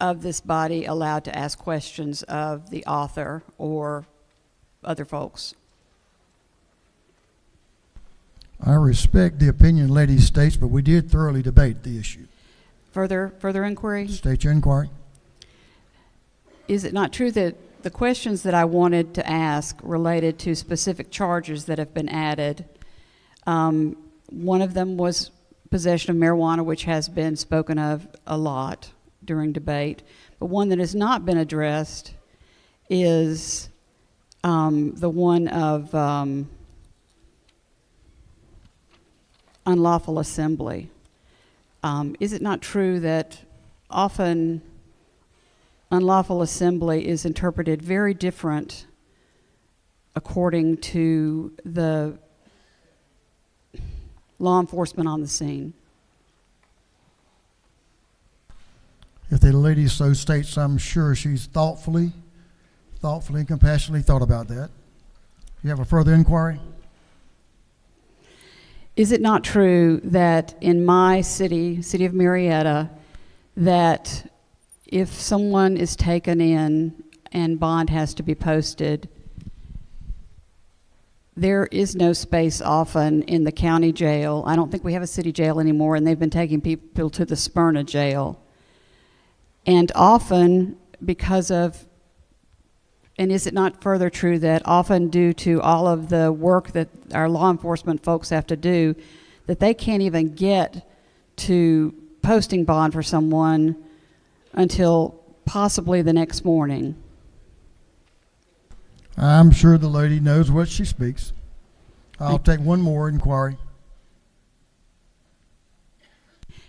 of this body allowed to ask questions of the author or other folks? I respect the opinion lady states, but we did thoroughly debate the issue. Further inquiry? State your inquiry. Is it not true that the questions that I wanted to ask related to specific charges that have been added? One of them was possession of marijuana, which has been spoken of a lot during debate. But one that has not been addressed is the one of unlawful assembly. Is it not true that often unlawful assembly is interpreted very different according to the law enforcement on the scene? If the lady so states, I'm sure she's thoughtfully and compassionately thought about that. You have a further inquiry? Is it not true that in my city of Marietta, that if someone is taken in and bond has to be posted. There is no space often in the county jail. I don't think we have a city jail anymore, and they've been taking people to the Smyrna jail. And often, because of, and is it not further true that often due to all of the work that our law enforcement folks have to do, that they can't even get to posting bond for someone until possibly the next morning? I'm sure the lady knows what she speaks. I'll take one more inquiry.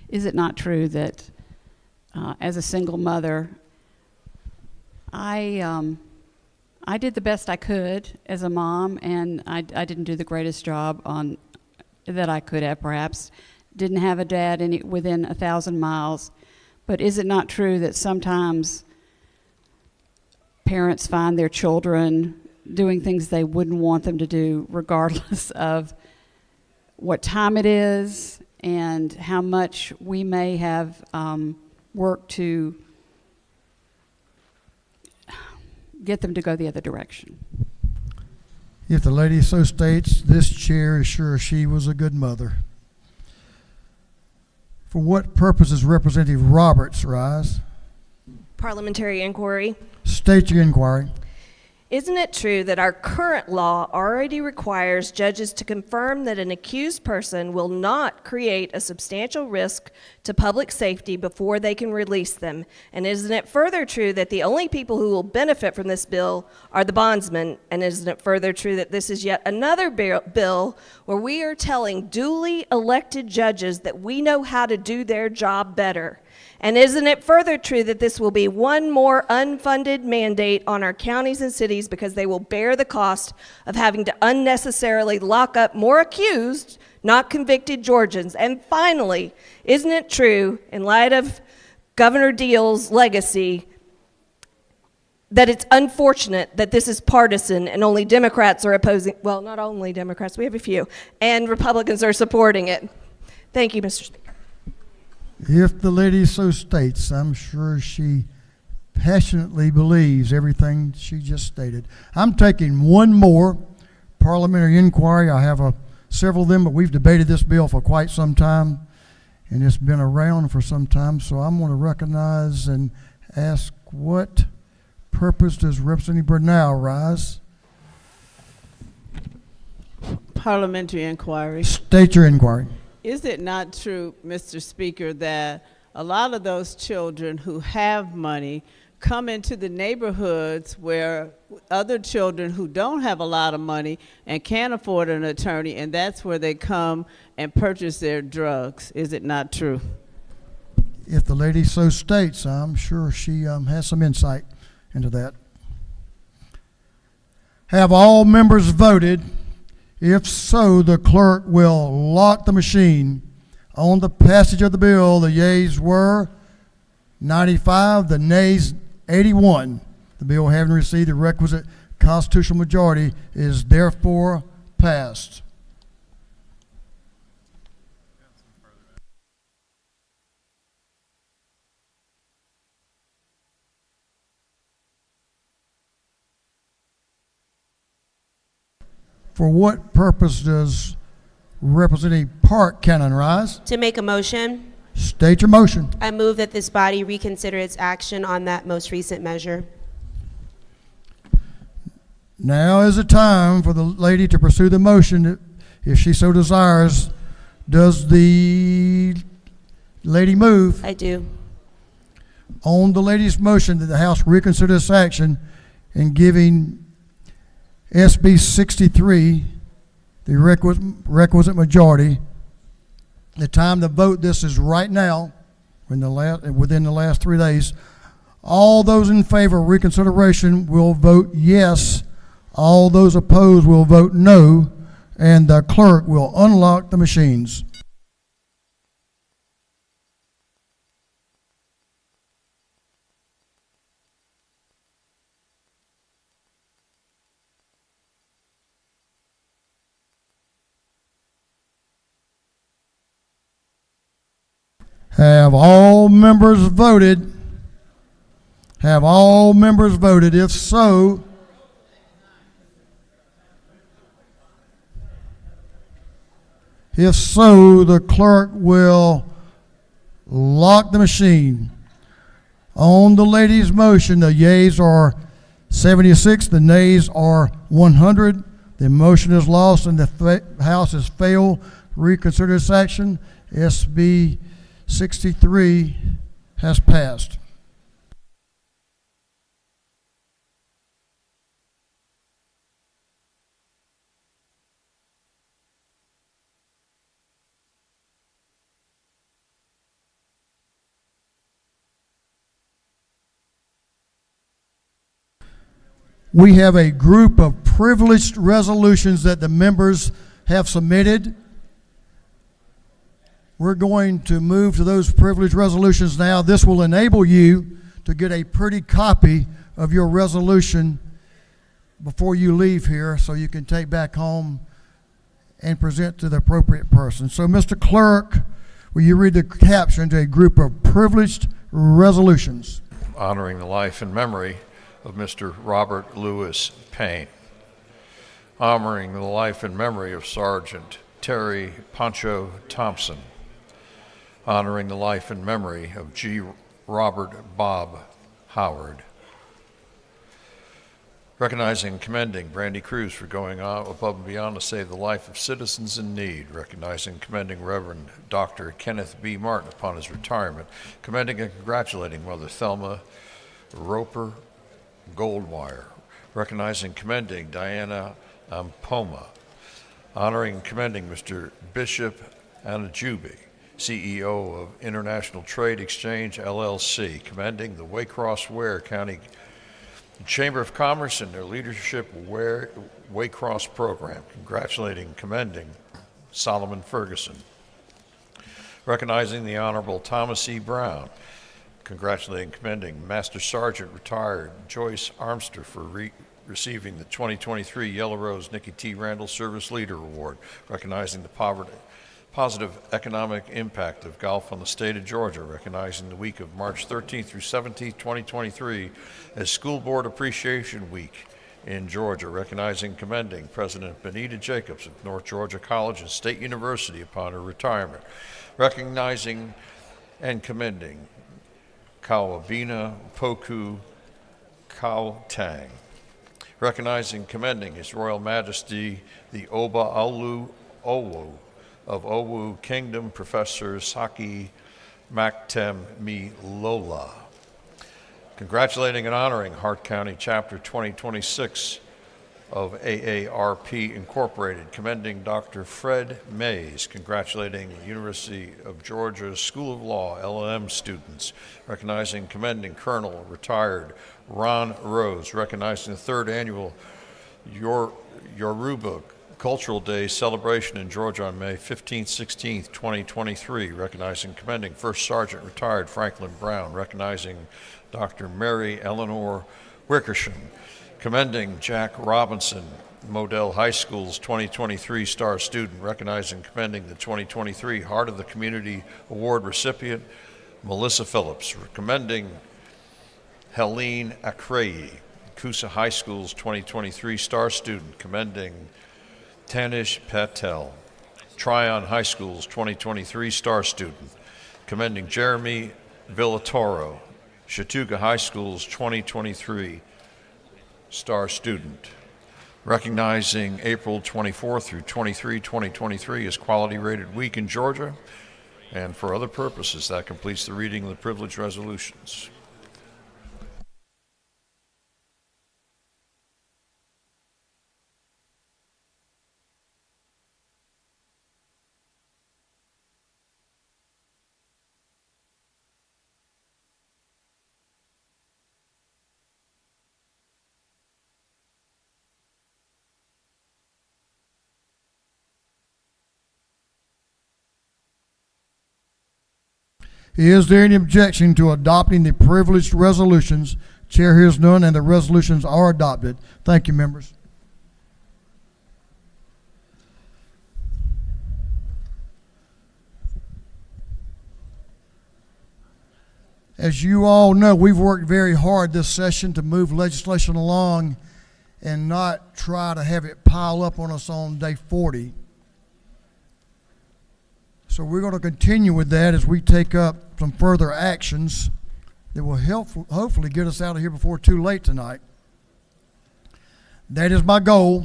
Is it not true that as a single mother, I did the best I could as a mom, and I didn't do the greatest job on that I could have, perhaps. Didn't have a dad within 1,000 miles. But is it not true that sometimes parents find their children doing things they wouldn't want them to do, regardless of what time it is and how much we may have worked to get them to go the other direction? If the lady so states, this chair is sure she was a good mother. For what purpose does Representative Roberts rise? Parliamentary inquiry. State your inquiry. Isn't it true that our current law already requires judges to confirm that an accused person will not create a substantial risk to public safety before they can release them? And isn't it further true that the only people who will benefit from this bill are the bondsmen? And isn't it further true that this is yet another bill where we are telling duly elected judges that we know how to do their job better? And isn't it further true that this will be one more unfunded mandate on our counties and cities because they will bear the cost of having to unnecessarily lock up more accused, not convicted Georgians? And finally, isn't it true, in light of Governor Deal's legacy, that it's unfortunate that this is partisan and only Democrats are opposing, well, not only Democrats, we have a few, and Republicans are supporting it? Thank you, Mr. Speaker. If the lady so states, I'm sure she passionately believes everything she just stated. I'm taking one more parliamentary inquiry. I have several of them, but we've debated this bill for quite some time, and it's been around for some time, so I'm going to recognize and ask, what purpose does Representative Bernal rise? Parliamentary inquiry. State your inquiry. Is it not true, Mr. Speaker, that a lot of those children who have money come into the neighborhoods where other children who don't have a lot of money and can't afford an attorney, and that's where they come and purchase their drugs? Is it not true? If the lady so states, I'm sure she has some insight into that. Have all members voted? If so, the clerk will lock the machine. On the passage of the bill, the yeas were 95, the nays 81. The bill, having received the requisite constitutional majority, is therefore passed. For what purpose does Representative Park Cannon rise? To make a motion, State your motion. I move that this body reconsider its action on that most recent measure. Now is the time for the lady to pursue the motion if she so desires. Does the lady move? I do. On the lady's motion that the House reconsider this action and giving SB 63 the requisite majority. The time to vote this is right now, within the last 3 days. All those in favor of reconsideration will vote yes. All those opposed will vote no, and the clerk will unlock the machines. Have all members voted? Have all members voted? If so, the clerk will lock the machine. On the lady's motion, the yeas are 76, the nays are 100. The motion is lost and the House has failed. Reconsider this action. SB 63 has passed. We have a group of privileged resolutions that the members have submitted. We're going to move to those privileged resolutions now. This will enable you to get a pretty copy of your resolution before you leave here so you can take back home and present to the appropriate person. So, Mr. Clerk, will you read the caption to a group of privileged resolutions? Honoring the life and memory of Mr. Robert Lewis Payne. Honoring the life and memory of Sergeant Terry Pancho Thompson. Honoring the life and memory of G. Robert Bob Howard. Recognizing and commending Brandy Cruz for going above and beyond to save the life of citizens in need. Recognizing and commending Reverend Dr. Kenneth B. Martin upon his retirement. Commending and congratulating Mother Thelma Roper Goldwire. Recognizing and commending Diana Ampoma. Honoring and commending Mr. Bishop Anajubi, CEO of International Trade Exchange, LLC. Commending the Waycross Ware County Chamber of Commerce and their leadership Waycross program. Congratulating and commending Solomon Ferguson. Recognizing the Honorable Thomas E. Brown. Congratulating and commending Master Sergeant retired Joyce Armster for receiving the 2023 Yellow Rose Nikki T. Randall Service Leader Award. Recognizing the positive economic impact of golf on the state of Georgia. Recognizing the week of March 13th through 17th, 2023 as School Board Appreciation Week in Georgia. Recognizing and commending President Benita Jacobs of North Georgia College and State University upon her retirement. Recognizing and commending Kawabina Poku Kautang. Recognizing and commending His Royal Majesty the Oba Aulu Owu of Owu Kingdom, Professor Saki Maktem Lola. Congratulating and honoring Hart County Chapter 2026 of AARP Incorporated. Commending Dr. Fred Mays. Congratulating the University of Georgia School of Law, LLM students. Recognizing and commending Colonel retired Ron Rose. Recognizing the third annual Yoruba Cultural Day celebration in Georgia on May 15th, 16th, 2023. Recognizing and commending First Sergeant retired Franklin Brown. Recognizing Dr. Mary Eleanor Wickersham. Commending Jack Robinson, Model High School's 2023 Star Student. Recognizing and commending the 2023 Heart of the Community Award recipient, Melissa Phillips. Commending Helene Akrei, Coosa High School's 2023 Star Student. Commending Tanish Patel, Tryon High School's 2023 Star Student. Commending Jeremy Villatoro, Chattooga High School's 2023 Star Student. Recognizing April 24 through 23, 2023 as Quality Rated Week in Georgia, and for other purposes. That completes the reading of the privileged resolutions. Is there any objection to adopting the privileged resolutions? Chair hears none, and the resolutions are adopted. Thank you, members. As you all know, we've worked very hard this session to move legislation along and not try to have it pile up on us on day 40. So we're going to continue with that as we take up some further actions that will hopefully get us out of here before too late tonight. That is my goal.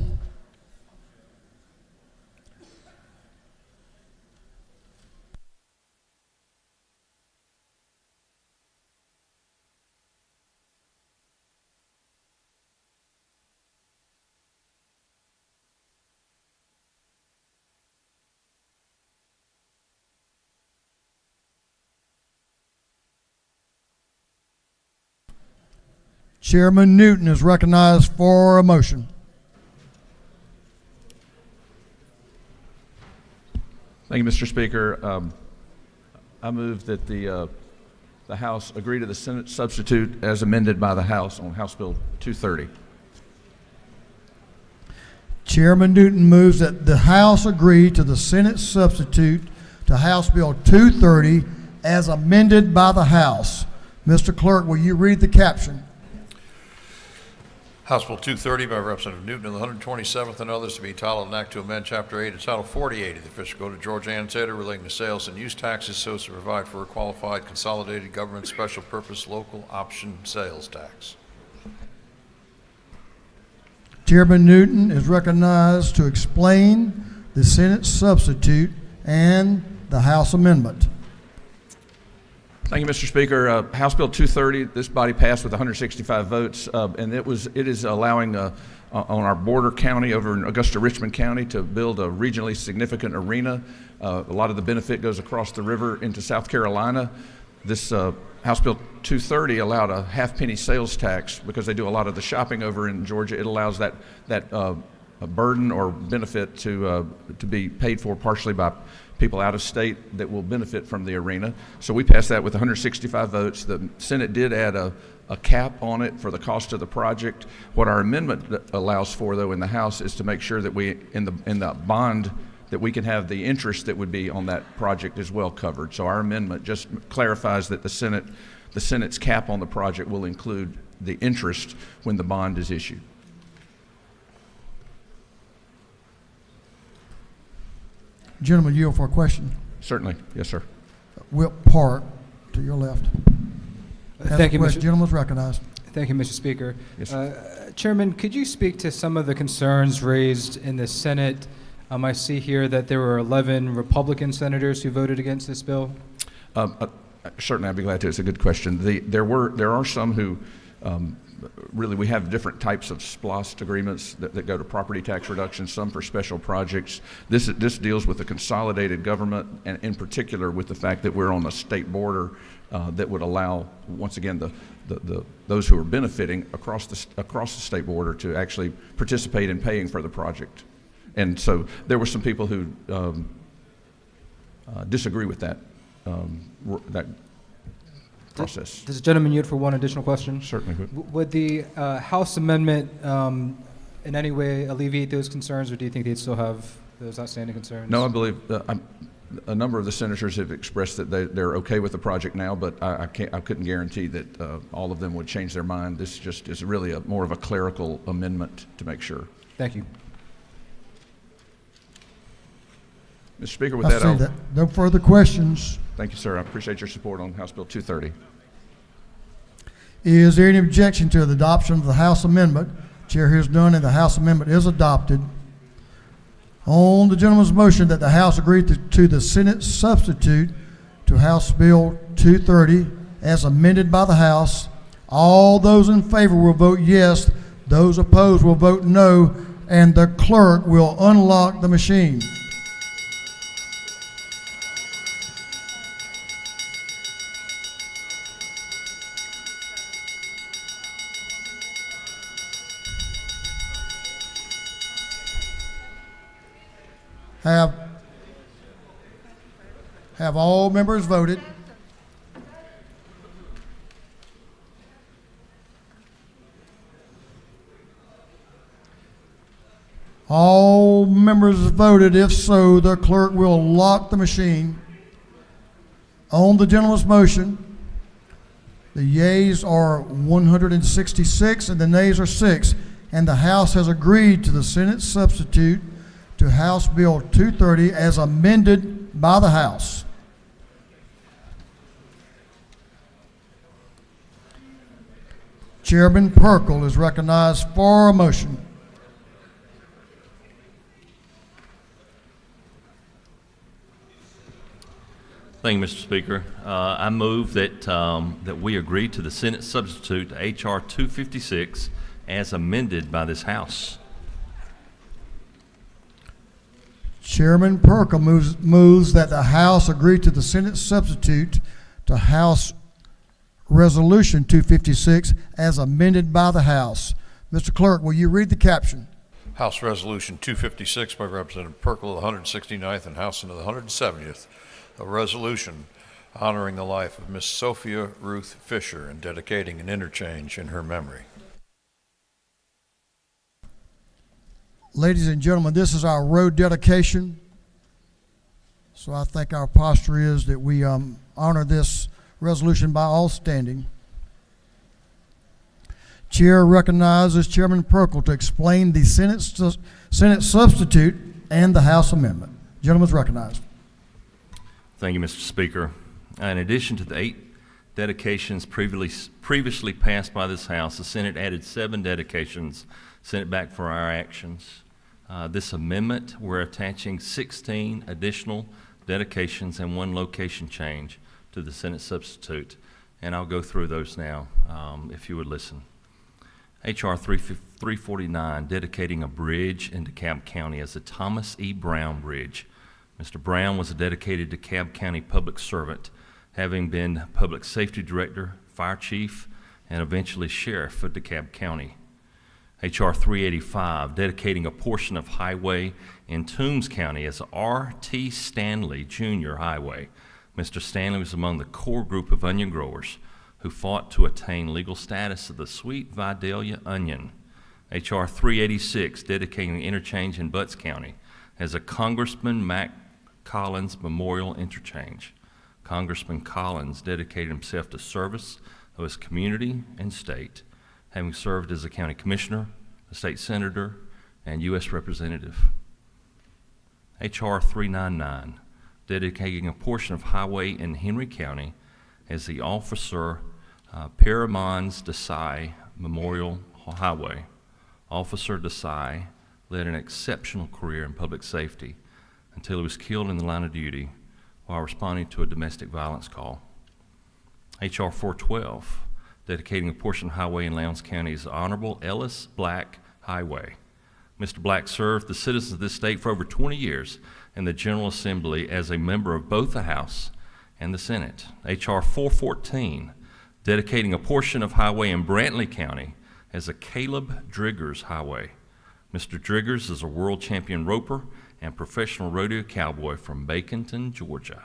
Chairman Newton is recognized for a motion. Thank you, Mr. Speaker. I move that the House agree to the Senate substitute as amended by the House on House Bill 230. Chairman Newton moves that the House agree to the Senate substitute to House Bill 230 as amended by the House. Mr. Clerk, will you read the caption? House Bill 230 by Representative Newton of the 127th and others to be titled an act to amend Chapter 8 of Title 48 of the Official Code of Georgia Annotated relating to sales and use taxes so as to provide for a qualified consolidated government special purpose local option sales tax. Chairman Newton is recognized to explain the Senate substitute and the House amendment. Thank you, Mr. Speaker. House Bill 230, this body passed with 165 votes, and it is allowing on our border county over in Augusta-Richmond County to build a regionally significant arena. A lot of the benefit goes across the river into South Carolina. This House Bill 230 allowed a half-penny sales tax because they do a lot of the shopping over in Georgia. It allows that a burden or benefit to be paid for partially by people out of state that will benefit from the arena. So we passed that with 165 votes. The Senate did add a cap on it for the cost of the project. What our amendment allows for, though, in the House is to make sure that we, in the bond, that we can have the interest that would be on that project as well covered. So our amendment just clarifies that the Senate's cap on the project will include the interest when the bond is issued. Gentleman, yield for a question. Certainly. Yes, sir. Whip Park, to your left. Thank you, Mr. Gentleman's recognized. Thank you, Mr. Speaker. Yes, Chairman, could you speak to some of the concerns raised in the Senate? I see here that there were 11 Republican senators who voted against this bill. Certainly, I'd be glad to. It's a good question. There are some who really, we have different types of SPLOST agreements that go to property tax reduction, some for special projects. This deals with the consolidated government, and in particular with the fact that we're on a state border that would allow, once again, those who are benefiting across the state border to actually participate in paying for the project. And so there were some people who disagree with that process. Does the gentleman yield for one additional question? Certainly. Would the House amendment in any way alleviate those concerns, or do you think they'd still have those outstanding concerns? No, I believe a number of the senators have expressed that they're okay with the project now, but I couldn't guarantee that all of them would change their mind. This just is really more of a clerical amendment to make sure. Thank you. Mr. Speaker, with that, no further questions. Thank you, sir. I appreciate your support on House Bill 230. Is there any objection to the adoption of the House amendment? Chair hears none, and the House amendment is adopted. On the gentleman's motion that the House agree to the Senate substitute to House Bill 230 as amended by the House, all those in favor will vote yes. Those opposed will vote no, and the clerk will unlock the machine. Have all members voted? All members voted. If so, the clerk will lock the machine. On the gentleman's motion The yeas are 166 and the nays are 6. And the House has agreed to the Senate substitute to House Bill 230 as amended by the House. Chairman Perkle is recognized for a motion. Thank you, Mr. Speaker. I move that we agree to the Senate substitute to H.R. 256 as amended by this House. Chairman Perkle moves that the House agree to the Senate substitute to House Resolution 256 as amended by the House. Mr. Clerk, will you read the caption? House Resolution 256 by Representative Perkle of the 169th and House of the 170th. A resolution honoring the life of Miss Sophia Ruth Fisher and dedicating an interchange in her memory. Ladies and gentlemen, this is our road dedication. So I think our posture is that we honor this resolution by all standing. Chair recognizes Chairman Perkle to explain the Senate substitute and the House amendment. Gentleman is recognized. Thank you, Mr. Speaker. In addition to the 8 dedications previously passed by this House, the Senate added 7 dedications, sent it back for our actions. This amendment, we're attaching 16 additional dedications and 1 location change to the Senate substitute, and I'll go through those now, if you would listen. H.R. 349, dedicating a bridge in DeKalb County as the Thomas E. Brown Bridge. Mr. Brown was a dedicated DeKalb County public servant, having been Public Safety Director, Fire Chief, and eventually Sheriff of DeKalb County. H.R. 385, dedicating a portion of highway in Toombs County as R.T. Stanley Jr. Highway. Mr. Stanley was among the core group of onion growers who fought to attain legal status of the sweet Vidalia onion. H.R. 386, dedicating the interchange in Butts County as a Congressman Mac Collins Memorial Interchange. Congressman Collins dedicated himself to service of his community and state, having served as a county commissioner, a state senator, and U.S. representative. H.R. 399, dedicating a portion of highway in Henry County as the Officer Paramons Desai Memorial Highway. Officer Desai led an exceptional career in public safety until he was killed in the line of duty while responding to a domestic violence call. H.R. 412, dedicating a portion of highway in Lowndes County as the Honorable Ellis Black Highway. Mr. Black served the citizens of this state for over 20 years in the General Assembly as a member of both the House and the Senate. H.R. 414, dedicating a portion of highway in Brantley County as a Caleb Driggers Highway. Mr. Driggers is a world champion roper and professional rodeo cowboy from Baconton, Georgia.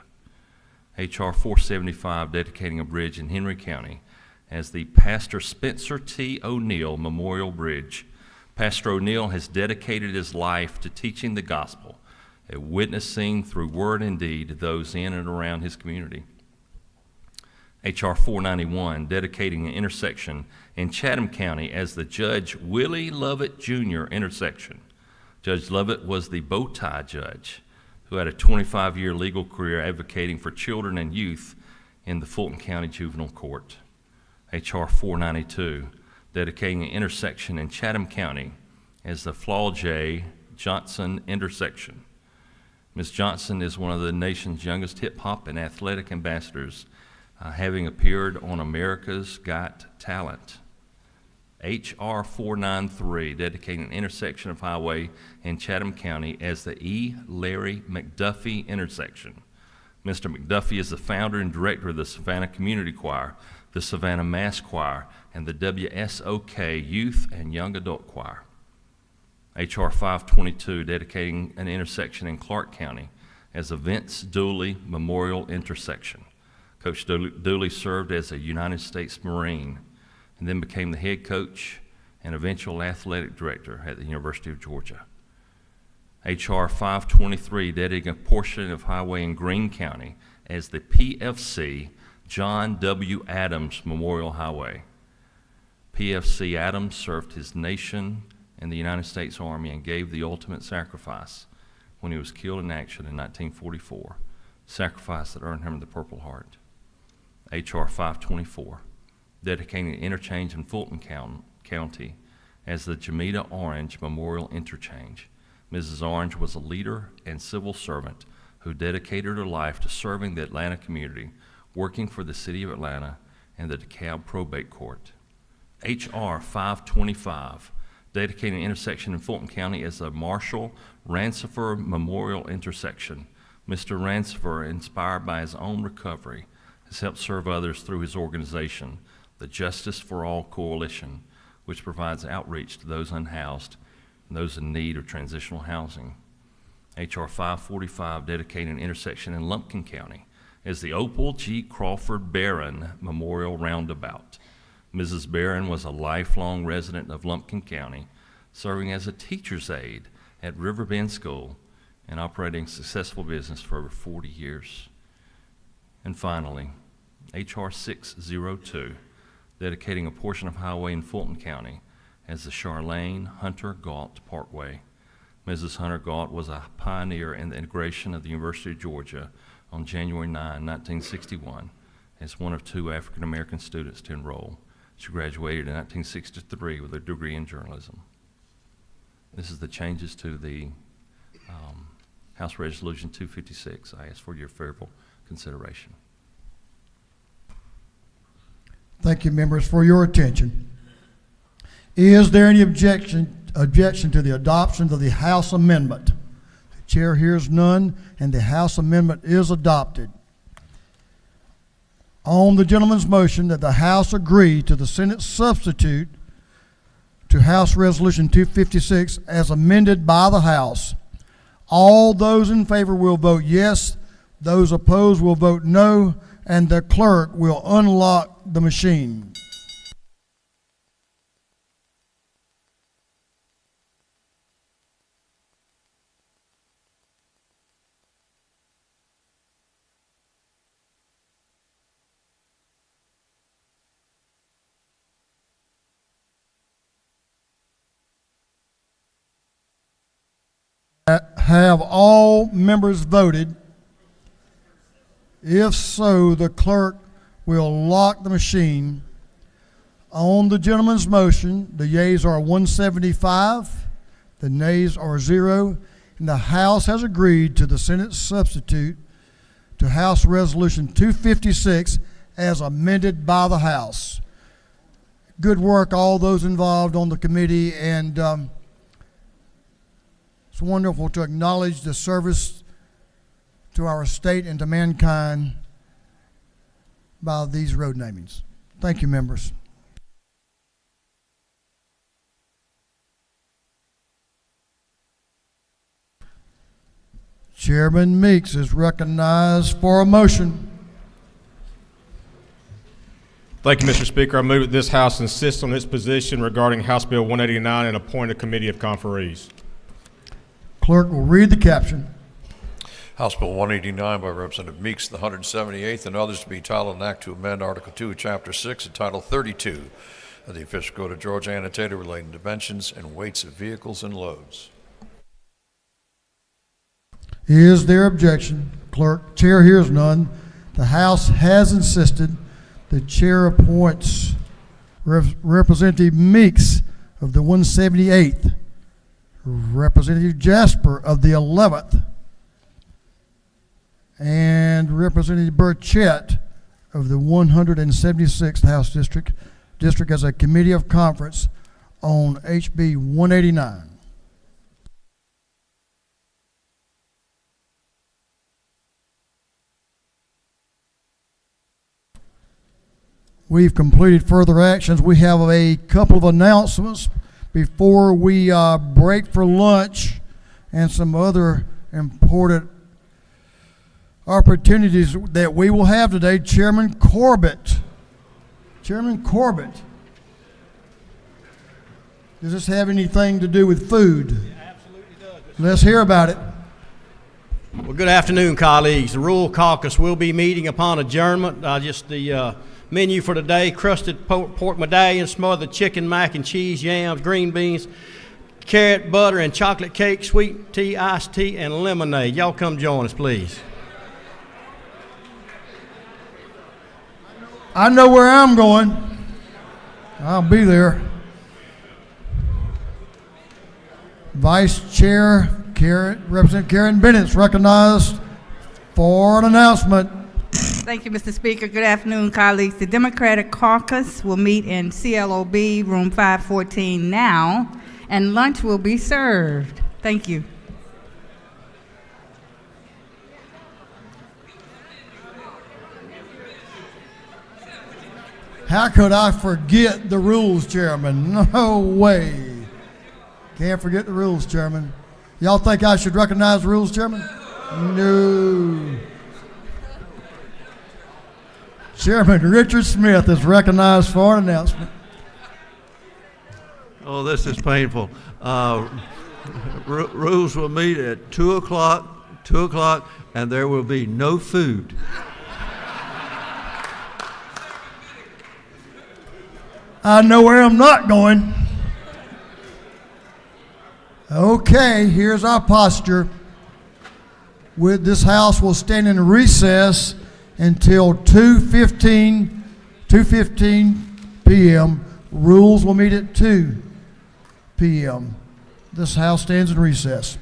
H.R. 475, dedicating a bridge in Henry County as the Pastor Spencer T. O'Neill Memorial Bridge. Pastor O'Neill has dedicated his life to teaching the gospel and witnessing through word and deed to those in and around his community. H.R. 491, dedicating an intersection in Chatham County as the Judge Willie Lovett Jr. intersection. Judge Lovett was the bow tie judge who had a 25-year legal career advocating for children and youth in the Fulton County Juvenile Court. H.R. 492, dedicating an intersection in Chatham County as the Flaw J. Johnson intersection. Ms. Johnson is one of the nation's youngest hip-hop and athletic ambassadors, having appeared on America's Got Talent. H.R. 493, dedicating an intersection of highway in Chatham County as the E. Larry McDuffie intersection. Mr. McDuffie is the founder and director of the Savannah Community Choir, the Savannah Mass Choir, and the WSOK Youth and Young Adult Choir. H.R. 522, dedicating an intersection in Clark County as a Vince Dooley Memorial Intersection. Coach Dooley served as a United States Marine and then became the head coach and eventual athletic director at the University of Georgia. H.R. 523, dedicating a portion of highway in Greene County as the PFC John W. Adams Memorial Highway. PFC Adams served his nation in the United States Army and gave the ultimate sacrifice when he was killed in action in 1944, sacrifice that earned him the Purple Heart. H.R. 524, dedicating an interchange in Fulton County as the Jamita Orange Memorial Interchange. Mrs. Orange was a leader and civil servant who dedicated her life to serving the Atlanta community, working for the City of Atlanta and the DeKalb Probate Court. H.R. 525, dedicating an intersection in Fulton County as the Marshall Rancifer Memorial Intersection. Mr. Rancifer, inspired by his own recovery, has helped serve others through his organization, the Justice for All Coalition, which provides outreach to those unhoused and those in need of transitional housing. H.R. 545, dedicating an intersection in Lumpkin County as the Opal G. Crawford Barron Memorial Roundabout. Mrs. Barron was a lifelong resident of Lumpkin County, serving as a teacher's aide at Riverbend School and operating a successful business for over 40 years. And finally, H.R. 602, dedicating a portion of highway in Fulton County as the Charlene Hunter Galt Parkway. Mrs. Hunter Galt was a pioneer in the integration of the University of Georgia on January 9, 1961, as one of 2 African American students to enroll. She graduated in 1963 with a degree in journalism. This is the changes to the House Resolution 256. I ask for your favorable consideration. Thank you, members, for your attention. Is there any objection to the adoption of the House amendment? The chair hears none, and the House amendment is adopted. On the gentleman's motion that the House agree to the Senate substitute to House Resolution 256 as amended by the House, all those in favor will vote yes, those opposed will vote no, and the clerk will unlock the machine. Have all members voted? If so, the clerk will lock the machine. On the gentleman's motion, the yeas are 175, the nays are 0, and the House has agreed to the Senate substitute to House Resolution 256 as amended by the House. Good work, all those involved on the committee, and it's wonderful to acknowledge the service to our state and to mankind by these road namings. Thank you, members. Chairman Meeks is recognized for a motion. Thank you, Mr. Speaker. I move that this House insist on its position regarding House Bill 189 and appoint a committee of conferees. Clerk will read the caption. House Bill 189 by Representative Meeks, the 178th, and others to be titled an act to amend Article 2, Chapter 6, and Title 32 of the Official Code of Georgia annotated relating to dimensions and weights of vehicles and loads. Is there objection? Clerk, chair hears none. The House has insisted. The chair appoints Representative Meeks of the 178th, Representative Jasper of the 11th, and Representative Burchett of the 176th House District as a committee of conference on HB 189. We've completed further actions. We have a couple of announcements before we break for lunch and some other important opportunities that we will have today. Chairman Corbett. Chairman Corbett. Does this have anything to do with food? It absolutely does. Let's hear about it. Well, good afternoon, colleagues. The Rural Caucus will be meeting upon adjournment. The menu for today: crusted pork medallion, smothered chicken, mac and cheese, yams, green beans, carrot, butter, and chocolate cake, sweet tea, iced tea, and lemonade. Y'all come join us, please. I know where I'm going. I'll be there. Vice Chair Representative Karen Bennett's recognized for an announcement. Thank you, Mr. Speaker. Good afternoon, colleagues. The Democratic Caucus will meet in CLOB room 514 now, and lunch will be served. Thank you. How could I forget the rules, Chairman? No way. Can't forget the rules, Chairman. Y'all think I should recognize the rules, Chairman? No. Chairman Richard Smith is recognized for an announcement. Oh, this is painful. Rules will meet at 2 o'clock, and there will be no food. I know where I'm not going. Okay, here's our posture. This House will stand in recess until 2:15 p.m. Rules will meet at 2 p.m. This House stands in recess.